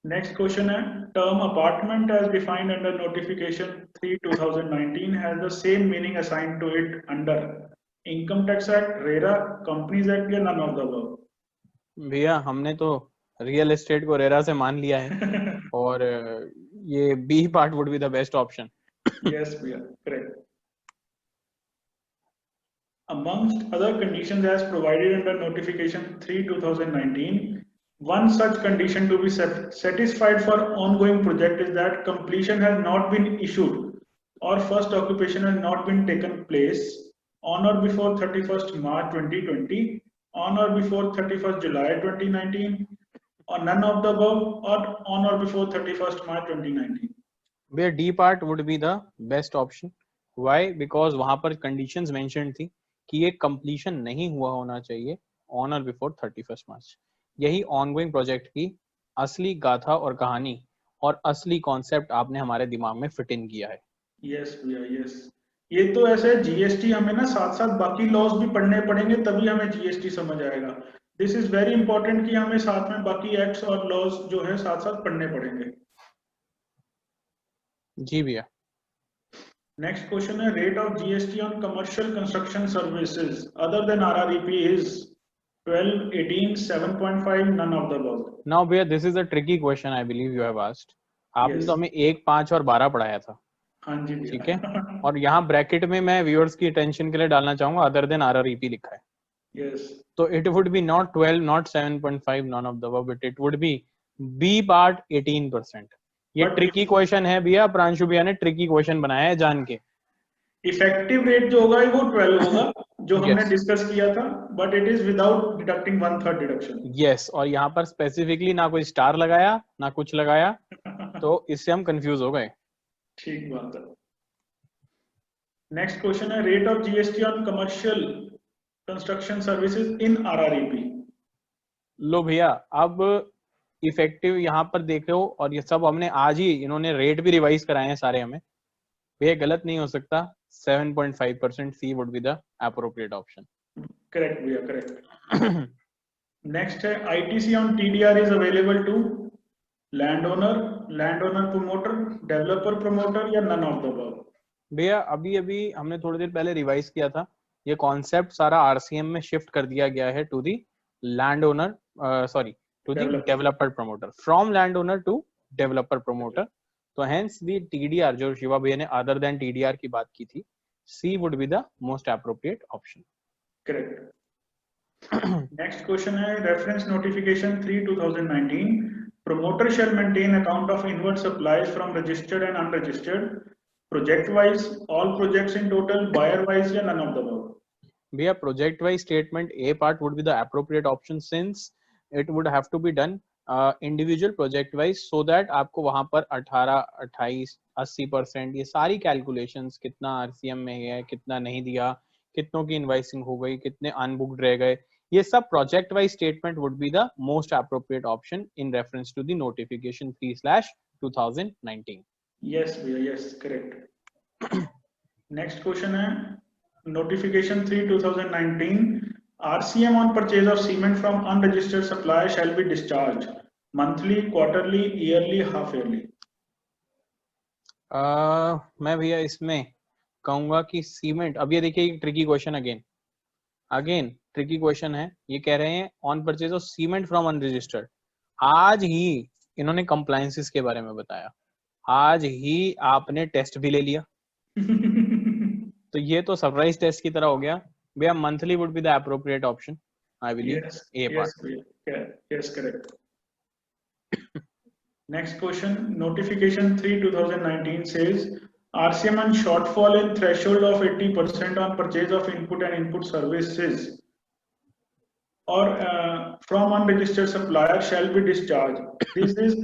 नेक्स्ट क्वेश्चन है, term apartment as defined under notification 3/2019 has the same meaning assigned to it under income tax act, RERA, companies act, या नन ऑफ द अबव? भैया हमने तो रियल एस्टेट को रेरा से मान लिया है और ये B part would be the best option. Yes, we are correct. Amongst other conditions as provided under notification 3/2019, one such condition to be satisfied for ongoing project is that completion has not been issued or first occupation has not been taken place on or before 31st March 2020, on or before 31st July 2019, or none of the above, or on or before 31st March 2019. Where D part would be the best option. Why? Because वहां पर conditions mentioned थी कि ये completion नहीं हुआ होना चाहिए on or before 31st March. यही ongoing project की असली गाथा और कहानी और असली concept आपने हमारे दिमाग में fit in किया है. Yes भैया, yes. ये तो ऐसे जीएसटी हमें ना साथ साथ बाकी लॉज भी पढ़ने पड़ेंगे, तभी हमें जीएसटी समझ आएगा. दिस इज वेरी इंपॉर्टेंट कि हमें साथ में बाकी एक्ट्स और लॉज जो है साथ साथ पढ़ने पड़ेंगे. जी भैया. नेक्स्ट क्वेश्चन है, rate of GST on commercial construction services other than RREP is 12, 18, 7.5, none of the above. Now भैया, this is a tricky question I believe you have asked. आपने Yes. तो हमें 1, 5 और 12 पढ़ाया था. हाँ जी भैया. ठीक है. और यहाँ ब्रैकेट में मैं व्यूअर्स की अटेंशन के लिए डालना चाहूंगा अदर देन आरआरईपी लिखा है. Yes. तो it would be not 12, not 7.5, none of the above, but it would be B part 18%. ये But ट्रिकी क्वेश्चन है भैया. प्रांशु भैया ने ट्रिकी क्वेश्चन बनाया है जान के. इफेक्टिव रेट जो होगा वो 12 होगा जो हमने Yes. डिस्कस किया था, but it is without deducting 1/3 deduction. Yes. और यहाँ पर स्पेसिफिकली ना कोई स्टार लगाया ना कुछ लगाया, तो इससे हम कंफ्यूज हो गए. ठीक बात है. नेक्स्ट क्वेश्चन है, rate of GST on commercial construction services in RREP. लो भैया, अब इफेक्टिव यहाँ पर देखो, और ये सब हमने आज ही इन्होंने रेट भी रिवाइज कराए हैं सारे हमें. ये गलत नहीं हो सकता. 7.5% C would be the appropriate option. Correct भैया, करेक्ट. नेक्स्ट है, ITC on TDR is available to land owner promoter, developer promoter, या नन ऑफ द अबव? भैया अभी हमने थोड़ी देर पहले रिवाइज किया था. ये कॉन्सेप्ट सारा आरसीएम में शिफ्ट कर दिया गया है to the land owner, sorry, to the developer promoter, from land owner to developer promoter. तो हेंस दी टीडीआर जो शिवा भैया ने अदर देन टीडीआर की बात की थी, C would be the most appropriate option. Correct. Next question है, reference notification 3/2019, promoter shall maintain account of inward supplies from registered and unregistered, project wise, all projects in total, buyer wise, या none of the above? भैया project wise statement A part would be the appropriate option since it would have to be done individual project wise, so that आपको वहां पर 18, 28, 80% ये सारी calculations, कितना RCM में है, कितना नहीं दिया, कितनों की इनवाइसिंग हो गई, कितने अनबुक्ड रह गए, ये सब project wise statement would be the most appropriate option in reference to the notification 3/2019. Yes भैया, यस करेक्ट। नेक्स्ट क्वेश्चन है notification 3/2019, RCM on purchase of cement from unregistered supplier shall be discharged monthly, quarterly, yearly, half yearly. मैं भैया इसमें कहूंगा कि cement, अब ये देखिए tricky question, again tricky question है। ये कह रहे हैं on purchase of cement from unregistered. आज ही इन्होंने कंप्लायंसेस के बारे में बताया, आज ही आपने टेस्ट भी ले लिया तो ये तो सरप्राइज टेस्ट की तरह हो गया भैया। Monthly would be the appropriate option, I believe A part. Yes, correct. Next question, notification 3/2019 says RCM on shortfall in threshold of 80% on purchase of input and input services or from unregistered supplier shall be discharged. This is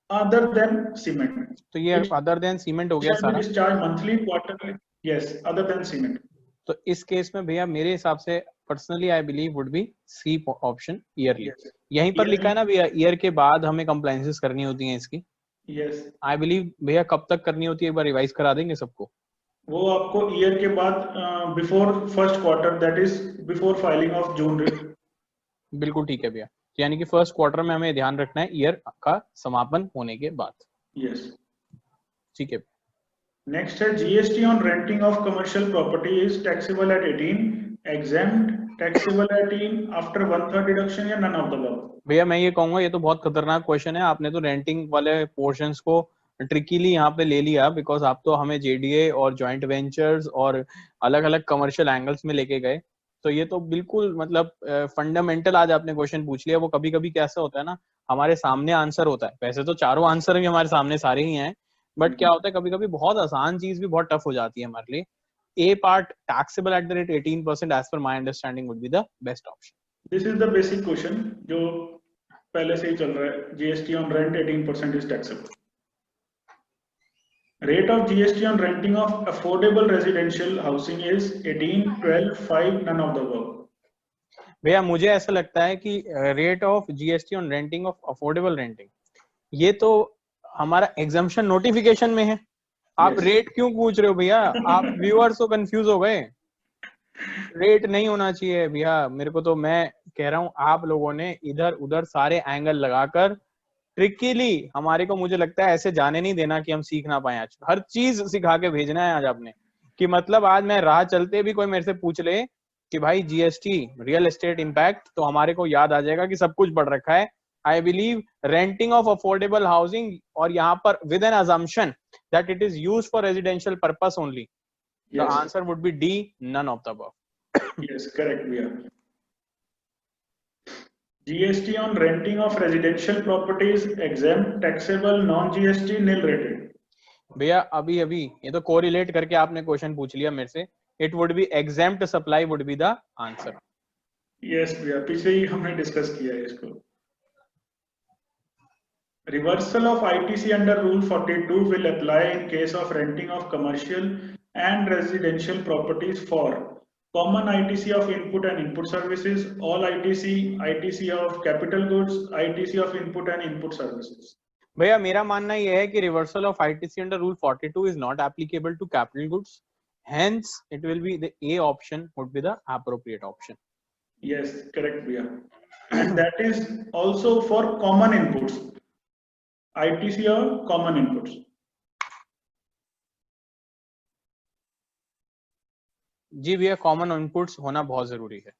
other than cement. तो ये other than cement हो गया Shall be सारा। discharged monthly, quarterly. Yes, other than cement. तो इस case में भैया मेरे हिसाब से personally I believe would be C option, yearly. Yes. यहीं पर लिखा है ना भैया, ईयर के बाद हमें कंप्लायंसेस करनी होती हैं इसकी। Yes. आई बिलीव भैया कब तक करनी होती है, एक बार रिवाइज करा देंगे सबको। वो आपको ईयर के बाद before first quarter, that is before filing of June. बिल्कुल ठीक है भैया, यानी कि फर्स्ट क्वार्टर में हमें ध्यान रखना है ईयर का समापन होने के बाद। यस, ठीक है। नेक्स्ट है GST on renting of commercial property is taxable at 18, exempt, taxable at 18 after 1/3 deduction या नन ऑफ द अबव। भैया मैं ये कहूंगा ये तो बहुत खतरनाक क्वेश्चन है। आपने तो रेंटिंग वाले पोर्शंस को ट्रिकीली यहाँ पे ले लिया, बिकॉज आप तो हमें जेडीए और जॉइंट वेंचर्स और अलग अलग कमर्शियल एंगल्स में लेके गए। तो ये तो बिल्कुल मतलब फंडामेंटल आज आपने क्वेश्चन पूछ लिया। वो कभी कभी कैसा होता है ना, हमारे सामने आंसर होता है, वैसे तो चारों आंसर भी हमारे सामने सारे ही हैं, बट क्या होता है कभी कभी बहुत आसान चीज भी बहुत टफ हो जाती है हमारे लिए। A part taxable at the rate 18% as per my understanding would be the best option. This is the basic question जो पहले से ही चल रहा है। GST on rent 18% is taxable. Rate of GST on renting of affordable residential housing is 18, 12, 5, none of the above. भैया मुझे ऐसा लगता है कि rate of GST on renting of affordable renting, ये तो हमारा एग्जम्पशन नोटिफिकेशन में है। आप Yes. रेट क्यों पूछ रहे हो भैया? आप व्यूअर्स तो कंफ्यूज हो गए। रेट नहीं होना चाहिए भैया। मेरे को तो, मैं कह रहा हूँ आप लोगों ने इधर उधर सारे एंगल लगाकर ट्रिकीली हमारे को, मुझे लगता है ऐसे जाने नहीं देना कि हम सीख ना पाए। आज हर चीज सिखा के भेजना है आज आपने, कि मतलब आज मैं राह चलते भी कोई मेरे से पूछ ले कि भाई जीएसटी रियल एस्टेट इम्पैक्ट, तो हमारे को याद आ जाएगा कि सब कुछ बढ़ रखा है। I believe renting of affordable housing, और यहाँ पर with an assumption that it is used for residential purpose only, the answer would be D, none of the above. Yes, correct, भैया। GST on renting of residential properties exempt, taxable, non-GST, nil rated. भैया अभी ये तो correlate करके आपने question पूछ लिया मेरे से। It would be exempt supply would be the answer. Yes भैया, पीछे ही हमने डिस्कस किया है इसको। Reversal of ITC under Rule 42 will apply in case of renting of commercial and residential properties for common ITC of input and input services, all ITC, ITC of capital goods, ITC of input and input services. भैया मेरा मानना यह है कि reversal of ITC under rule 42 is not applicable to capital goods, hence it will be the A option would be the appropriate option. Yes, correct भैया, and that is also for common inputs, ITC or common inputs. जी भैया common inputs होना बहुत जरूरी है।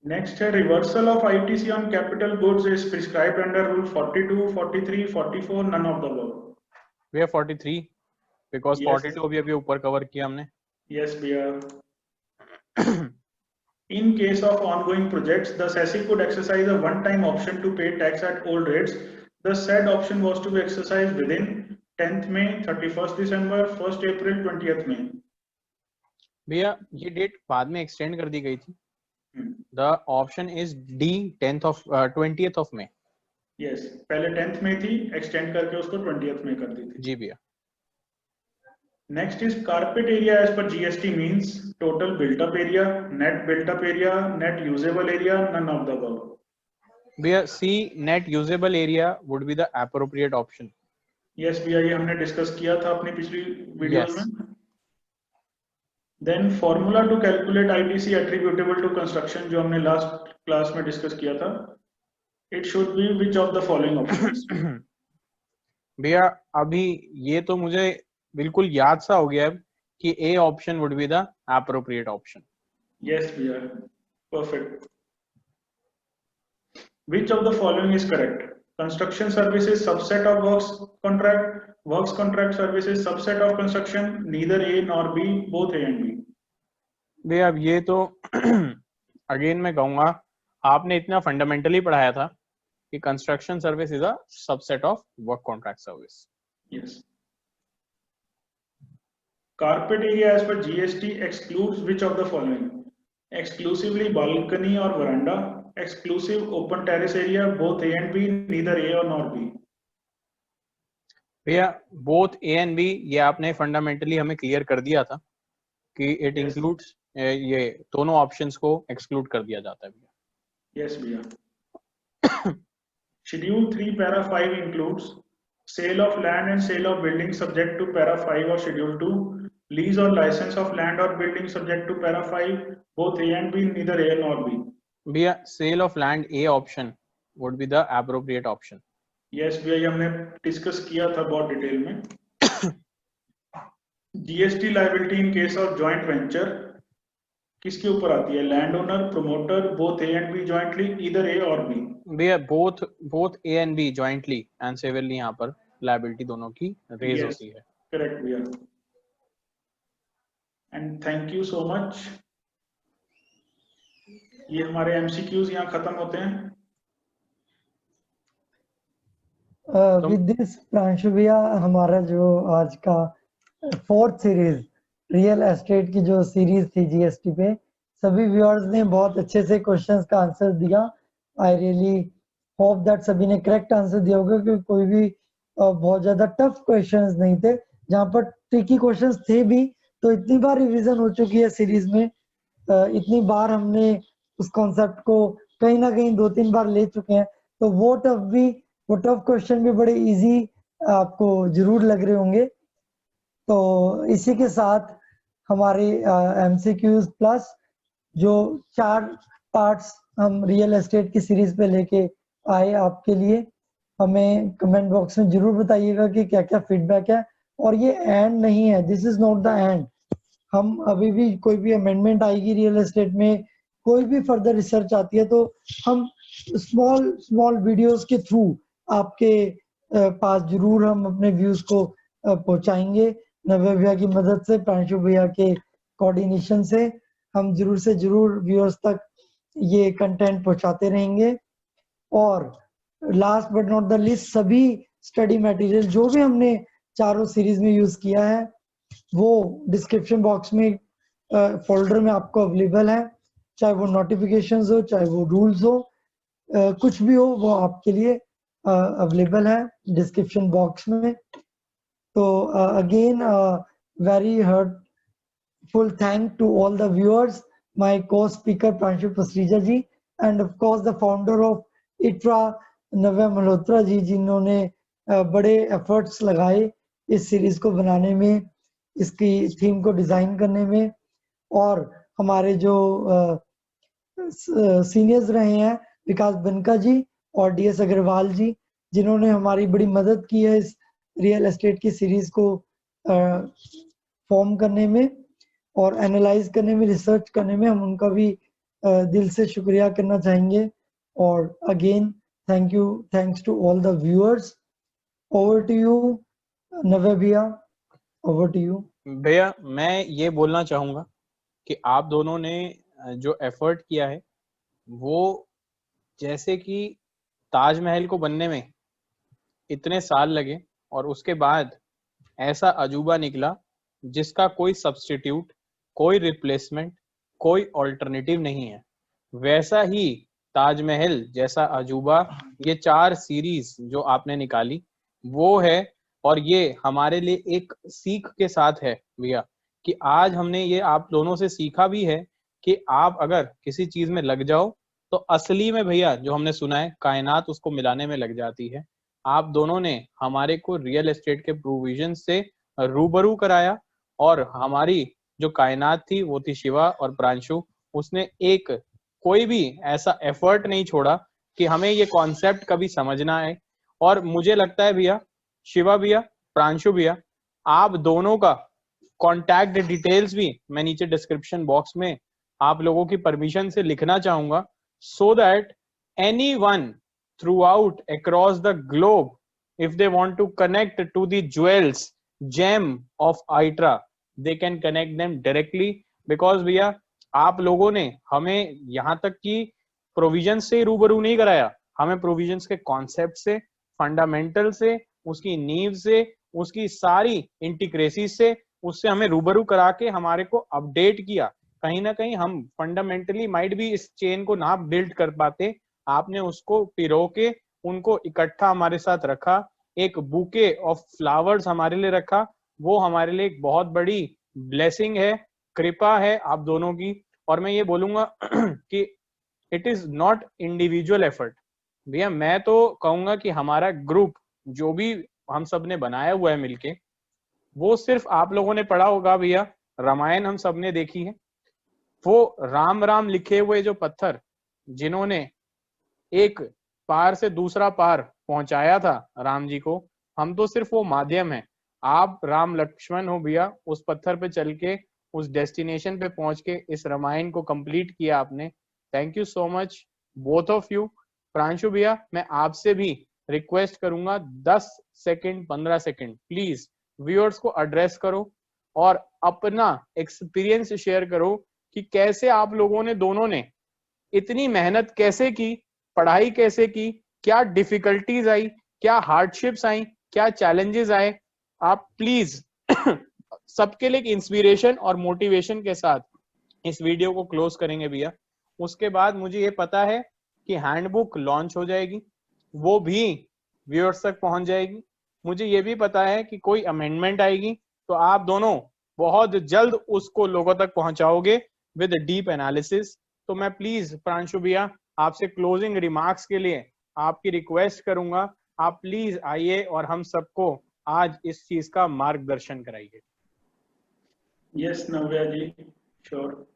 Next है reversal of ITC on capital goods is prescribed under rule 42, 43, 44, none of the above. भैया 43, because 42 भी अभी ऊपर कवर किया हमने। यस भैया। In case of ongoing projects, the SECI could exercise a one-time option to pay tax at old rates. The said option was to be exercised within 10th May, 31st December, 1st April, 20th May. भैया ये date बाद में extend कर दी गई थी। The option is D, 20th of May. Yes, पहले 10th में थी, एक्सटेंड करके उसको 20th में कर दी थी। जी भैया। Next is carpet area as per GST means total built up area, net built up area, net usable area, none of the above. भैया C net usable area would be the appropriate option. Yes भैया, ये हमने discuss किया था अपनी पिछली videos Yes. में। Then formula to calculate ITC attributable to construction, जो हमने लास्ट क्लास में डिस्कस किया था, it should be which of the following options. भैया अभी ये तो मुझे बिल्कुल याद सा हो गया है कि ए option would be the appropriate option. Yes भैया, perfect. Which of the following is correct? Construction services subset of works contract services subset of construction, neither A nor B, both A and B. भैया अब ये तो again मैं कहूंगा आपने इतना fundamentally पढ़ाया था कि construction service is a subset of work contract service. Yes. Carpet area as per GST excludes which of the following? Exclusively balcony or veranda, exclusive open terrace area, both A and B, neither A or nor B. भैया both A and B ये आपने fundamentally हमें clear कर दिया था कि it Yes. Includes, ये दोनों ऑप्शंस को एक्सक्लूड कर दिया जाता है भैया। Yes भैया। Schedule 3 para 5 includes sale of land and sale of building subject to para 5 or schedule 2, lease or license of land or building subject to para 5, both A and B, neither A nor B. भैया sale of land A option would be the appropriate option. Yes भैया, ये हमने discuss किया था बहुत detail में। GST liability in case of joint venture किसके ऊपर आती है? Land owner, promoter, both A and B jointly, either A और बी। भैया both A and B jointly and severally यहाँ पर लायबिलिटी दोनों की रेज होती है। करेक्ट भैया। And thank you so much. ये हमारे एमसीक्यूज यहाँ खत्म होते हैं। विद दिस प्रांशु भैया, हमारा जो आज का 4th सीरीज रियल एस्टेट की जो सीरीज थी जीएसटी पे, सभी व्यूअर्स ने बहुत अच्छे से क्वेश्चंस का आंसर दिया। आई रियली होप दैट सभी ने करेक्ट आंसर दिया होगा, क्योंकि कोई भी बहुत ज्यादा टफ क्वेश्चंस नहीं थे। जहाँ पर ट्रिकी क्वेश्चंस थे भी, तो इतनी बार रिवीजन हो चुकी है सीरीज में, इतनी बार हमने उस कॉन्सेप्ट को कहीं ना कहीं 2-3 बार ले चुके हैं, तो वो टफ क्वेश्चन भी बड़े इजी आपको जरूर लग रहे होंगे। तो इसी के साथ हमारे एमसीक्यूज प्लस जो 4 पार्ट्स हम रियल एस्टेट की सीरीज पे लेके आए आपके लिए, हमें कमेंट बॉक्स में जरूर बताइएगा कि क्या क्या फीडबैक है। और ये एंड नहीं है, this is not the end. हम अभी भी कोई भी अमेंडमेंट आएगी रियल एस्टेट में, कोई भी फर्दर रिसर्च आती है, तो हम स्मॉल वीडियोस के थ्रू आपके पास जरूर हम अपने व्यूज को पहुंचाएंगे। नव्या भैया की मदद से, प्रांशु भैया के कोऑर्डिनेशन से हम जरूर से जरूर व्यूअर्स तक ये कंटेंट पहुंचाते रहेंगे। और last but not the list, सभी स्टडी मटेरियल जो भी हमने चारों सीरीज में यूज किया है वो डिस्क्रिप्शन बॉक्स में फोल्डर में आपको अवेलेबल है। चाहे वो नोटिफिकेशंस हो, चाहे वो रूल्स हो, कुछ भी हो, वो आपके लिए अवेलेबल है डिस्क्रिप्शन बॉक्स में। तो again very heartful thank to all the viewers, my co speaker Pranshu Pasricha ji, and of course the founder of इट्रा नव्या मल्होत्रा जी, जिन्होंने बड़े एफर्ट्स लगाए इस सीरीज को बनाने में, इसकी थीम को डिजाइन करने में। और हमारे जो सीनियर्स रहे हैं विकास बनका जी और डीएस अग्रवाल जी, जिन्होंने हमारी बड़ी मदद की है इस रियल एस्टेट की सीरीज को फॉर्म करने में और एनालाइज करने में, रिसर्च करने में। हम उनका भी दिल से शुक्रिया करना चाहेंगे। और again thanks to all the viewers. Over to you Navya भैया, ओवर टू यू। भैया मैं ये बोलना चाहूंगा कि आप दोनों ने जो एफर्ट किया है वो, जैसे कि ताजमहल को बनने में इतने साल लगे और उसके बाद ऐसा अजूबा निकला जिसका कोई सब्स्टिट्यूट, कोई रिप्लेसमेंट, कोई ऑल्टरनेटिव नहीं है, वैसा ही ताजमहल जैसा अजूबा, ये 4 सीरीज जो आपने निकाली वो है, और ये हमारे लिए एक सीख के साथ है भैया कि आज हमने ये आप दोनों से सीखा भी है कि आप अगर किसी चीज में लग जाओ तो असली में भैया जो हमने सुना है कायनात उसको मिलाने में लग जाती है। आप दोनों ने हमारे को रियल एस्टेट के प्रोविजन से रूबरू कराया, और हमारी जो कायनात थी वो थी शिवा और प्रांशु। उसने एक कोई भी ऐसा एफर्ट नहीं छोड़ा कि हमें ये कॉन्सेप्ट कभी समझना है। और मुझे लगता है भैया, शिवा भैया, प्रांशु भैया, आप दोनों का कॉन्टैक्ट डिटेल्स भी मैं नीचे डिस्क्रिप्शन बॉक्स में आप लोगों की परमिशन से लिखना चाहूंगा, so that anyone throughout across the globe, if they want to connect to the jewels gem of ITRA, they can connect them directly, because भैया आप लोगों ने हमें यहाँ तक कि प्रोविजन से रूबरू नहीं कराया, हमें प्रोविजंस के कॉन्सेप्ट से, फंडामेंटल से, उसकी नींव से, उसकी सारी इंटीग्रेसी से, उससे हमें रूबरू करा के हमारे को अपडेट किया। कहीं ना कहीं हम फंडामेंटली माइट भी इस चेन को ना बिल्ड कर पाते, आपने उसको पिरो के उनको इकट्ठा हमारे साथ रखा, एक बुके ऑफ फ्लावर्स हमारे लिए रखा। वो हमारे लिए एक बहुत बड़ी ब्लेसिंग है, कृपा है आप दोनों की। और मैं ये बोलूंगा कि it is not individual effort भैया, मैं तो कहूंगा कि हमारा ग्रुप जो भी हम सब ने बनाया हुआ है मिलके, वो सिर्फ आप लोगों ने पढ़ा होगा भैया, रामायण हम सब ने देखी है, वो राम राम लिखे हुए जो पत्थर जिन्होंने एक पार से दूसरा पार पहुंचाया था राम जी को, हम तो सिर्फ वो माध्यम है। आप राम लक्ष्मण हो भैया, उस पत्थर पे चल के उस डेस्टिनेशन पे पहुंच के इस रामायण को कंप्लीट किया आपने। Thank you so much both of you. Pranshu भैया, मैं आपसे भी रिक्वेस्ट करूंगा 10 सेकंड 15 सेकंड प्लीज व्यूअर्स को एड्रेस करो और अपना एक्सपीरियंस शेयर करो कि कैसे आप लोगों ने दोनों ने इतनी मेहनत कैसे की, पढ़ाई कैसे की, क्या डिफिकल्टीज आई, क्या हार्डशिप्स आई, क्या चैलेंजेस आए। आप प्लीज सबके लिए इंस्पिरेशन और मोटिवेशन के साथ इस वीडियो को क्लोज करेंगे भैया। उसके बाद मुझे ये पता है कि हैंडबुक लॉन्च हो जाएगी, वो भी व्यूअर्स तक पहुंच जाएगी। मुझे ये भी पता है कि कोई अमेंडमेंट आएगी, तो आप दोनों बहुत जल्द उसको लोगों तक पहुंचाओगे विद डीप एनालिसिस। तो मैं प्लीज प्रांशु भैया आपसे क्लोजिंग रिमार्क्स के लिए आपकी रिक्वेस्ट करूंगा, आप प्लीज आइए और हम सबको आज इस चीज का मार्गदर्शन कराइए। Yes Navya ji, sure.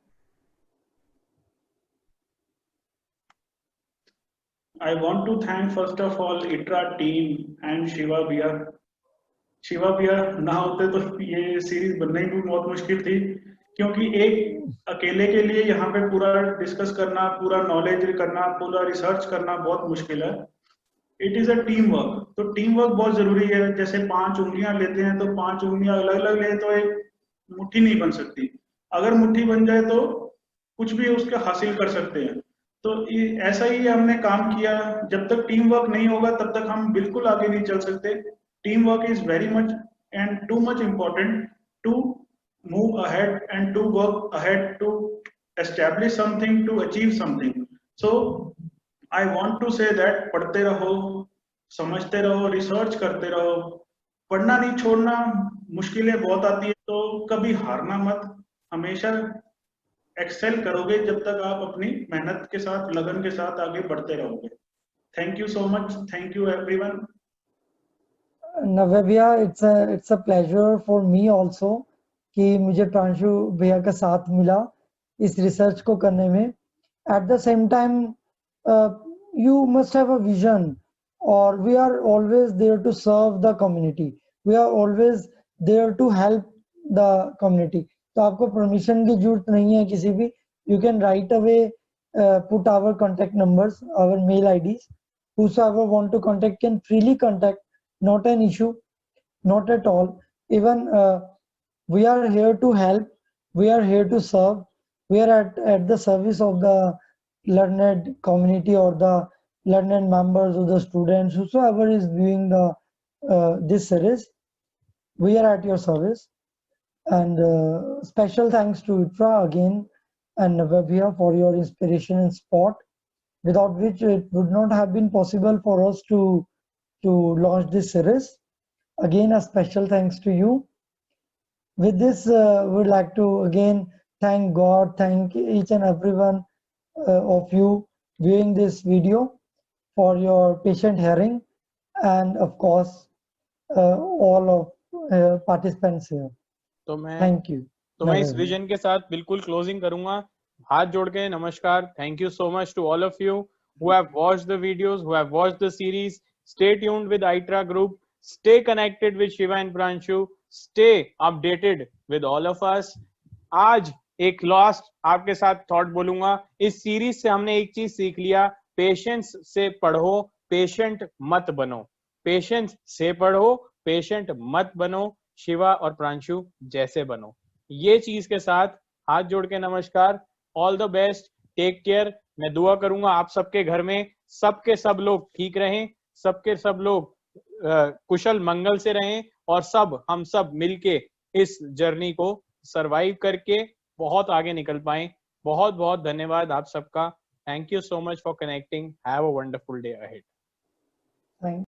I want to thank first of all ITRA team and Shiva भैया। शिवा भैया ना होते तो ये सीरीज बनना ही बहुत मुश्किल थी, क्योंकि एक अकेले के लिए यहाँ पे पूरा डिस्कस करना, पूरा नॉलेज करना, पूरा रिसर्च करना बहुत मुश्किल है। It is a team work, तो टीम वर्क बहुत जरूरी है। जैसे 5 उंगलियां लेते हैं तो 5 उंगलियां अलग अलग ले तो एक मुट्ठी नहीं बन सकती। अगर मुट्ठी बन जाए तो कुछ भी उसके हासिल कर सकते हैं। तो ऐसा ही हमने काम किया। जब तक टीम वर्क नहीं होगा तब तक हम बिल्कुल आगे नहीं चल सकते। Team work is very much and too much important to move ahead and to work ahead to establish something, to achieve something. So I want to say that पढ़ते रहो, समझते रहो, रिसर्च करते रहो, पढ़ना नहीं छोड़ना। मुश्किलें बहुत आती है तो कभी हारना मत, हमेशा एक्सेल करोगे जब तक आप अपनी मेहनत के साथ, लगन के साथ आगे बढ़ते रहोगे। Thank you so much, thank you everyone. Navya भैया, it's a pleasure for me also कि मुझे प्रांशु भैया का साथ मिला इस रिसर्च को करने में। At the same time, you must have a vision, or we are always there to serve the community. We are always there to help the community. तो आपको परमिशन की जरूरत नहीं है किसी भी। You can right away put our contact numbers, our mail IDs. Whosoever want to contact can freely contact. Not an issue, not at all. Even we are here to help, we are here to serve, we are at the service of the learned community or the learned members or the students, whosoever is viewing the this series. We are at your service, and special thanks to ITRA again and Navya for your inspiration and support. without which it would not have been possible for us to launch this series. Again, a special thanks to you. With this, we'd like to again thank God, thank each and everyone of you viewing this video for your patient hearing, and of course all of participants here. तो मैं Thank you. मैं इस vision के साथ बिल्कुल closing करूंगा, हाथ जोड़ के नमस्कार. Thank you so much to all of you who have watched the videos, who have watched the series. Stay tuned with ITRA Group. Stay connected with Shiva and Pranshu. Stay updated with all of us. आज एक last आपके साथ thought बोलूंगा. इस series से हमने एक चीज सीख लिया, पेशेंस से पढ़ो, पेशेंट मत बनो. पेशेंस से पढ़ो, पेशेंट मत बनो, शिवा और प्रांशु जैसे बनो. ये चीज के साथ हाथ जोड़ के नमस्कार. All the best, take care. मैं दुआ करूंगा आप सबके घर में सबके सब लोग ठीक रहें, सबके सब लोग कुशल मंगल से रहें, और हम सब मिलके इस जर्नी को सरवाइव करके बहुत आगे निकल पाएं. बहुत बहुत धन्यवाद आप सबका. Thank you so much for connecting. Have a wonderful day ahead. Thank